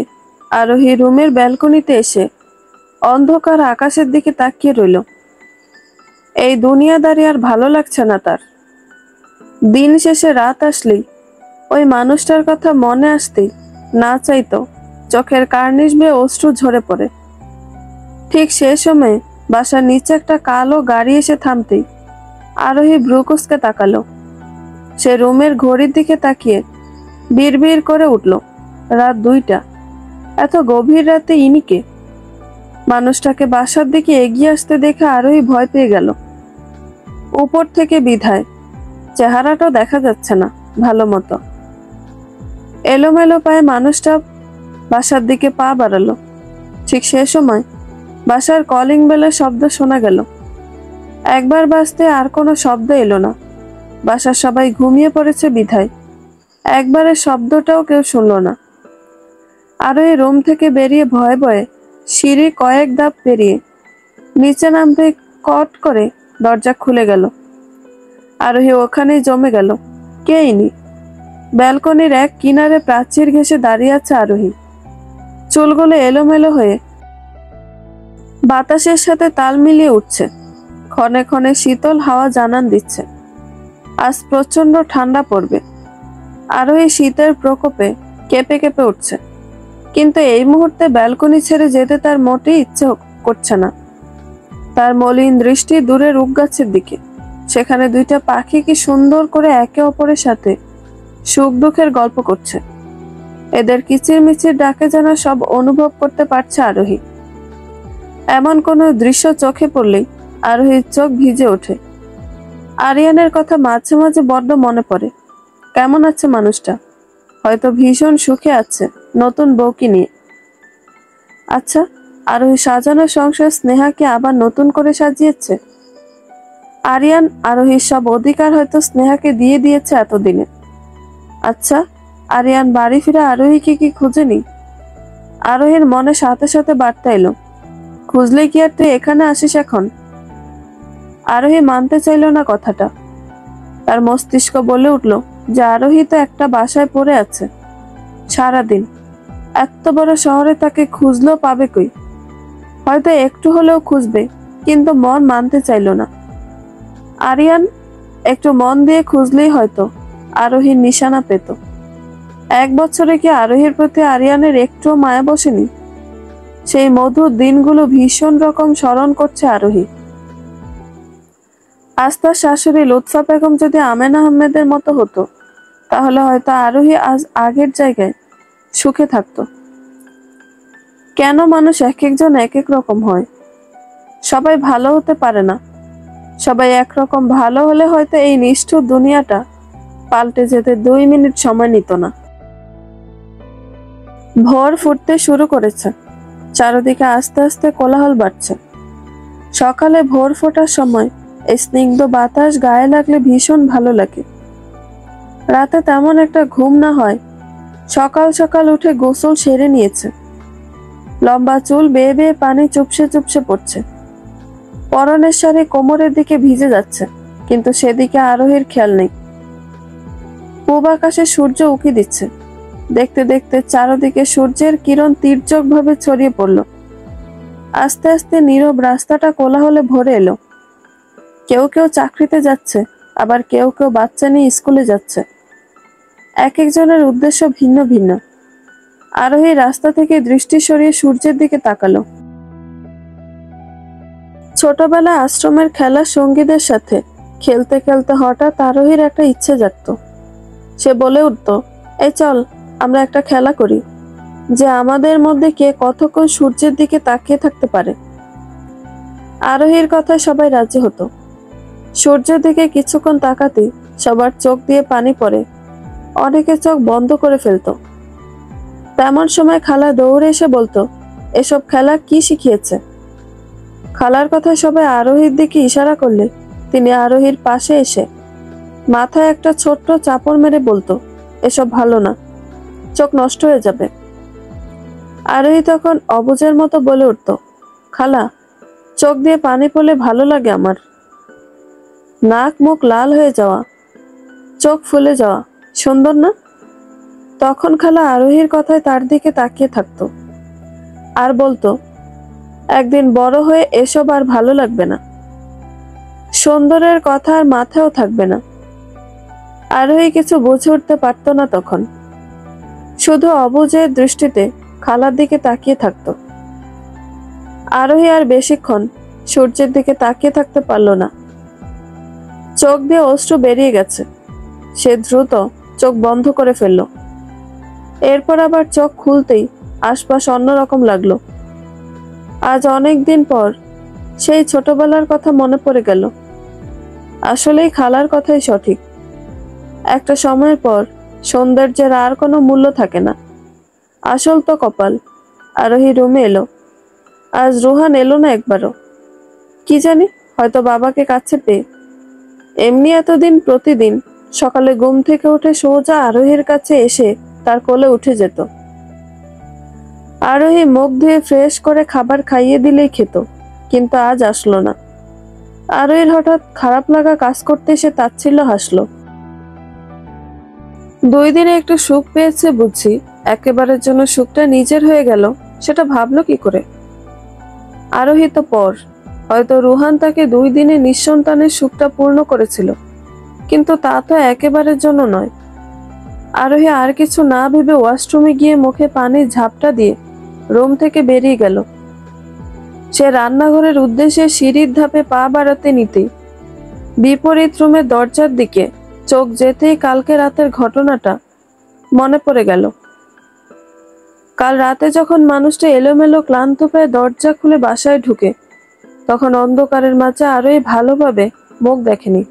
S1: আরোহী রুমের ব্যালকনিতে এসে অন্ধকার আকাশের দিকে তাকিয়ে রইল। এই দুনিয়াদারি আর ভালো লাগছে না তার। দিন শেষে রাত আসলেই ওই মানুষটার কথা মনে আসতেই না চাইতো চোখের কার্নিশ বেয়ে অশ্রু ঝরে পড়ে। ঠিক সে সময় বাসার নিচে একটা কালো গাড়ি এসে থামতেই আরোহী ভ্রু কুঁচকে তাকালো। সে রুমের ঘড়ির দিকে তাকিয়ে বিড়বিড় করে উঠল, রাত 2টা। এত গভীর রাতে ইনিকে? মানুষটাকে বাসার দিকে এগিয়ে আসতে দেখে আরোহী ভয় পেয়ে গেল। উপর থেকে বিধায় চেহারাটাও দেখা যাচ্ছে না ভালো মতো। এলোমেলো পায়ে মানুষটা বাসার দিকে পা বাড়ালো। ঠিক সে সময় বাসার কলিং বেলের শব্দ শোনা গেল। একবার বাজতে আর কোনো শব্দ এলো না। বাসার সবাই ঘুমিয়ে পড়েছে বিধায় একবারের শব্দটাও কেউ শুনল না। আরো এই রুম থেকে বেরিয়ে ভয়ে ভয়ে সিঁড়ি কয়েক ধাপ পেরিয়ে নিচে নামতে কট করে দরজা খুলে গেল। আরোহী ওখানেই জমে গেল। কে ইনি? ব্যালকনির এক কিনারে প্রাচীর ঘেঁষে দাঁড়িয়ে আছে আরোহী। চুলগুলো এলোমেলো হয়ে বাতাসের সাথে তাল মিলিয়ে উঠছে। ক্ষণে ক্ষণে শীতল হাওয়া জানান দিচ্ছে আজ প্রচন্ড ঠান্ডা পড়বে। আরোহী শীতের প্রকোপে কেঁপে কেঁপে উঠছে, কিন্তু এই মুহূর্তে ব্যালকনি ছেড়ে যেতে তার মোটেই ইচ্ছে করছে না। তার মলিন দৃষ্টি দূরের উক গাছের দিকে। সেখানে 2টা পাখি কি সুন্দর করে একে অপরের সাথে সুখ দুঃখের গল্প করছে। এদের কিচিরমিচির ডাকে যেন সব অনুভব করতে পারছে আরোহী। এমন কোনো দৃশ্য চোখে পড়লেই আরোহীর চোখ ভিজে ওঠে। আরিয়ানের কথা মাঝে মাঝে বড্ড মনে পড়ে। কেমন আছে মানুষটা? হয়তো ভীষণ সুখে আছে নতুন বউকে নিয়ে। আচ্ছা, আরোহী সাজানো সংসার স্নেহাকে আবার নতুন করে সাজিয়েছে। আরিয়ান আরোহীর সব অধিকার হয়তো স্নেহাকে দিয়ে দিয়েছে এতদিনে। আচ্ছা, আরিয়ান বাড়ি ফিরে আরোহীকে কি খুঁজেনি? আরোহীর মনে সাথে সাথে বার্তা এলো, খুঁজলে কি আর তুই এখানে আসিস এখন? আরোহী মানতে চাইল না কথাটা। তার মস্তিষ্ক বলে উঠল যে আরোহী তো একটা বাসায় পড়ে আছে সারাদিন। এত বড় শহরে তাকে খুঁজলেও পাবে কই? হয়তো একটু হলেও খুঁজবে, কিন্তু মন মানতে চাইল না। আরিয়ান একটু মন দিয়ে খুঁজলেই হয়তো আরোহীর নিশানা পেত। 1 বছরে কি আরোহীর প্রতি আরিয়ানের একটুও মায়া বসেনি? সেই মধুর দিনগুলো ভীষণ রকম স্মরণ করছে আরোহী। আজ তার শাশুড়ি লুৎফা বেগম যদি আমেনা আহমেদের মতো হতো, তাহলে হয়তো আরোহী আজ আগের জায়গায় সুখে থাকতো। কেন মানুষ এক একজন এক এক রকম হয়? সবাই ভালো হতে পারে না। সবাই একরকম ভালো হলে হয়তো এই নিষ্ঠুর দুনিয়াটা পাল্টে যেতে 2 মিনিট সময় নিত না। ভোর ফুটতে শুরু করেছে। চারদিকে আস্তে আস্তে কোলাহল বাড়ছে। সকালে ভোর ফোটার সময় এই স্নিগ্ধ বাতাস গায়ে লাগলে ভীষণ ভালো লাগে। রাতে তেমন একটা ঘুম না হয় সকাল সকাল উঠে গোসল সেরে নিয়েছে। লম্বা চুল বেয়ে বেয়ে পানি চুপসে চুপসে পড়ছে। পরনের শাড়ি কোমরের দিকে ভিজে যাচ্ছে, কিন্তু সেদিকে আরোহীর খেয়াল নেই। পূব আকাশে সূর্য উঁকি দিচ্ছে। দেখতে দেখতে চারদিকে সূর্যের কিরণ তির্যক ভাবে ছড়িয়ে পড়ল। আস্তে আস্তে নীরব রাস্তাটা কোলাহলে ভরে এলো। কেউ কেউ চাকরিতে যাচ্ছে, আবার কেউ কেউ বাচ্চা নিয়ে স্কুলে যাচ্ছে। এক একজনের উদ্দেশ্য ভিন্ন ভিন্ন। আরোহী রাস্তা থেকে দৃষ্টি সরিয়ে সূর্যের দিকে তাকালো। ছোটবেলায় আশ্রমের খেলার সঙ্গীদের সাথে খেলতে খেলতে হঠাৎ আরোহীর একটা ইচ্ছে জাগত। সে বলে উঠত, এই চল আমরা একটা খেলা করি, যে আমাদের মধ্যে কে কতক্ষণ সূর্যের দিকে তাকিয়ে থাকতে পারে। আরোহীর কথায় সবাই রাজি হতো। সূর্যের দিকে কিছুক্ষণ তাকাতেই সবার চোখ দিয়ে পানি পড়ে, অনেকে চোখ বন্ধ করে ফেলতো। তেমন সময় খালা দৌড়ে এসে বলতো, এসব খেলা কি শিখিয়েছে? খালার কথায় সবাই আরোহীর দিকে ইশারা করলে তিনি আরোহীর পাশে এসে মাথায় একটা ছোট্ট চাপড় মেরে বলতো, এসব ভালো না, চোখ নষ্ট হয়ে যাবে। আরোহী তখন অবুঝের মতো বলে উঠত, খালা, চোখ দিয়ে পানি পড়লে ভালো লাগে আমার। নাক মুখ লাল হয়ে যাওয়া, চোখ ফুলে যাওয়া সুন্দর না? তখন খালা আরোহীর কথায় তার দিকে তাকিয়ে থাকতো আর বলতো, একদিন বড় হয়ে এসব আর ভালো লাগবে না, সুন্দরের কথা আর মাথায়ও থাকবে না। আরোহী কিছু বুঝে উঠতে পারত না তখন, শুধু অবুঝের দৃষ্টিতে খালার দিকে তাকিয়ে থাকতো। আরোহী আর বেশিক্ষণ সূর্যের দিকে তাকিয়ে থাকতে পারল না। চোখ দিয়ে অশ্রু বেরিয়ে গেছে। সে দ্রুত চোখ বন্ধ করে ফেলল। এরপর আবার চোখ খুলতেই আশপাশ অন্যরকম লাগলো। আজ অনেক দিন পর সেই ছোটবেলার কথা মনে পড়ে গেল। আসলেই খালার কথাই সঠিক। একটা সময়ের পর সৌন্দর্যের আর কোনো মূল্য থাকে না, আসল তো কপাল। আরোহী রুমে এলো। আজ রুহান এলো না একবারও। কি জানি, হয়তো বাবাকে কাছে পেয়ে। এমনি এতদিন প্রতিদিন সকালে ঘুম থেকে উঠে সোজা আরোহীর কাছে এসে তার কোলে উঠে যেত। আরোহী মুখ ধুয়ে ফ্রেশ করে খাবার খাইয়ে দিলেই খেত, কিন্তু আজ আসলো না। আরোহীর হঠাৎ খারাপ লাগা কাজ করতে সে তাচ্ছিল্য হাসলো। 2 দিনে একটু সুখ পেয়েছে বুঝি, একেবারের জন্য সুখটা নিজের হয়ে গেল, সেটা ভাবলো কি করে? আরোহী তো পর, হয়তো রুহান তাকে 2 দিনে নিঃসন্তানের সুখটা পূর্ণ করেছিল, কিন্তু তা তো একেবারের জন্য নয়। আরোহী আর কিছু না ভেবে ওয়াশরুমে গিয়ে মুখে পানির ঝাপটা দিয়ে রুম থেকে বেরিয়ে গেল। সে রান্নাঘরের উদ্দেশ্যে সিঁড়ির ধাপে পা বাড়াতে নিতেই বিপরীত রুমের দরজার দিকে চোখ যেতেই কালকে রাতের ঘটনাটা মনে পড়ে গেল। কাল রাতে যখন মানুষটা এলোমেলো ক্লান্ত পায়ে দরজা খুলে বাসায় ঢুকে, তখন অন্ধকারের মাঝে আরোই ভালোভাবে মুখ দেখেনি।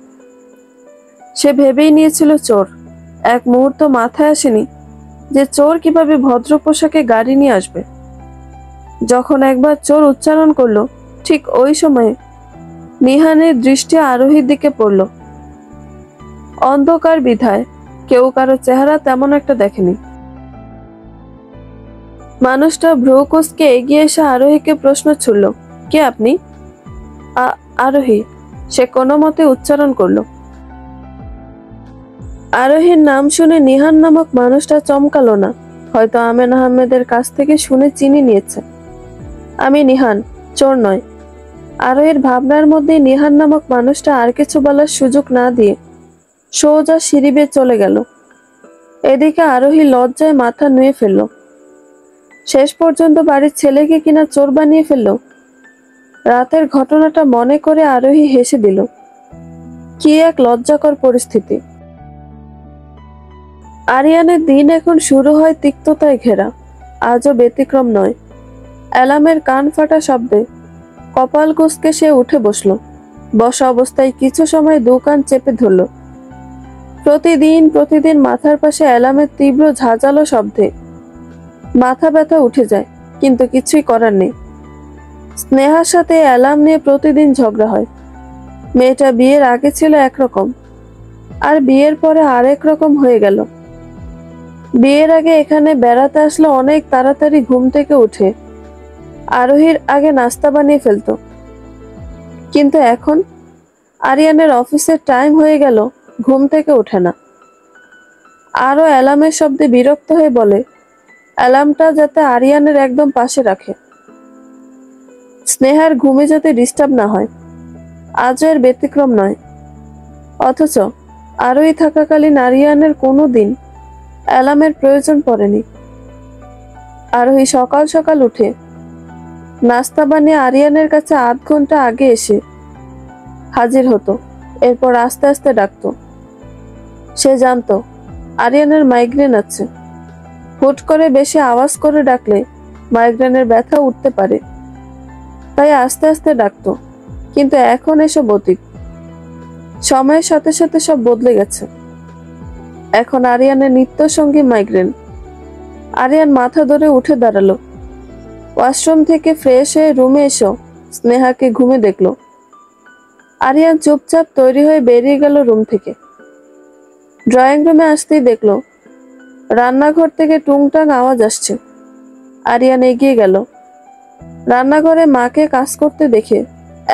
S1: সে ভেবেই নিয়েছিল চোর। এক মুহূর্ত মাথায় আসেনি যে চোর কিভাবে ভদ্র পোশাকে গাড়ি নিয়ে আসবে। যখন একবার চোর উচ্চারণ করলো, ঠিক ওই সময়ে নিহানের দৃষ্টি আরোহীর দিকে পড়ল। অন্ধকার বিধায় কেউ কারো চেহারা তেমন একটা দেখেনি। মানুষটা ভ্রু কুঁচকে এগিয়ে এসে আরোহীকে প্রশ্ন ছুড়ল, কে আপনি? আরোহী, সে কোনো মতে উচ্চারণ করলো। আরোহীর নাম শুনে নিহান নামক মানুষটা চমকালো না, হয়তো আমেন আহমেদের কাছ থেকে শুনে চিনি নিয়েছে। আমি নিহান, চোর নয়। আরোহীর ভাবনার মধ্যে নিহান নামক মানুষটা আর কিছু বলার সুযোগ না দিয়ে সোজা সিঁড়ি বেয়ে চলে গেল। এদিকে আরোহী লজ্জায় মাথা নুয়ে ফেলল। শেষ পর্যন্ত বাড়ির ছেলেকে কিনা চোর বানিয়ে ফেলল। রাতের ঘটনাটা মনে করে আরোহী হেসে দিল। কি এক লজ্জাকর পরিস্থিতি। আরিয়ানের দিন এখন শুরু হয় তিক্ততায় ঘেরা। আজও ব্যতিক্রম নয়। অ্যালার্মের কান ফাটা শব্দে কপাল কুঁচকে সে উঠে বসলো। বসা অবস্থায় কিছু সময় 2 কান চেপে ধরল। প্রতিদিন মাথার পাশে অ্যালার্মের তীব্র ঝাঁঝালো শব্দে মাথা ব্যথা উঠে যায়, কিন্তু কিছুই করার নেই। স্নেহার সাথে অ্যালার্ম নিয়ে প্রতিদিন ঝগড়া হয়। মেয়েটা বিয়ের আগে ছিল একরকম, আর বিয়ের পরে আরেক রকম হয়ে গেল। বিয়ের আগে এখানে বেড়াতে আসলে অনেক তাড়াতাড়ি ঘুম থেকে উঠে আরোহীর আগে নাস্তা বানিয়ে ফেলতো, কিন্তু এখন আরিয়ানের অফিসের টাইম হয়ে গেল, ঘুম থেকে ওঠে না। আরো অ্যালার্মের শব্দে বিরক্ত হয়ে বলে অ্যালার্মটা যাতে আরিয়ানের একদম পাশে রাখে, স্নেহার ঘুমে যাতে ডিস্টার্ব না হয়। আজও এর ব্যতিক্রম নয়। অথচ আরোহী থাকাকালীন আরিয়ানের কোনো দিন অ্যালার্মের প্রয়োজন পড়েনি। আরোহী সকাল সকাল উঠে নাস্তা বানিয়ে আরিয়ানের কাছে আধ ঘন্টা আগে এসে হাজির হতো। এরপর আস্তে আস্তে ডাকতো। সে জানতো আরিয়ানের মাইগ্রেন আছে। হুট করে বেশি আওয়াজ করে ডাকলে মাইগ্রেনের ব্যথা উঠতে পারে, তাই আস্তে আস্তে ডাকতো। কিন্তু এখন এসব অতীত। সময়ের সাথে সাথে সব বদলে গেছে। এখন আরিয়ানের নিত্য সঙ্গী মাইগ্রেন। আরিয়ান মাথা ধরে উঠে দাঁড়ালো। ওয়াশরুম থেকে ফ্রেশ হয়ে রুমে এসো স্নেহাকে ঘুমে দেখলো। আরিয়ান চুপচাপ তৈরি হয়ে বেরিয়ে গেল রুম থেকে। ড্রয়িং রুমে আসতেই দেখলো রান্নাঘর থেকে টুংটাং আওয়াজ আসছে। আরিয়ান এগিয়ে গেল। রান্নাঘরে মাকে কাজ করতে দেখে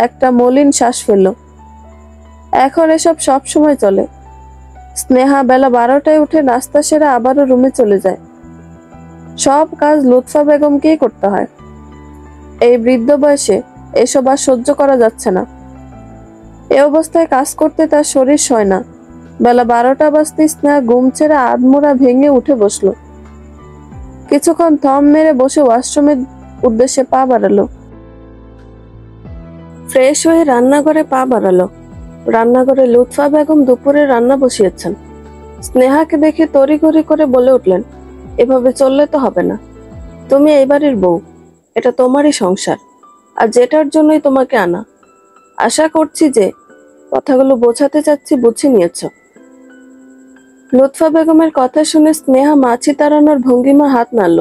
S1: একটা মলিন শ্বাস ফেলল। এখন এসব সব সময় চলে। স্নেহা বেলা 12টায় উঠে নাস্তা সেরে আবারও রুমে চলে যায়। সব কাজ লুৎফা বেগমকেই করতে হয়। এই বৃদ্ধ বয়সে এসব আর সহ্য করা যাচ্ছে না। এ অবস্থায় কাজ করতে তার শরীর সয় না। বেলা 12টা বাজতে স্নেহা ঘুম ছেড়ে আধমোড়া ভেঙে উঠে বসলো। কিছুক্ষণ থম মেরে বসে ওয়াশরুমের উদ্দেশ্যে পা বাড়ালো। ফ্রেশ হয়ে রান্নাঘরে পা বাড়ালো। রান্নাঘরে লুৎফা বেগম দুপুরে রান্না বসিয়েছেন। স্নেহাকে দেখে তড়িঘড়ি করে বলে উঠলেন, এভাবে চললে তো হবে না। তুমি এই বাড়ির বউ, এটা তোমারই সংসার, আর যেটার জন্যই তোমাকে আনা। আশা করছি যে কথাগুলো বোঝাতে চাচ্ছি বুঝে নিয়েছ। লুৎফা বেগমের কথা শুনে স্নেহা মাছি তাড়ানোর ভঙ্গিমা হাত নাড়ল।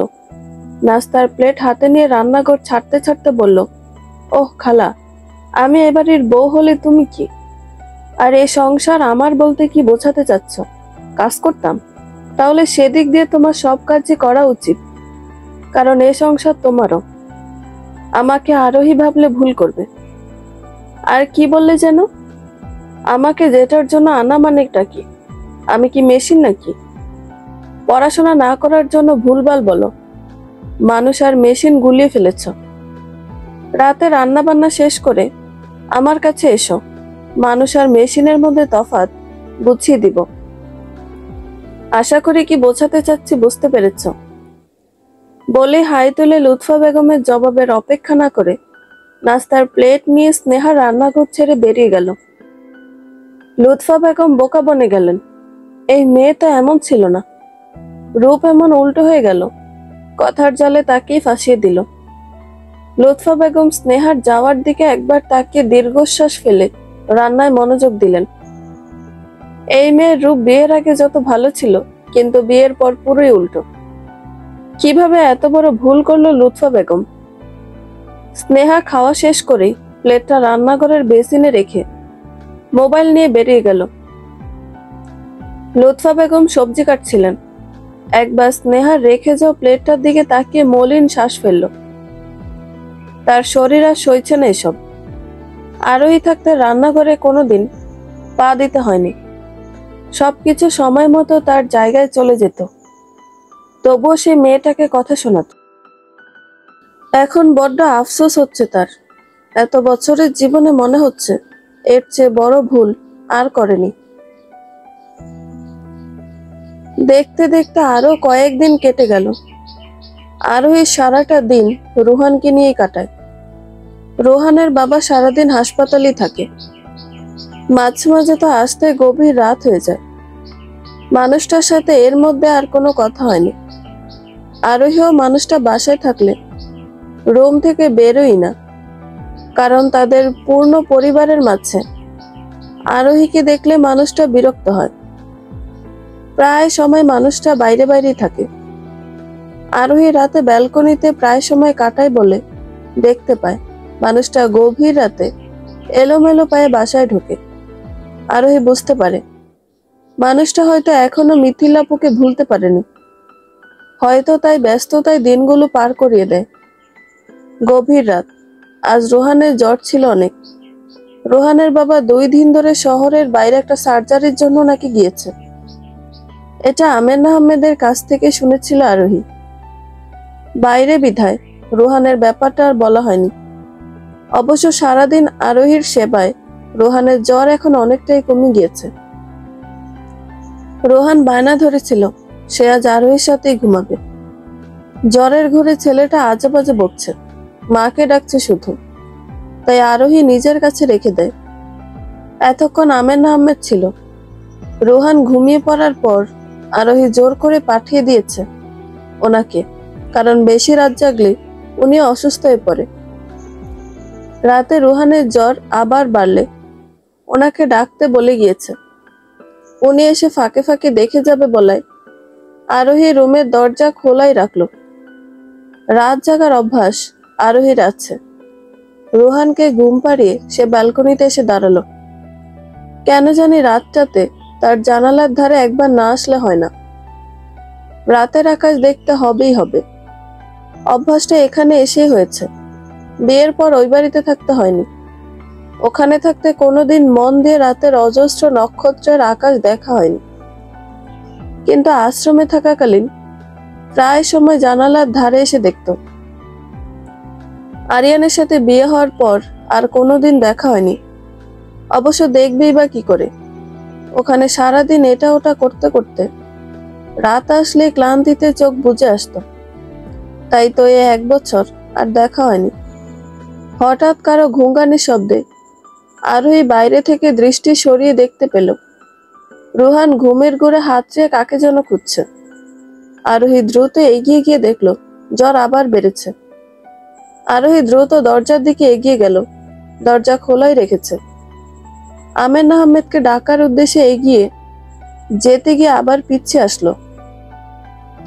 S1: নাস্তার প্লেট হাতে নিয়ে রান্নাঘর ছাড়তে ছাড়তে বলল, ওহ খালা, আমি এবাড়ির বউ হলে তুমি কি? আর এই সংসার আমার বলতে কি বোঝাতে চাচ্ছ? কাজ করতাম, তাহলে সেদিক দিয়ে তোমার সব কাজই করা উচিত, কারণ এই সংসার তোমারও। আমাকে আরোহী ভাবলে ভুল করবে। আর কি বললে যেন? আমাকে যেটার জন্য আনা মানেটা কি? আমি কি মেশিন নাকি? পড়াশোনা না করার জন্য ভুলভাল বলো। মানুষ আর মেশিন গুলিয়ে ফেলেছ। রাতে রান্না বান্না শেষ করে আমার কাছে এসো, মানুষ আর মেশিনের মধ্যে তফাৎ বুঝিয়ে দিব। আশা করি কি বোঝাতে চাচ্ছি বুঝতে পেরেছ। বলে হাই তুলে লুৎফা বেগমের জবাবের অপেক্ষা না করে নাস্তার প্লেট নিয়ে স্নেহা রান্নাঘর ছেড়ে বেরিয়ে গেল। লুৎফা বেগম বোকা বনে গেলেন। এই মেয়ে তো এমন ছিল না, রূপ এমন উল্টো হয়ে গেল। কথার জালে তাকেই ফাঁসিয়ে দিল। লুৎফা বেগম স্নেহার যাওয়ার দিকে একবার তাকিয়ে দীর্ঘশ্বাস ফেলে রান্নায় মনোযোগ দিলেন। এই মেয়ের রূপ বিয়ের আগে যত ভালো ছিল, কিন্তু বিয়ের পর পুরোই উল্টো। কিভাবে এত বড় ভুল করলো লুৎফা বেগম? স্নেহা খাওয়া শেষ করেই প্লেটটা রান্নাঘরের বেসিনে রেখে মোবাইল নিয়ে বেরিয়ে গেল। লুৎফা বেগম সবজি কাটছিলেন। একবার স্নেহার রেখে যাওয়া প্লেটটার দিকে তাকিয়ে মলিন শ্বাস ফেলল। তার শরীর আর সইছে না এসব। আরোহী থাকতে রান্নাঘরে কোনোদিন পা দিতে হয়নি। সবকিছু সময় মতো তার জায়গায় চলে যেত। তবুও সে মেয়েটাকে কথা শোনাত। এখন বড্ড আফসোস হচ্ছে তার। এত বছরের জীবনে মনে হচ্ছে এর চেয়ে বড় ভুল আর করেনি। দেখতে দেখতে আরো কয়েকদিন কেটে গেল। আরোহী সারাটা দিন রোহানকে নিয়েই কাটায়। রোহানের বাবা সারাদিন হাসপাতালেই থাকে। মাঝে মাঝে তো আসতে গভীর রাত হয়ে যায়। মানুষটার সাথে এর মধ্যে আর কোনো কথা হয়নি। আরোহীও মানুষটা বাসায় থাকলে রুম থেকে বেরোই না, কারণ তাদের পূর্ণ পরিবারের মাঝে আরোহীকে দেখলে মানুষটা বিরক্ত হয়। প্রায় সময় মানুষটা বাইরে বাইরেই থাকে। আরোহী রাতে ব্যালকনিতে প্রায় সময় কাটায় বলে দেখতে পায় মানুষটা গভীর রাতে এলোমেলো পায়ে বাসায় ঢোকে। আরোহী বুঝতে পারে মানুষটা হয়তো এখনো মিথিলাপুকে ভুলতে পারেনি। হয়তো তাই ব্যস্ততায় দিনগুলো পার করিয়ে দেয়। গভীর রাত। আজ রোহানের জ্বর ছিল অনেক। রোহানের বাবা 2 দিন ধরে শহরের বাইরে একটা সার্জারির জন্য নাকি গিয়েছে। এটা আমের আহমেদের কাছ থেকে শুনেছিল আরোহী। বাইরে বিধায় রোহানের ব্যাপারটা আর বলা হয়নি। অবশ্য সারাদিন আরোহীর সেবায় রোহানের জ্বর এখন অনেকটাই কমে গিয়েছে। রোহান বায়না ধরেছিল সে আজ আরোহীর সাথেই ঘুমাবে। জ্বরের ঘরে ছেলেটা আজে বাজে বকছে, মাকে ডাকছে শুধু। তাই আরোহী নিজের কাছে রেখে দেয়। এতক্ষণ আমেনা আহমেদ ছিল। রোহান ঘুমিয়ে পড়ার পর আরোহী জোর করে পাঠিয়ে দিয়েছে ওনাকে, কারণ বেশি রাত জাগলে উনি অসুস্থ হয়ে পড়ে। রাতে রোহানের জ্বর আবার বাড়লে ওনাকে ডাকতে বলে গিয়েছে। উনি এসে ফাঁকে ফাঁকে দেখে যাবে বলায় আরোহী রুমের দরজা খোলাই রাখলো। রাত জাগার অভ্যাস আরোহীর আছে। রোহানকে ঘুম পাড়িয়ে সে ব্যালকনিতে এসে দাঁড়ালো। কেন জানি রাতটাতে তার জানালার ধারে একবার না আসলে হয় না। রাতের আকাশ দেখতে হবেই হবে। অভ্যাসটা এখানে এসেই হয়েছে। বিয়ের পর ওই বাড়িতে থাকতে হয়নি। ওখানে থাকতে কোনোদিন মন দিয়ে রাতের অজস্র নক্ষত্রের আকাশ দেখা হয়নি। কিন্তু আশ্রমে থাকাকালীন প্রায় সময় জানালার ধারে এসে দেখত। আরিয়ানের সাথে বিয়ে হওয়ার পর আর কোনোদিন দেখা হয়নি। অবশ্য দেখবেই বা কি করে, ওখানে সারাদিন এটা ওটা করতে করতে রাত আসলে ক্লান্তিতে চোখ বুজে আসতো। তাই তো এ 1 বছর আর দেখা হয়নি। হঠাৎ কারো ঘুঙানির শব্দে আরোহী বাইরে থেকে দৃষ্টি সরিয়ে দেখতে পেল রোহান ঘুমের ঘোরে হাত চেয়ে কাকে যেন খুঁজছে। আরোহী দ্রুত এগিয়ে গিয়ে দেখলো জ্বর আবার বেড়েছে। আরোহী দ্রুত দরজার দিকে এগিয়ে গেল। দরজা খোলাই রেখেছে। আমেনা আহমেদকে ডাকার উদ্দেশ্যে এগিয়ে যেতে গিয়ে আবার পিছিয়ে আসলো।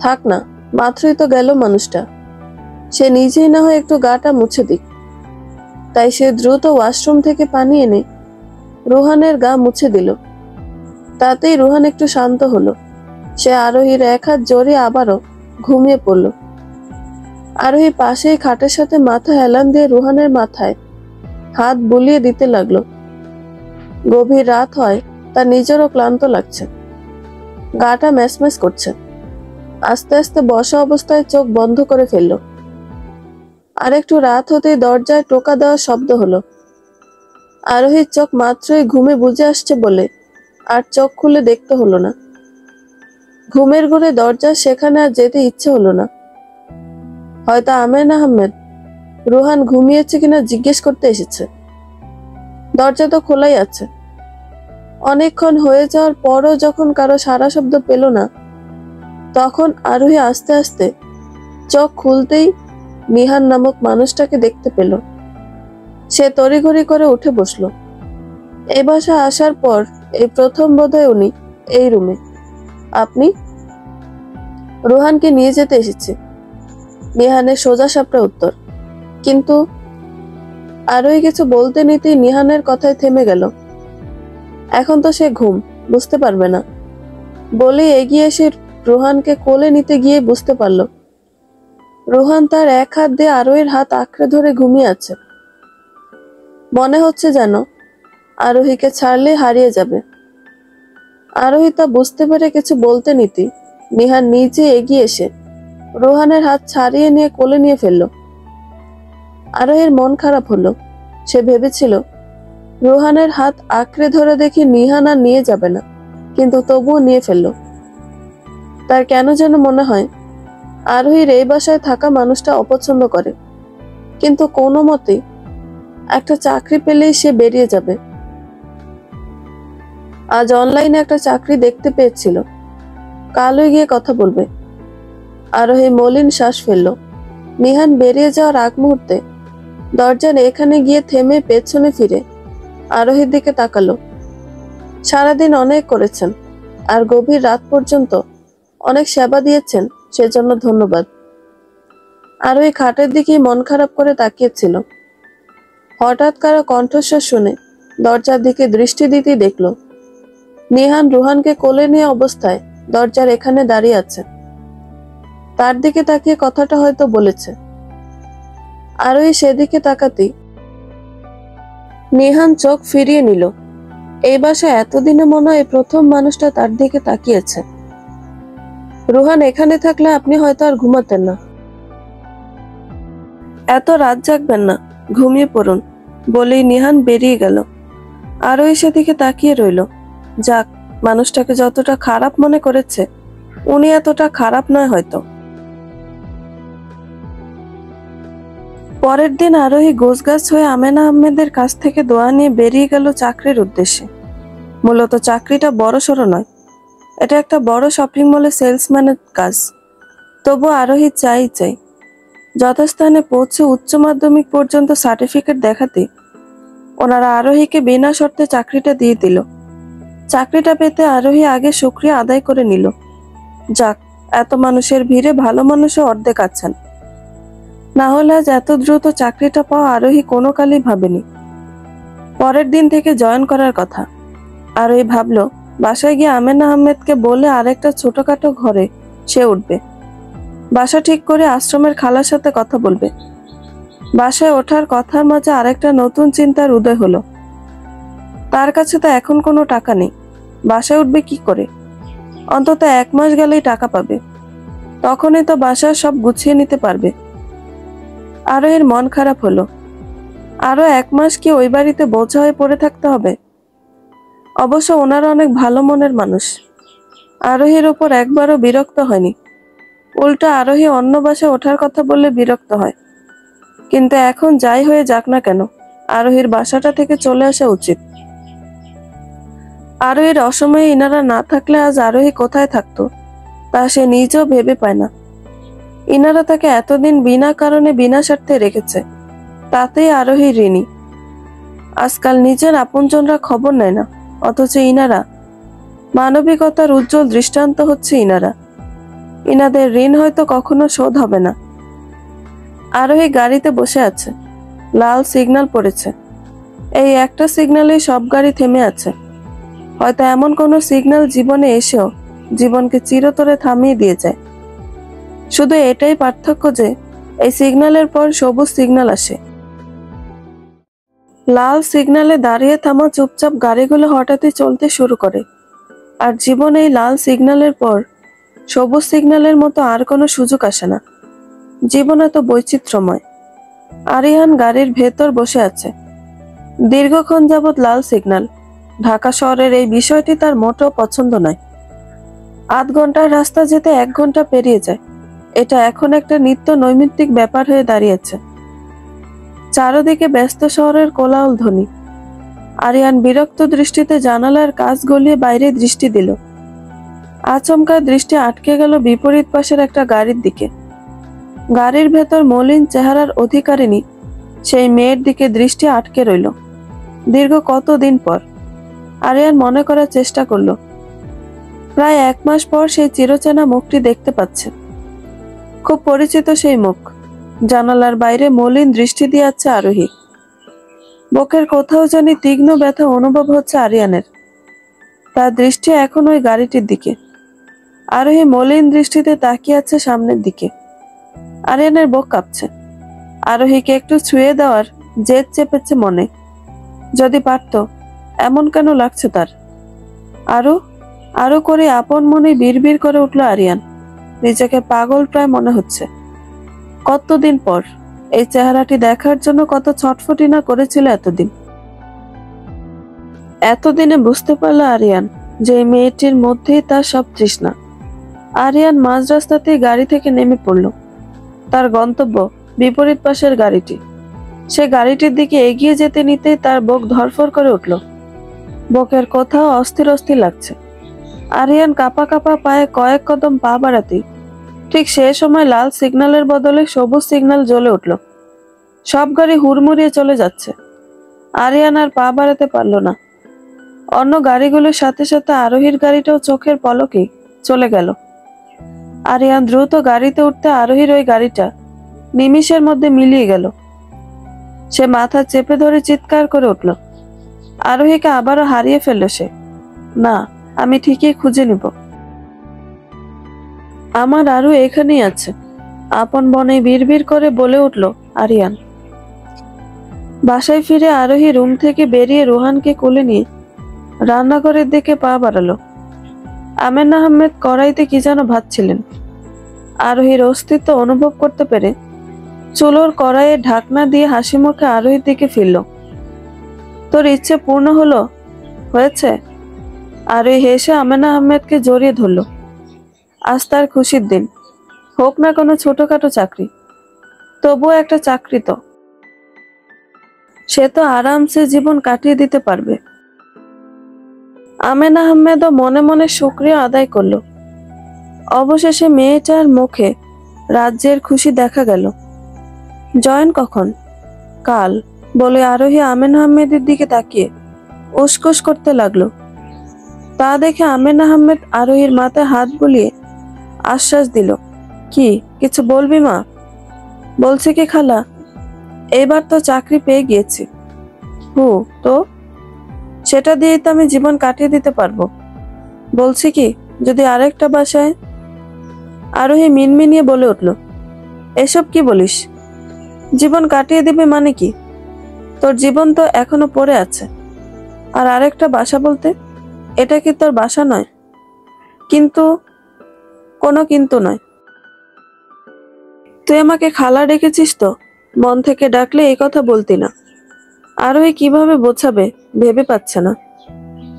S1: থাক না, মাত্রই তো গেল মানুষটা, সে নিজেই না হয় একটু গাটা মুছে দিক। তাই সে দ্রুত ওয়াশরুম থেকে পানি এনে রোহানের গা মুছে দিল। তাতেই রোহান একটু শান্ত হলো। সে আরোহীর 1 হাত জড়িয়ে আবারও ঘুমিয়ে পড়ল। আরোহী পাশেই খাটের সাথে মাথা হেলান দিয়ে রোহানের মাথায় হাত বুলিয়ে দিতে লাগলো। গভীর রাত হয়, তার নিজেরও ক্লান্ত লাগছে। গাটা ম্যাচম্যাচ করছে। আস্তে আস্তে বসা অবস্থায় চোখ বন্ধ করে ফেলল। আরেকটু রাত হতেই দরজায় টোকা দেওয়ার শব্দ হলো। আরোহীর চোখ মাত্রই ঘুমে বুজে আসছে বলে আর চোখ খুলে দেখতে হলো না। ঘুমের ঘোরে দরজা সেখানে আর যেতে ইচ্ছে হলো না। হয়তো আমেনা আহমেদ রোহান ঘুমিয়েছে কিনা জিজ্ঞেস করতে এসেছে। দরজা তো খোলাই আছে। অনেকক্ষণ হয়ে যাওয়ার পরও যখন কারো সাড়া শব্দ পেল না, তখন আরোহী আস্তে আস্তে চোখ খুলতেই নিহান নামক মানুষটাকে দেখতে পেল। সে তড়িঘড়ি করে উঠে বসলো। এই বাসায় আসার পর এই প্রথম বোধহয় উনি এই রুমে। আপনি? রোহানকে নিয়ে যেতে এসেছে, নিহানের সোজা সাপটা উত্তর। কিন্তু আরোহী কিছু বলতে নিতেই নিহানের কথায় থেমে গেল। এখন তো সে ঘুম, বুঝতে পারবে না বলে এগিয়ে এসে রোহানকে কোলে নিতে গিয়ে বুঝতে পারল রোহান তার 1 হাত দিয়ে আরোহীর হাত আঁকড়ে ধরে ঘুমিয়ে আছে। মনে হচ্ছে যেন আরোহীকে ছাড়লে হারিয়ে যাবে। আরোহী তা বুঝতে পেরে কিছু বলতে নিতেই নিহান নিজে এগিয়ে এসে রোহানের হাত ছাড়িয়ে নিয়ে কোলে নিয়ে ফেলল। আরোহীর মন খারাপ হলো। সে ভেবেছিল রোহানের হাত আঁকড়ে ধরে দেখি নিহান আর নিয়ে যাবে না, কিন্তু তবুও নিয়ে ফেলল। তার কেন যেন মনে হয় আরোহীর এই বাসায় থাকা মানুষটা অপছন্দ করে, কিন্তু কোনো মতেই একটা চাকরি পেলেই সে বেরিয়ে যাবে। আজ অনলাইনে একটা চাকরি দেখতে পেয়েছিল, কালই গিয়ে কথা বলবে। আরোহী মলিন শ্বাস ফেলল। নিহান বেরিয়ে যাওয়ার আগ মুহূর্তে দরজার এখানে গিয়ে থেমে পেছনে ফিরে আরোহীর দিকে তাকালো। সারাদিন অনেক করেছেন, আর গভীর রাত পর্যন্ত অনেক সেবা দিয়েছেন, সেজন্য ধন্যবাদ। আরোহী খাটের দিকে মন খারাপ করে তাকিয়েছিল। হঠাৎ কারো কণ্ঠস্বর শুনে দরজার দিকে দৃষ্টি দিতেই দেখল নিহান রোহানকে কোলে নিয়ে অবস্থায় দরজার এখানে দাঁড়িয়ে আছে। তার দিকে তাকিয়ে কথাটা হয়তো বলেছে। আরোহী সেদিকে তাকাতেই নিহান চোখ ফিরিয়ে নিল। এই বাসায় এতদিনে মনে হয় প্রথম মানুষটা তার দিকে তাকিয়েছে। রোহান এখানে থাকলে আপনি হয়তো আর ঘুমাতেন না। এত রাত জাগবেন না, ঘুমিয়ে পড়ুন বলেই নিহান বেরিয়ে গেল। আরোহী সেদিকে তাকিয়ে রইল। যাক, মানুষটাকে যতটা খারাপ মনে করেছে উনি এতটা খারাপ নয় হয়তো। পরের দিন আরোহী গোছগাছ হয়ে আমেনা আহমেদের কাছ থেকে দোয়া নিয়ে বেরিয়ে গেল চাকরির উদ্দেশ্যে। মূলত চাকরিটা বড় সড়ো নয়, এটা একটা বড় শপিং মলে সেলসম্যানের কাজ। তবু আরোহী চাই যথাস্থানে পৌঁছে উচ্চ মাধ্যমিক পর্যন্ত সার্টিফিকেট দেখাতে ওনারা আরোহীকে বিনা শর্তে চাকরিটা দিয়ে দিল। চাকরিটা পেতে আরোহী আগে শুকরিয়া আদায় করে নিল। যাক, এত মানুষের ভিড়ে ভালো মানুষও অর্ধেক আছেন, না হলে আজ এত দ্রুত চাকরিটা পাওয়া আরোহী কোনো কালই ভাবেনি। পরের দিন থেকে জয়েন করার কথা। আরোহী ভাবলো বাসায় গিয়ে আমেনা আহমেদকে বলে আরেকটা ছোটখাটো ঘরে সে উঠবে। বাসা ঠিক করে আশ্রমের খালার সাথে কথা বলবে। বাসায় ওঠার কথার মাঝে আরেকটা নতুন চিন্তার উদয় হলো। তার কাছে তো এখন কোনো টাকা নেই, বাসায় উঠবে কি করে? অন্তত 1 মাস গেলেই টাকা পাবে, তখনই তো বাসার সব গুছিয়ে নিতে পারবে। আরোহীর মন খারাপ হলো। আরো 1 মাস কি ওই বাড়িতে বোঝা হয়ে পড়ে থাকতে হবে? অবশ্য ওনারা অনেক ভালো মনের মানুষ। আরোহীর ওপর একবারও বিরক্ত হয়নি। উল্টা আরোহী অন্য বাসায় ওঠার কথা বললে বিরক্ত হয়। কিন্তু এখন যাই হয়ে যাক না কেন, আরোহীর বাসাটা থেকে চলে আসা উচিত। আরোহীর অসময়ে ইনারা না থাকলে আজ আরোহী কোথায় থাকতো তা সে নিজেও ভেবে পায় না। ইনারা তাকে এতদিন বিনা কারণে বিনা স্বার্থে রেখেছে, তাতেই আরোহী ঋণী। আজকাল নিজের আপনজনরা খবর নেয় না, অথচ ইনারা মানবিকতার উজ্জ্বল দৃষ্টান্ত হচ্ছে ইনারা। ইনাদের ঋণ হয়তো কখনো শোধ হবে না। আরোহী গাড়িতে বসে আছে। লাল সিগন্যাল পড়েছে। এই একটা সিগন্যালেই সব গাড়ি থেমে আছে। হয়তো এমন কোনো সিগন্যাল জীবনে এসেও জীবনকে চিরতরে থামিয়ে দিয়ে যায়। শুধু এটাই পার্থক্য যে এই সিগন্যালের পর সবুজ সিগন্যাল আসে। লাল সিগন্যালে দাঁড়িয়ে থামা চুপচাপ গাড়িগুলো হঠাৎই চলতে শুরু করে। আর জীবনে এই লাল সিগন্যালের পর সবুজ সিগন্যালের মতো আর কোনো সুযোগ আসে না। জীবন এত বৈচিত্র্যময়। আরিয়ান গাড়ির ভেতর বসে আছে। দীর্ঘক্ষণ যাবৎ লাল সিগন্যাল। ঢাকা শহরের এই বিষয়টি তার মোটেও পছন্দ নয়। 8 ঘন্টার রাস্তা যেতে 1 ঘন্টা পেরিয়ে যায়, এটা এখন একটা নিত্য নৈমিত্তিক ব্যাপার হয়ে দাঁড়িয়েছে। চারদিকে ব্যস্ত শহরের কোলাহল ধ্বনি। আরিয়ান বিরক্ত দৃষ্টিতে জানালার কাঁচ গলিয়ে বাইরে দৃষ্টি দিল। আচমকা দৃষ্টি আটকে গেল বিপরীত পাশের একটা গাড়ির দিকে। গাড়ির ভেতর মলিন চেহারার অধিকারিণী সেই মেয়ের দিকে দৃষ্টি আটকে রইল। দীর্ঘ কতদিন পর আরিয়ান মনে করার চেষ্টা করলো। প্রায় 1 মাস পর সেই চিরচেনা মুখটি দেখতে পাচ্ছে। খুব পরিচিত সেই মুখ। জানালার বাইরে মলিন দৃষ্টি দিয়ে আছে আরোহী। বুকের কোথাও জানি তীক্ষ্ণ ব্যথা অনুভব হচ্ছে আরিয়ানের। তার দৃষ্টি এখন ওই গাড়িটির দিকে। আরোহী মলিন দৃষ্টিতে তাকিয়ে আছে সামনের দিকে। আরিয়ানের বুক কাঁপছে। আরোহীকে একটু ছুঁয়ে দেওয়ার জেদ চেপেছে মনে। যদি পারত, এমন কেন লাগছে তার? আরো আরো করে আপন মনে বিড়বিড় করে উঠল আরিয়ান। নিজেকে পাগল প্রায় মনে হচ্ছে। কতদিন পর এই চেহারাটি দেখার জন্য কত ছটফটি না করেছিল এতদিন। এতদিনে বুঝতে পারল আরিয়ান যে এই মেয়েটির মধ্যেই তার সব তৃষ্ণা। আরিয়ান মাঝ রাস্তাতেই গাড়ি থেকে নেমে পড়ল। তার গন্তব্য বিপরীত পাশের গাড়িটি। সে গাড়িটির দিকে এগিয়ে যেতে নিতেই তার বুক ধড়ফড় করে উঠল। বুকের কোথাও অস্থির অস্থির লাগছে। আরিয়ান কাঁপা কাঁপা পায়ে কয়েক কদম পা বাড়াতেই ঠিক সে সময় লাল সিগন্যালের বদলে সবুজ সিগন্যাল জ্বলে উঠল। সব গাড়ি হুড়মুড়িয়ে চলে যাচ্ছে। আরিয়ান আর পা বাড়াতে পারল না। অন্য গাড়িগুলোর সাথে সাথে আরোহীর গাড়িটাও চোখের পলকেই চলে গেল। আরিয়ান দ্রুত গাড়িতে উঠতে আরোহীর ওই গাড়িটা নিমিষের মধ্যে মিলিয়ে গেল। সে মাথা চেপে ধরে চিৎকার করে উঠল। আরোহীকে আবারও হারিয়ে ফেলল সে। না, আমি ঠিকই খুঁজে নিব। আমার আরো এখানেই আছে, আপন বনে বিড়বিড় করে বলে উঠল আরিয়ান। বাসায় ফিরে আরোহী রুম থেকে বেরিয়ে রোহানকে কোলে নিয়ে রান্নাঘরের দিকে পা বাড়ালো। আমেনা আহমেদ কড়াইতে কি যেন ভাজছিলেন। আরোহীর অস্তিত্ব অনুভব করতে পেরে চুলোর কড়াইয়ে ঢাকনা দিয়ে হাসি মুখে আরোহীর দিকে ফিরল। তোর ইচ্ছে পূর্ণ হলো? হয়েছে? আরোহী হেসে আমেনা আহমেদকে জড়িয়ে ধরল। আজ তার খুশির দিন। হোক না কোনো ছোটখাটো চাকরি, তবুও একটা চাকরি তো। সে তো আরামসে জীবন কাটিয়ে দিতে পারবে। আমেন আহমেদও মনে মনে শুকরিয়া আদায় করলো। অবশেষে মেয়েটার মুখে রাজ্যের খুশি দেখা গেল। জয়েন কখন? কাল, বলে আরোহী আমেন আহমেদের দিকে তাকিয়ে উসকুস করতে লাগলো। তা দেখে আমেন আহমেদ আরোহীর মাথায় হাত বুলিয়ে আশ্বাস দিল, কি কিছু বলবি মা? বলছে কি খালা, এবার তো চাকরি পেয়ে গিয়েছি। তো সেটা দিয়েই তো আমি জীবন কাটিয়ে দিতে পারবো। বলছি কি, যদি আরেকটা বাসায়। আরোহী মিনমিনিয়ে বলে উঠল, এসব কি বলিস? জীবন কাটিয়ে দিবে মানে কি? তোর জীবন তো এখনো পড়ে আছে। আর আরেকটা বাসা বলতে, এটা কি তোর বাসা নয়? কিন্তু, কোনো কিন্তু নয়। তুই আমাকে খালা ডেকেছিস তো, মন থেকে ডাকলে এই কথা বলতি না। আরোহী কিভাবে বোঝাবে ভেবে পাচ্ছে না।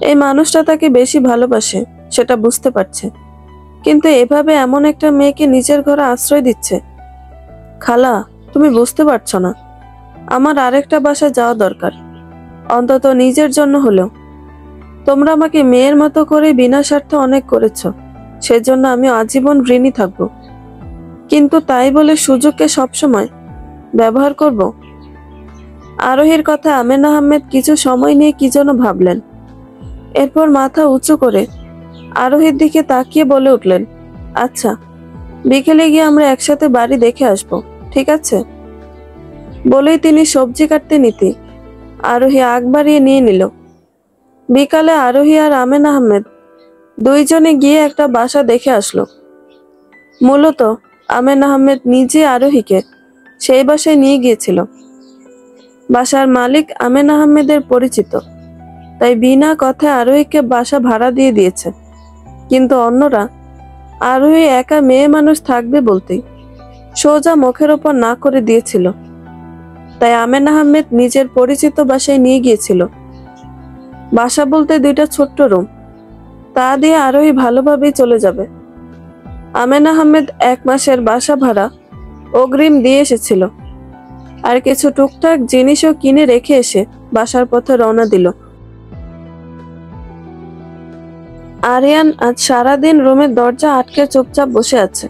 S1: এই মানুষটা তাকে বেশি ভালোবাসে সেটা বুঝতে পারছে, কিন্তু এভাবে এমন একটা মেয়েকে নিজের ঘরে আশ্রয় দিচ্ছে। খালা, তুমি বুঝতে পারছো না, আমার আরেকটা বাসায় যাওয়া দরকার, অন্তত নিজের জন্য হলেও। তোমরা আমাকে মেয়ের মতো করে বিনা স্বার্থে অনেক করেছ, সেজন্য আমি আজীবন ঋণী থাকবো। কিন্তু তাই বলে সুযোগকে সবসময় ব্যবহার করব? আরোহীর কথা আমেন আহমেদ কিছু সময় নিয়ে কি যেন ভাবলেন। এরপর মাথা উঁচু করে আরোহীর দিকে তাকিয়ে বলে উঠলেন, আচ্ছা, বিকেলে গিয়ে আমরা একসাথে বাড়ি দেখে আসব, ঠিক আছে? বলেই তিনি সবজি কাটতে নিতে আরোহী আগ বাড়িয়ে নিয়ে নিল। বিকালে আরোহী আর আমেন আহমেদ দুইজনে গিয়ে একটা বাসা দেখে আসলো। মূলত আমেন আহমেদ নিজে আরোহীকে সেই বাসায় নিয়ে গিয়েছিল। বাসার মালিক আমেন আহমেদের পরিচিত, তাই বিনা কথায় আরোহীকে বাসা ভাড়া দিয়ে দিয়েছে। কিন্তু অন্যরা আরোহী একা মেয়ে মানুষ থাকবে বলতেই সোজা মুখের ওপর না করে দিয়েছিল। তাই আমেন আহমেদ নিজের পরিচিত বাসায় নিয়ে গিয়েছিল। বাসা বলতে দুইটা ছোট্ট রুম, তা দিয়ে আরোহী ভালোভাবেই চলে যাবে। আমেন আহমেদ 1 মাসের বাসা ভাড়া অগ্রিম দিয়ে এসেছিল, আর কিছু টুকটাক জিনিসও কিনে রেখে এসে বাসার পথে রওনা দিল। আরিয়ান আজ সারাদিন রুমের দরজা আটকে চুপচাপ বসে আছে।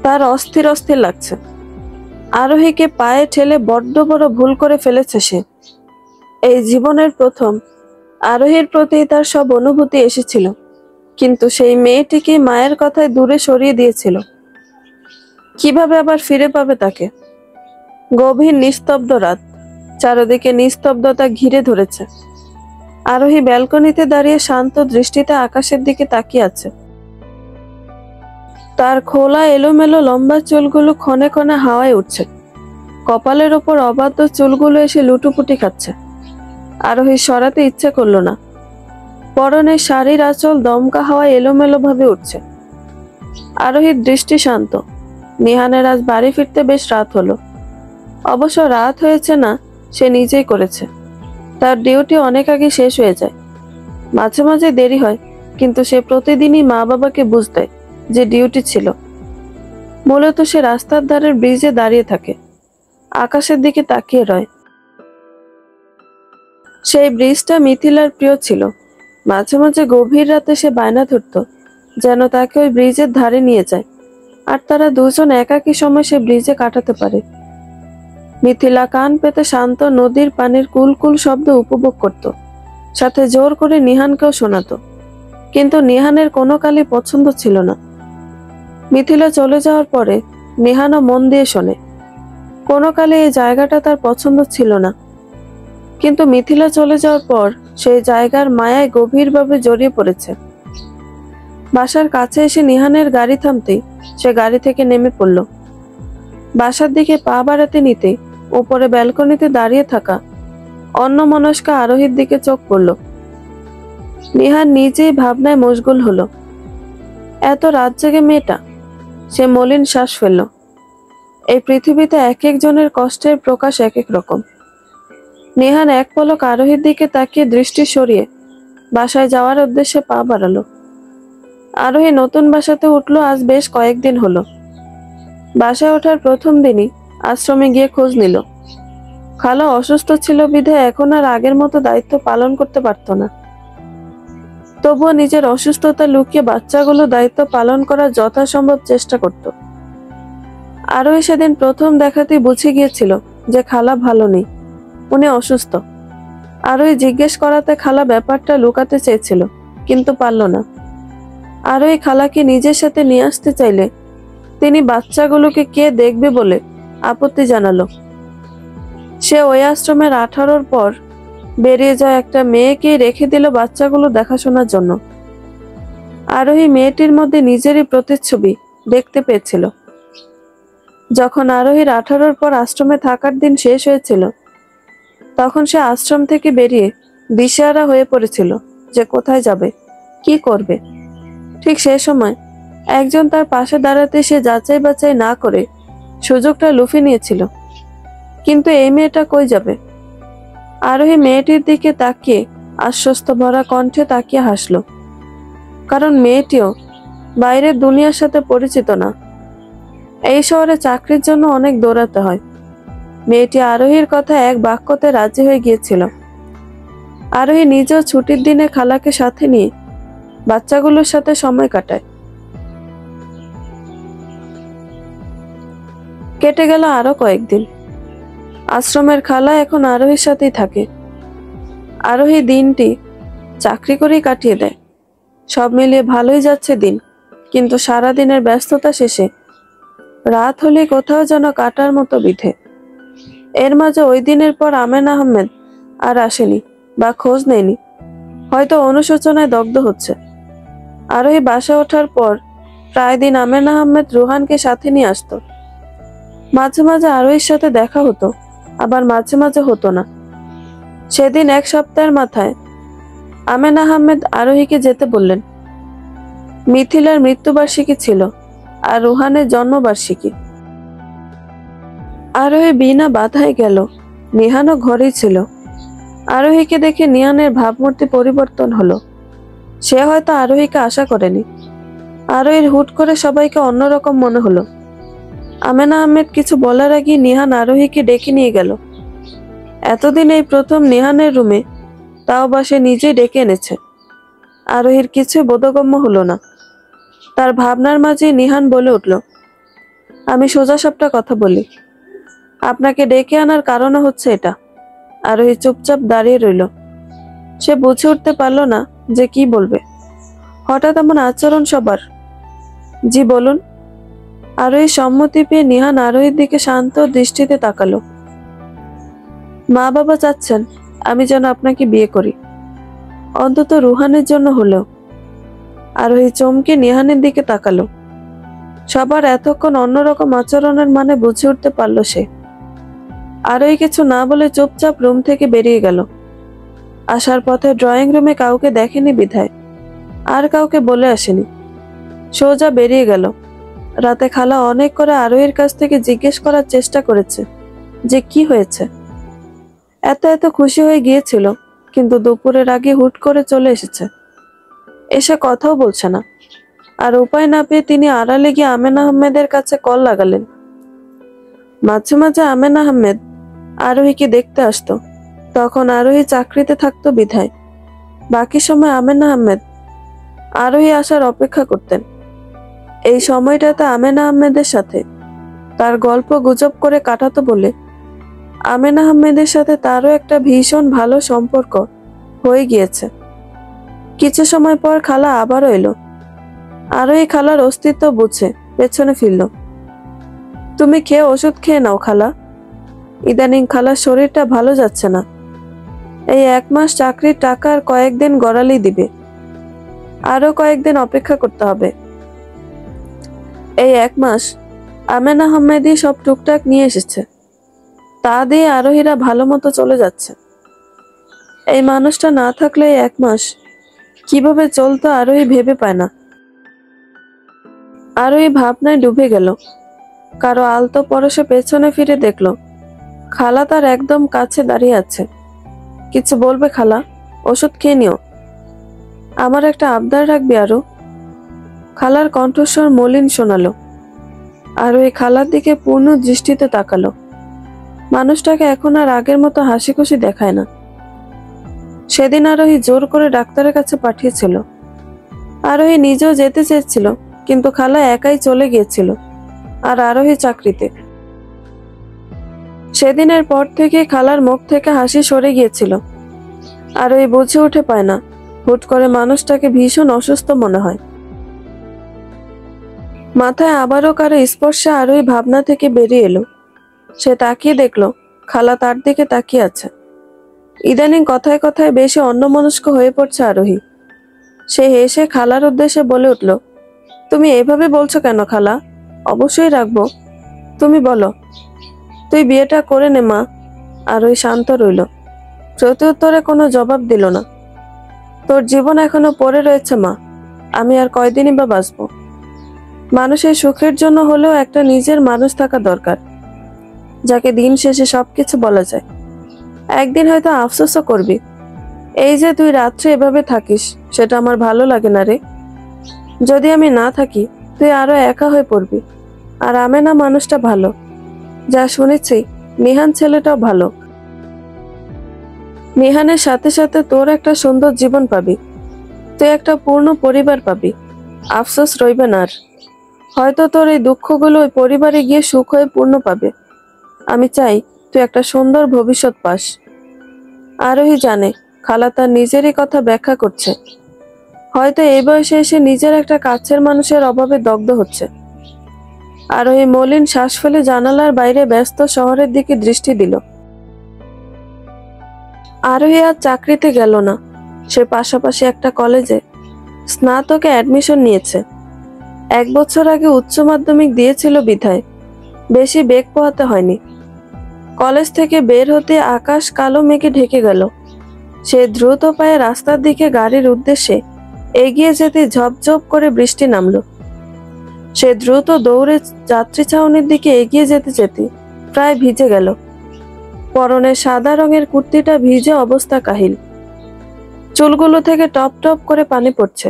S1: তার অস্থির অস্থির লাগছে। আরোহীকে পায়ে ঠেলে বড্ড বড় ভুল করে ফেলেছে সে। এই জীবনের প্রথম আরোহীর প্রতি তার সব অনুভূতি এসেছিল, কিন্তু সেই মেয়েটিকে মায়ের কথায় দূরে সরিয়ে দিয়েছিল। কিভাবে আবার ফিরে পাবে তাকে? গভীর নিস্তব্ধ রাত, চারদিকে নিস্তব্ধতা ঘিরে ধরেছে। আরোহী ব্যালকনিতে দাঁড়িয়ে শান্ত দৃষ্টিতে আকাশের দিকে তাকিয়ে আছে। তার খোলা এলোমেলো লম্বা চুলগুলো ক্ষণে ক্ষণে হাওয়ায় উঠছে। কপালের ওপর অবাধ্য চুলগুলো এসে লুটোপুটি খাচ্ছে। আরোহী সরাতে ইচ্ছে করলো না। পরনের শাড়ির আঁচল দমকা হাওয়ায় এলোমেলো ভাবে উঠছে। আরোহীর দৃষ্টি শান্ত। নিহানের আজ বাড়ি ফিরতে বেশ রাত হলো। অবশ্য রাত হয়েছে না, সে নিজেই করেছে। তার ডিউটি অনেক আগে শেষ হয়ে যায়। মাঝে মাঝে দেরি হয়, কিন্তু সে প্রতিদিনই মা বাবাকে বুঝ দেয় যে ডিউটি ছিল। মূলত সে রাস্তার ধারের ব্রিজে দাঁড়িয়ে থাকে, আকাশের দিকে তাকিয়ে রয়। সেই ব্রিজটা মিথিলার প্রিয় ছিল। মাঝে মাঝে গভীর রাতে সে বায়না ধরত যেন তাকে ওই ব্রিজের ধারে নিয়ে যায়, আর তারা দুজন একাকী সময় সে ব্রিজে কাটাতে পারে। মিথিলা কান পেতে শান্ত নদীর পানির কুলকুল শব্দ উপভোগ করত, সাথে জোর করে নিহানকেও শোনাতো। কিন্তু নিহানের কোনো কালই পছন্দ ছিল না। মিথিলা চলে যাওয়ার পরে নিহানও মন দিয়ে শোনে। কোনো কালে এই জায়গাটা তার পছন্দ ছিল না, কিন্তু মিথিলা চলে যাওয়ার পর সেই জায়গার মায়ায় গভীরভাবে জড়িয়ে পড়েছে। বাসার কাছে এসে নিহানের গাড়ি থামতেই সে গাড়ি থেকে নেমে পড়ল। বাসার দিকে পা বাড়াতে নিতে উপরে ব্যালকনিতে দাঁড়িয়ে থাকা অন্যমনস্কা আরোহীর দিকে চোখ পড়ল। নিহান নিজেই ভাবনায় মশগুল হলো। এত রাত জেগে মেয়েটা। সে মলিন শ্বাস ফেলল। এই পৃথিবীতে এক একজনের কষ্টের প্রকাশ এক এক রকম। নিহান এক পলক আরোহীর দিকে তাকিয়ে দৃষ্টি সরিয়ে বাসায় যাওয়ার উদ্দেশ্যে পা বাড়ালো। আরোহী নতুন বাসাতে উঠলো আজ বেশ কয়েকদিন হলো। বাসায় ওঠার প্রথম দিনই আশ্রমে গিয়ে খোঁজ নিল। খালা অসুস্থ ছিল বিধায় এখন আর আগের মতো দায়িত্ব পালন করতে পারত না। তবুও নিজের অসুস্থতা লুকিয়ে বাচ্চাগুলো দায়িত্ব পালন করার যথাসম্ভব চেষ্টা করত। আরোহী সেদিন প্রথম দেখাতেই বুঝে গিয়েছিল যে খালা ভালো নেই, উনি অসুস্থ। আরোহী জিজ্ঞেস করাতে খালা ব্যাপারটা লুকাতে চেয়েছিল, কিন্তু পারল না। আরোহী খালাকে নিজের সাথে নিয়ে আসতে চাইলে তিনি বাচ্চাগুলোকে কে দেখবে বলে আপত্তি জানালো। সে ওই আশ্রমের 18 পর বেরিয়ে যায় একটা মেয়েকে রেখে দিল বাচ্চাগুলো দেখাশোনার জন্য। আরোহী মেয়েটির মধ্যে নিজেরই প্রতিচ্ছবি দেখতে পেয়েছিল। যখন আরোহীর 18 পর আশ্রমে থাকার দিন শেষ হয়েছিল, তখন সে আশ্রম থেকে বেরিয়ে দিশেহারা হয়ে পড়েছিল যে কোথায় যাবে, কি করবে। ঠিক সেই সময় একজন তার পাশে দাঁড়াতে সে যাচাই বাছাই না করে সুযোগটা লুফে নিয়েছিল। কিন্তু এই মেয়েটা কই যাবে? আরোহী মেয়েটির দিকে তাকিয়ে আশ্বস্ত ভরা কণ্ঠে তাকিয়ে হাসল, কারণ মেয়েটিও বাইরের দুনিয়ার সাথে পরিচিত না। এই শহরে চাকরির জন্য অনেক দৌড়াতে হয়। মেয়েটি আরোহীর কথা এক বাক্যতে রাজি হয়ে গিয়েছিল। আরোহী নিজেও ছুটির দিনে খালাকে সাথে নিয়ে বাচ্চাগুলোর সাথে সময় কাটায়। কেটে গেল আরো কয়েকদিন। আশ্রমের খালা এখন আরোহীর সাথেই থাকে। আরোহী দিনটি চাকরি করেই কাটিয়ে দেয়। সব মিলিয়ে ভালোই যাচ্ছে দিন, কিন্তু সারাদিনের ব্যস্ততা শেষে রাত হলে কোথাও যেন কাটার মতো বিধে। এর মাঝে ওই দিনের পর আমেনা আহমেদ আর আসেনি বা খোঁজ নেয়নি, হয়তো অনুশোচনায় দগ্ধ হচ্ছে। আরোহী বাসা ওঠার পর প্রায় দিন আমেনা আহমেদ রুহানকে সাথে নিয়ে আসতো। মাঝে মাঝে আরোহীর সাথে দেখা হতো, আবার মাঝে মাঝে হতো না। সেদিন এক সপ্তাহের মাথায় আমেনা আহমেদ আরোহীকে যেতে বললেন। মিথিলার মৃত্যুবার্ষিকী ছিল আর রুহানের জন্মবার্ষিকী। আরোহী বিনা বাধায় গেল। নিহানও ঘরেই ছিল। আরোহীকে দেখে নিহানের ভাবমূর্তি পরিবর্তন হলো। সে হয়তো আরোহীকে আশা করেনি। আরোহীর হুট করে সবাইকে অন্যরকম মনে হলো। আমেনা আহমেদ কিছু বলার আগে নিহান আরোহীকে ডেকে নিয়ে গেল। এতদিন এই প্রথম নিহানের রুমে, তাও বা সে নিজে ডেকে এনেছে। আরোহীর কিছু বোধগম্য হলো না। তার ভাবনার মাঝে নিহান বলে উঠল, আমি সোজা সাপটা কথা বলি। আপনাকে ডেকে আনার কারণও হচ্ছে এটা। আরোহী চুপচাপ দাঁড়িয়ে রইল। সে বুঝে উঠতে পারল না যে কি বলবে। হঠাৎ এমন আচরণ সবার। জি বলুন। আরোহী সম্মতি পেয়ে নিহান আরোহীর দিকে শান্ত দৃষ্টিতে তাকালো। মা বাবা চাচ্ছেন আমি যেন আপনাকে বিয়ে করি, অন্তত রুহানের জন্য হলেও। আরোহী চমকে নিহানের দিকে তাকালো। সবার এতক্ষণ অন্যরকম আচরণের মানে বুঝে উঠতে পারল সে। আরোহী কিছু না বলে চুপচাপ রুম থেকে বেরিয়ে গেল। আসার পথে ড্রয়িং রুমে কাউকে দেখেনি বিধায় আর কাউকে বলে আসেনি। সোজা বেরিয়ে গেল। রাতে খালা অনেক করে আরোহীর কাছ থেকে জিজ্ঞেস করার চেষ্টা করেছে যে কি হয়েছে। এত খুশি হয়ে গিয়েছিল, কিন্তু দুপুরের আগে হুট করে চলে এসেছে। এসে কথাও বলছে না। আর উপায় না পেয়ে তিনি আড়ালে গিয়ে আমেনা আহমেদের কাছে কল লাগালেন। মাঝে মাঝে আমেনা আহমেদ আরোহীকে দেখতে আসতো। তখন আরোহী চাকরিতে থাকতো বিধায় বাকি সময় আমেনা আহমেদ আরোহী আসার অপেক্ষা করতেন। এই সময়টাতে আমেনা আহমেদের সাথে তার গল্প গুজব করে কাটাতো বলে আমেনা আহমেদের সাথে তারও একটা ভীষণ ভালো সম্পর্ক হয়ে গিয়েছে। কিছু সময় পর খালা আবারও এলো। আরোহী খালার অস্তিত্ব বুঝে পেছনে ফিরল। তুমি খেয়ে ওষুধ খেয়ে নাও খালা, ইদানিং খালার শরীরটা ভালো যাচ্ছে না। এই 1 মাস চাকরির টাকা আর কয়েকদিন গড়ালি দিবে, আরো কয়েকদিন অপেক্ষা করতে হবে। এই 1 মাস আমেনা আহমেদই সব টুকটাক নিয়ে এসেছে, তা দিয়ে আরোহীরা ভালো মতো চলে যাচ্ছে। এই মানুষটা না থাকলে 1 মাস কিভাবে চলতো আরোহী ভেবে পায় না। আরোহী ভাবনায় ডুবে গেল। কারো আলতো পরশে পেছনে ফিরে দেখলো খালা তার একদম কাছে দাঁড়িয়ে আছে। কিছু বলবে খালা? ওষুধ খেয়ে নিও। আমার একটা আবদার রাখবি আরো? খালার কণ্ঠস্বর মলিন শোনালো। আরোহী খালার দিকে পূর্ণ দৃষ্টিতে তাকালো। মানুষটাকে এখন আর আগের মতো হাসি খুশি দেখায় না। সেদিন আরোহী জোর করে ডাক্তারের কাছে পাঠিয়েছিল। আরোহী নিজেও যেতে চেয়েছিল, কিন্তু খালা একাই চলে গিয়েছিল, আর আরোহী চাকরিতে। সেদিনের পর থেকে খালার মুখ থেকে হাসি সরে গিয়েছিল। আরোহী বুঝে উঠে পায় না, হুট করে মানুষটাকে ভীষণ অসুস্থ মনে হয়। মাথায় আবারও কারো স্পর্শে আরোহী ভাবনা থেকে বেরিয়ে এলো। সে তাকিয়ে দেখলো খালা তার দিকে তাকিয়ে আছে। ইদানিং কথায় কথায় বেশি অন্যমনস্ক হয়ে পড়ছে আরোহী। সে হেসে খালার উদ্দেশ্যে বলে উঠল, তুমি এভাবে বলছো কেন খালা? অবশ্যই রাখবো, তুমি বলো। তুই বিয়েটা করে নে মা। আরোহী শান্ত রইল, প্রত্যুত্তরে কোনো জবাব দিল না। তোর জীবন এখনো পড়ে রয়েছে মা, আমি আর কয়দিনই বা বাঁচবো। মানুষের সুখের জন্য হলেও একটা নিজের মানুষ থাকা দরকার, যাকে দিন শেষে সবকিছু বলা যায়। একদিন হয়তো আফসোসও করবি। এই যে তুই রাত্রে এভাবে থাকিস, সেটা আমার ভালো লাগে না রে। যদি আমি না থাকি তুই আরো একা হয়ে পড়বি। আর আমেনা মানুষটা ভালো, যা শুনেছি নিহান ছেলেটাও ভালো। নিহানের সাথে সাথে তোর একটা সুন্দর জীবন পাবি, তুই একটা পূর্ণ পরিবার পাবি। আফসোস রইবে না আর। হয়তো তোর এই দুঃখগুলো ওই পরিবারে গিয়ে সুখ হয়ে পূর্ণ পাবে। আমি চাই তুই একটা সুন্দর ভবিষ্যৎ পাস। আরোহী জানে খালা তার নিজেরই কথা ব্যাখ্যা করছে। হয়তো এই বয়সে এসে নিজের একটা কাছের মানুষের অভাবে দগ্ধ হচ্ছে। আরোহী মলিন শ্বাস ফেলে জানালার বাইরে ব্যস্ত শহরের দিকে দৃষ্টি দিল। আরোহী আর চাকরিতে গেল না। সে পাশাপাশি একটা কলেজে স্নাতকে অ্যাডমিশন নিয়েছে। 1 বছর আগে উচ্চ মাধ্যমিক দিয়েছিল বিধায় বেশি বেগ পোহাতে হয়নি। কলেজ থেকে বের হতে আকাশ কালো মেঘে ঢেকে গেল। সে দ্রুত পায়ে রাস্তার দিকে গাড়ির উদ্দেশ্যে এগিয়ে যেতে ঝপঝপ করে বৃষ্টি নামলো। সে দ্রুত দৌড়ে যাত্রী ছাউনির দিকে এগিয়ে যেতে যেতে প্রায় ভিজে গেল। পরনে সাদা রঙের কুর্তিটা ভিজে অবস্থা কাহিল। চুলগুলো থেকে টপ টপ করে পানি পড়ছে।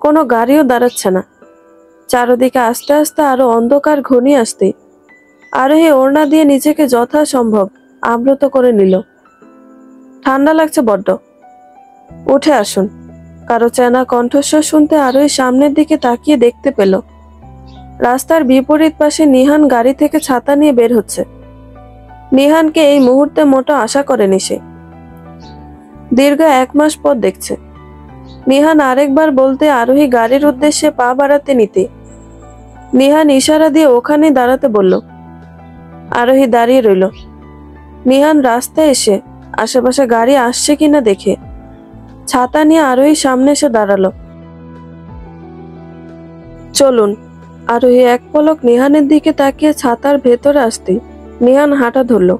S1: কোনো গাড়িও দাঁড়াচ্ছে না। চারদিকে আস্তে আস্তে আরো অন্ধকার ঘনিয়ে আসতে আরোহী ওড়না দিয়ে নিজেকে যথাসম্ভব আবৃত করে নিল। ঠান্ডা লাগছে বড্ড, উঠে আসুন। কারো চেনা কণ্ঠস্বর শুনতে আরোহী সামনের দিকে তাকিয়ে দেখতে পেল রাস্তার বিপরীত পাশে নিহান গাড়ি থেকে ছাতা নিয়ে বের হচ্ছে। নিহানকে এই মুহূর্তে মোটো আশা করেনি সে। দীর্ঘ 1 মাস পর দেখছে। নিহান আরেকবার বলতে আরোহী গাড়ির উদ্দেশ্যে পা বাড়াতে নিতে নিহান ইশারা দিয়ে ওখানে দাঁড়াতে বলল। আরোহী দাঁড়িয়ে রইল। নিহান রাস্তায় এসে আশেপাশে গাড়ি আসছে কিনা দেখে ছাতা নিয়ে আরোহী সামনে এসে দাঁড়ালো। চলুন। আরোহী এক পলক নিহানের দিকে তাকিয়ে ছাতার ভেতরে আসতে নিহান হাঁটা ধরল।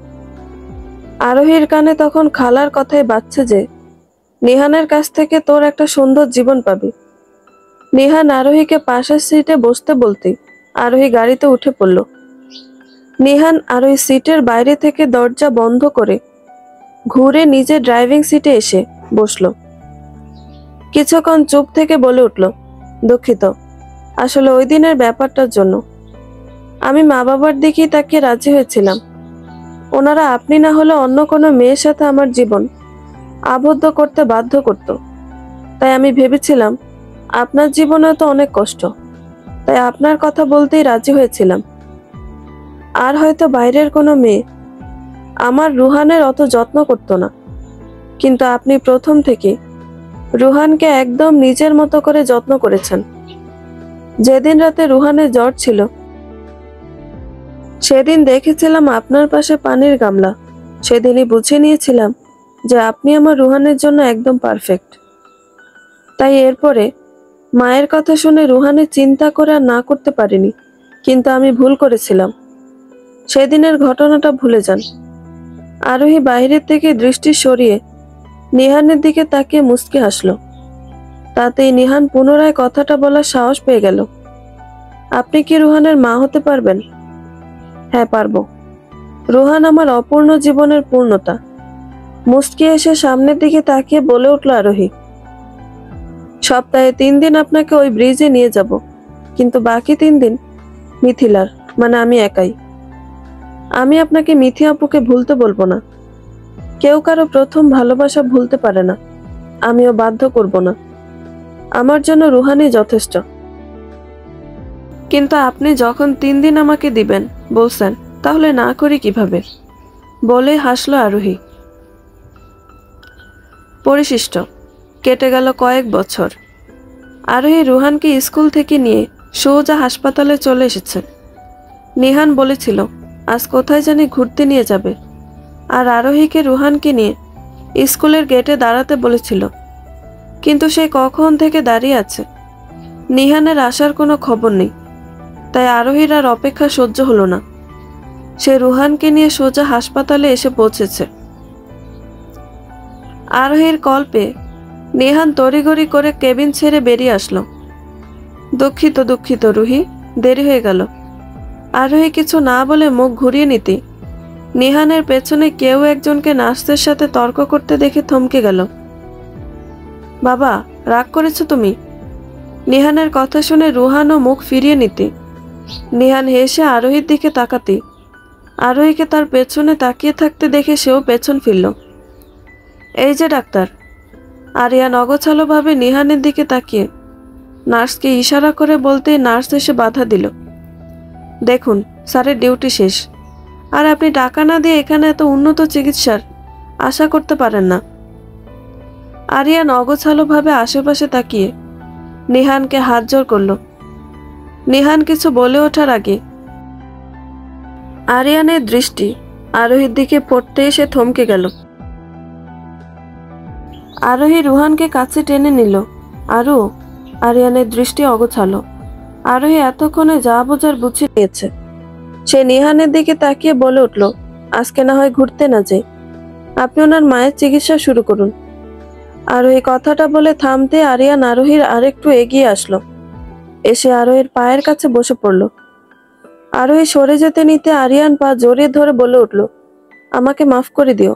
S1: আরোহীর কানে তখন খালার কথাই বাজছে যে নিহানের কাছ থেকে তোর একটা সুন্দর জীবন পাবি। নিহান আরোহীকে পাশের সিটে বসতে বলতে আরোহী গাড়িতে উঠে পড়ল। নিহান আরোহী সিটের বাইরে থেকে দরজা বন্ধ করে ঘুরে নিজের ড্রাইভিং সিটে এসে বসল। কিছুক্ষণ চুপ থেকে বলে উঠল, দুঃখিত, আসলে ওই দিনের ব্যাপারটার জন্য। আমি মা বাবার দিকেই তাকে রাজি হয়েছিলাম। ওনারা আপনি না হলে অন্য কোনো মেয়ের সাথে আমার জীবন আবদ্ধ করতে বাধ্য করত। তাই আমি ভেবেছিলাম আপনার জীবনে তো অনেক কষ্ট, তাই আপনার কথা বলতেই রাজি হয়েছিলাম। আর হয়তো বাইরের কোনো মেয়ে আমার রুহানের অত যত্ন করতো না, কিন্তু আপনি প্রথম থেকে রুহানকে একদম নিজের মতো করে যত্ন করেছেন। যেদিন রাতে রুহানের জ্বর ছিল সেদিন দেখেছিলাম আপনার পাশে পানির গামলা। সেদিনই বুঝে নিয়েছিলাম যে আপনি আমার রুহানের জন্য একদম পারফেক্ট। তাই এরপরে মায়ের কথা শুনে রুহানের চিন্তা করে আর না করতে পারিনি, কিন্তু আমি ভুল করেছিলাম। সেদিনের ঘটনাটা ভুলে যান। আরোহী বাইরের থেকে দৃষ্টি সরিয়ে নিহানের দিকে তাকিয়ে মুচকি হাসল। তাতেই নিহান পুনরায় কথাটা বলার সাহস পেয়ে গেল। আপনি কি রুহানের মা হতে পারবেন? হ্যাঁ পারবো। রুহান আমার অপূর্ণ জীবনের পূর্ণতা। মুচকি এসে সামনের দিকে তাকিয়ে বলে উঠল আরোহী। সপ্তাহে 3 দিন আপনাকে ওই ব্রিজে নিয়ে যাব, কিন্তু বাকি 3 দিন মিথিলার, মানে আমি একাই। আমি আপনাকে মিথি আপুকে ভুলতে বলবো না। কেউ কারো প্রথম ভালোবাসা ভুলতে পারে না, আমিও বাধ্য করব না। আমার জন্য রুহানই যথেষ্ট। কিন্তু আপনি যখন 3 দিন আমাকে দিবেন বলছেন, তাহলে না করি কিভাবে? বলে হাসলো আরোহী। পরিশিষ্ট কেটে গেল কয়েক বছর। আরোহী রুহানকে স্কুল থেকে নিয়ে সোজা হাসপাতালে চলে এসেছে। নিহান বলেছিল আজ কোথায় জানি ঘুরতে নিয়ে যাবে, আর আরোহীকে রুহানকে নিয়ে স্কুলের গেটে দাঁড়াতে বলেছিল। কিন্তু সে কখন থেকে দাঁড়িয়ে আছে, নিহানের আসার কোনো খবর নেই। তাই আরোহীর আর অপেক্ষা সহ্য হলো না। সে রুহানকে নিয়ে সোজা হাসপাতালে এসে পৌঁছেছে। আরোহীর কল পেয়ে নিহান তড়িঘড়ি করে কেবিন ছেড়ে বেরিয়ে আসলো। দুঃখিত রুহি, দেরি হয়ে গেল। আরোহী কিছু না বলে মুখ ঘুরিয়ে নিতে নিহানের পেছনে কেউ একজনকে নার্সের সাথে তর্ক করতে দেখে থমকে গেল। বাবা, রাগ করেছো তুমি? নিহানের কথা শুনে রুহানও মুখ ফিরিয়ে নিতে নিহান হেসে আরোহীর দিকে তাকাতে আরোহীকে তার পেছনে তাকিয়ে থাকতে দেখে সেও পেছন ফিরল। এই যে ডাক্তার। আরিয়ান অগোছালোভাবে নিহানের দিকে তাকিয়ে নার্সকে ইশারা করে বলতেই নার্স এসে বাধা দিল। দেখুন, স্যারের ডিউটি শেষ, আর আপনি টাকা না দিয়ে এখানে এত উন্নত চিকিৎসার আশা করতে পারেন না। আরিয়ান অগোছালোভাবে আশেপাশে তাকিয়ে নিহানকে হাত জোড় করল। নিহান কিছু বলে ওঠার আগে আরিয়ানের দৃষ্টি আরোহীর দিকে পড়তে এসে থমকে গেল। আরোহী রুহানকে কাছে টেনে নিল। আরিয়ানের দৃষ্টি অগোছালো। আরোহী এতক্ষণে যা বোঝার বুঝিয়ে নিয়েছে। সে নিহানের দিকে তাকিয়ে বলে উঠল, আজকে না হয় ঘুরতে না যাই, আপনি ওনার মায়ের চিকিৎসা শুরু করুন। আরোহী কথাটা বলে থামতে আরিয়ান আরোহীর আরেকটু এগিয়ে আসলো। এসে আরোহীর পায়ের কাছে বসে পড়ল। আরোহী সরে যেতে নিতে আরিয়ান পা জড়িয়ে ধরে বলে উঠল, আমাকে মাফ করে দিও।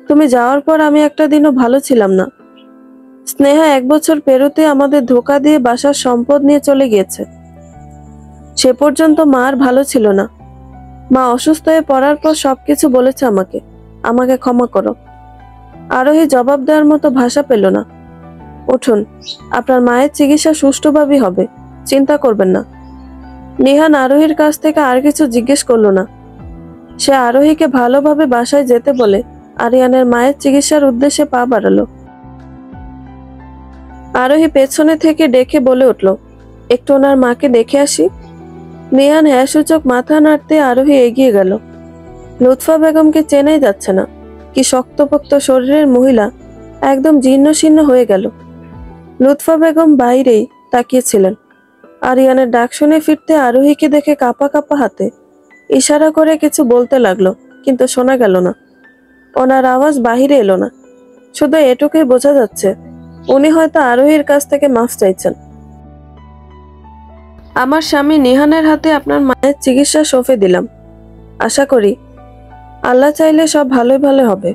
S1: তুমি যাওয়ার পর আমি একটা দিনও ভালো ছিলাম না। স্নেহা 1 বছর পেরোতে আমাদের ধোকা দিয়ে বাসার সম্পদ নিয়ে চলে গিয়েছে। সে পর্যন্ত মা আর ভালো ছিল না। মা অসুস্থ হয়ে পড়ার পর সবকিছু বলেছে আমাকে ক্ষমা করো। আরোহী জবাব দেওয়ার মতো ভাষা পেল না। উঠুন, আপনার মায়ের চিকিৎসা সুষ্ঠুভাবে হবে, চিন্তা করবেন না। নিহান আরোহীর কাছ থেকে আর কিছু জিজ্ঞেস করলো না। সে আরোহীকে ভালোভাবে বাসায় যেতে বলে আরিয়ানের মায়ের চিকিৎসার উদ্দেশ্যে পা বাড়ালো। আরোহী পেছনে থেকে ডেকে বলে উঠল, একটু ওনার মাকে দেখে আসি। নিহান হ্যাঁ সূচক মাথা নাড়তে আরোহী এগিয়ে গেল। লুৎফা বেগমকে চেনাই যাচ্ছে না। কি শক্তপোক্ত শরীরের মহিলা, একদম জীর্ণ শীর্ণ হয়ে গেল। লুৎফা বেগম বাইরেই তাকিয়েছিলেন। আরিয়ানের ডাক শুনে ফিরতে আরোহীকে দেখে কাঁপা কাঁপা হাতে ইশারা করে কিছু বলতে লাগলো, কিন্তু শোনা গেল না। ওনার আওয়াজ বাহিরে এলো না। শুধু এটুকুই বোঝা যাচ্ছে উনি হয়তো আরোহীর কাছ থেকে মাফ চাইছেন। আমার স্বামী নিহানের হাতে আপনার মায়ের চিকিৎসা সঁপে দিলাম। আশা করি আল্লাহ চাইলে সব ভালোই ভালো হবে।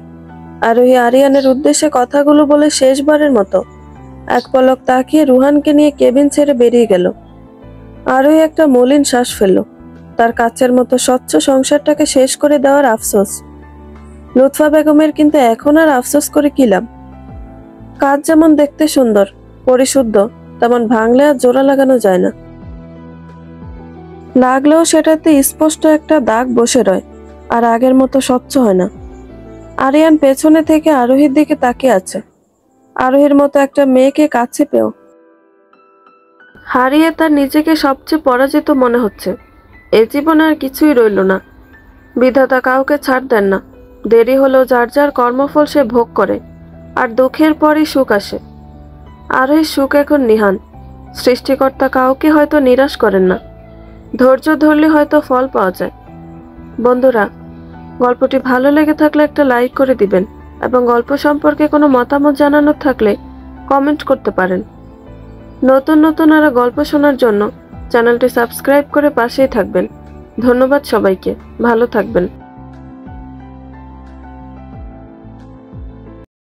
S1: আরোহী আরিয়ানের উদ্দেশ্যে কথাগুলো বলে শেষবারের মতো এক পলক তাকিয়ে রুহানকে নিয়ে কেবিন ছেড়ে বেরিয়ে গেল। আরোহী একটা মলিন শ্বাস ফেলল। তার কাচের মতো স্বচ্ছ সংসারটাকে শেষ করে দেওয়ার আফসোস। লুৎফা বেগমের কিন্তু এখন আর আফসোস করে কি লাভ? কাজ যেমন দেখতে সুন্দর, পরিশুদ্ধ, তেমন ভাঙলে আর জোড়া লাগানো যায় না। লাগলেও সেটাতে স্পষ্ট একটা দাগ বসে রয়, আর আগের মতো স্বচ্ছ হয় না। আরিয়ান পেছনে থেকে আরোহীর দিকে তাকিয়ে আছে। আরোহীর মতো একটা মেয়েকে কাছে পেও হারিয়ে তার নিজেকে সবচেয়ে পরাজিত মনে হচ্ছে। এ জীবনে আর কিছুই রইল না। বিধাতা কাউকে ছাড় দেন না। দেরি হলেও যার যার কর্মফল সে ভোগ করে, আর দুঃখের পরই সুখ আসে। আরোহীর সুখ এখন নিহান। সৃষ্টিকর্তা কাউকে হয়তো নিরাশ করেন না। ধৈর্য ধরলে হয়তো ফল পাওয়া যায়। বন্ধুরা, গল্পটি ভালো লেগে থাকলে একটা লাইক করে দিবেন, এবং গল্প সম্পর্কে কোনো মতামত জানানোর থাকলে কমেন্ট করতে পারেন। নতুন নতুন আরো গল্প শোনার জন্য চ্যানেলটি সাবস্ক্রাইব করে পাশেই থাকবেন। ধন্যবাদ সবাইকে। ভালো থাকবেন।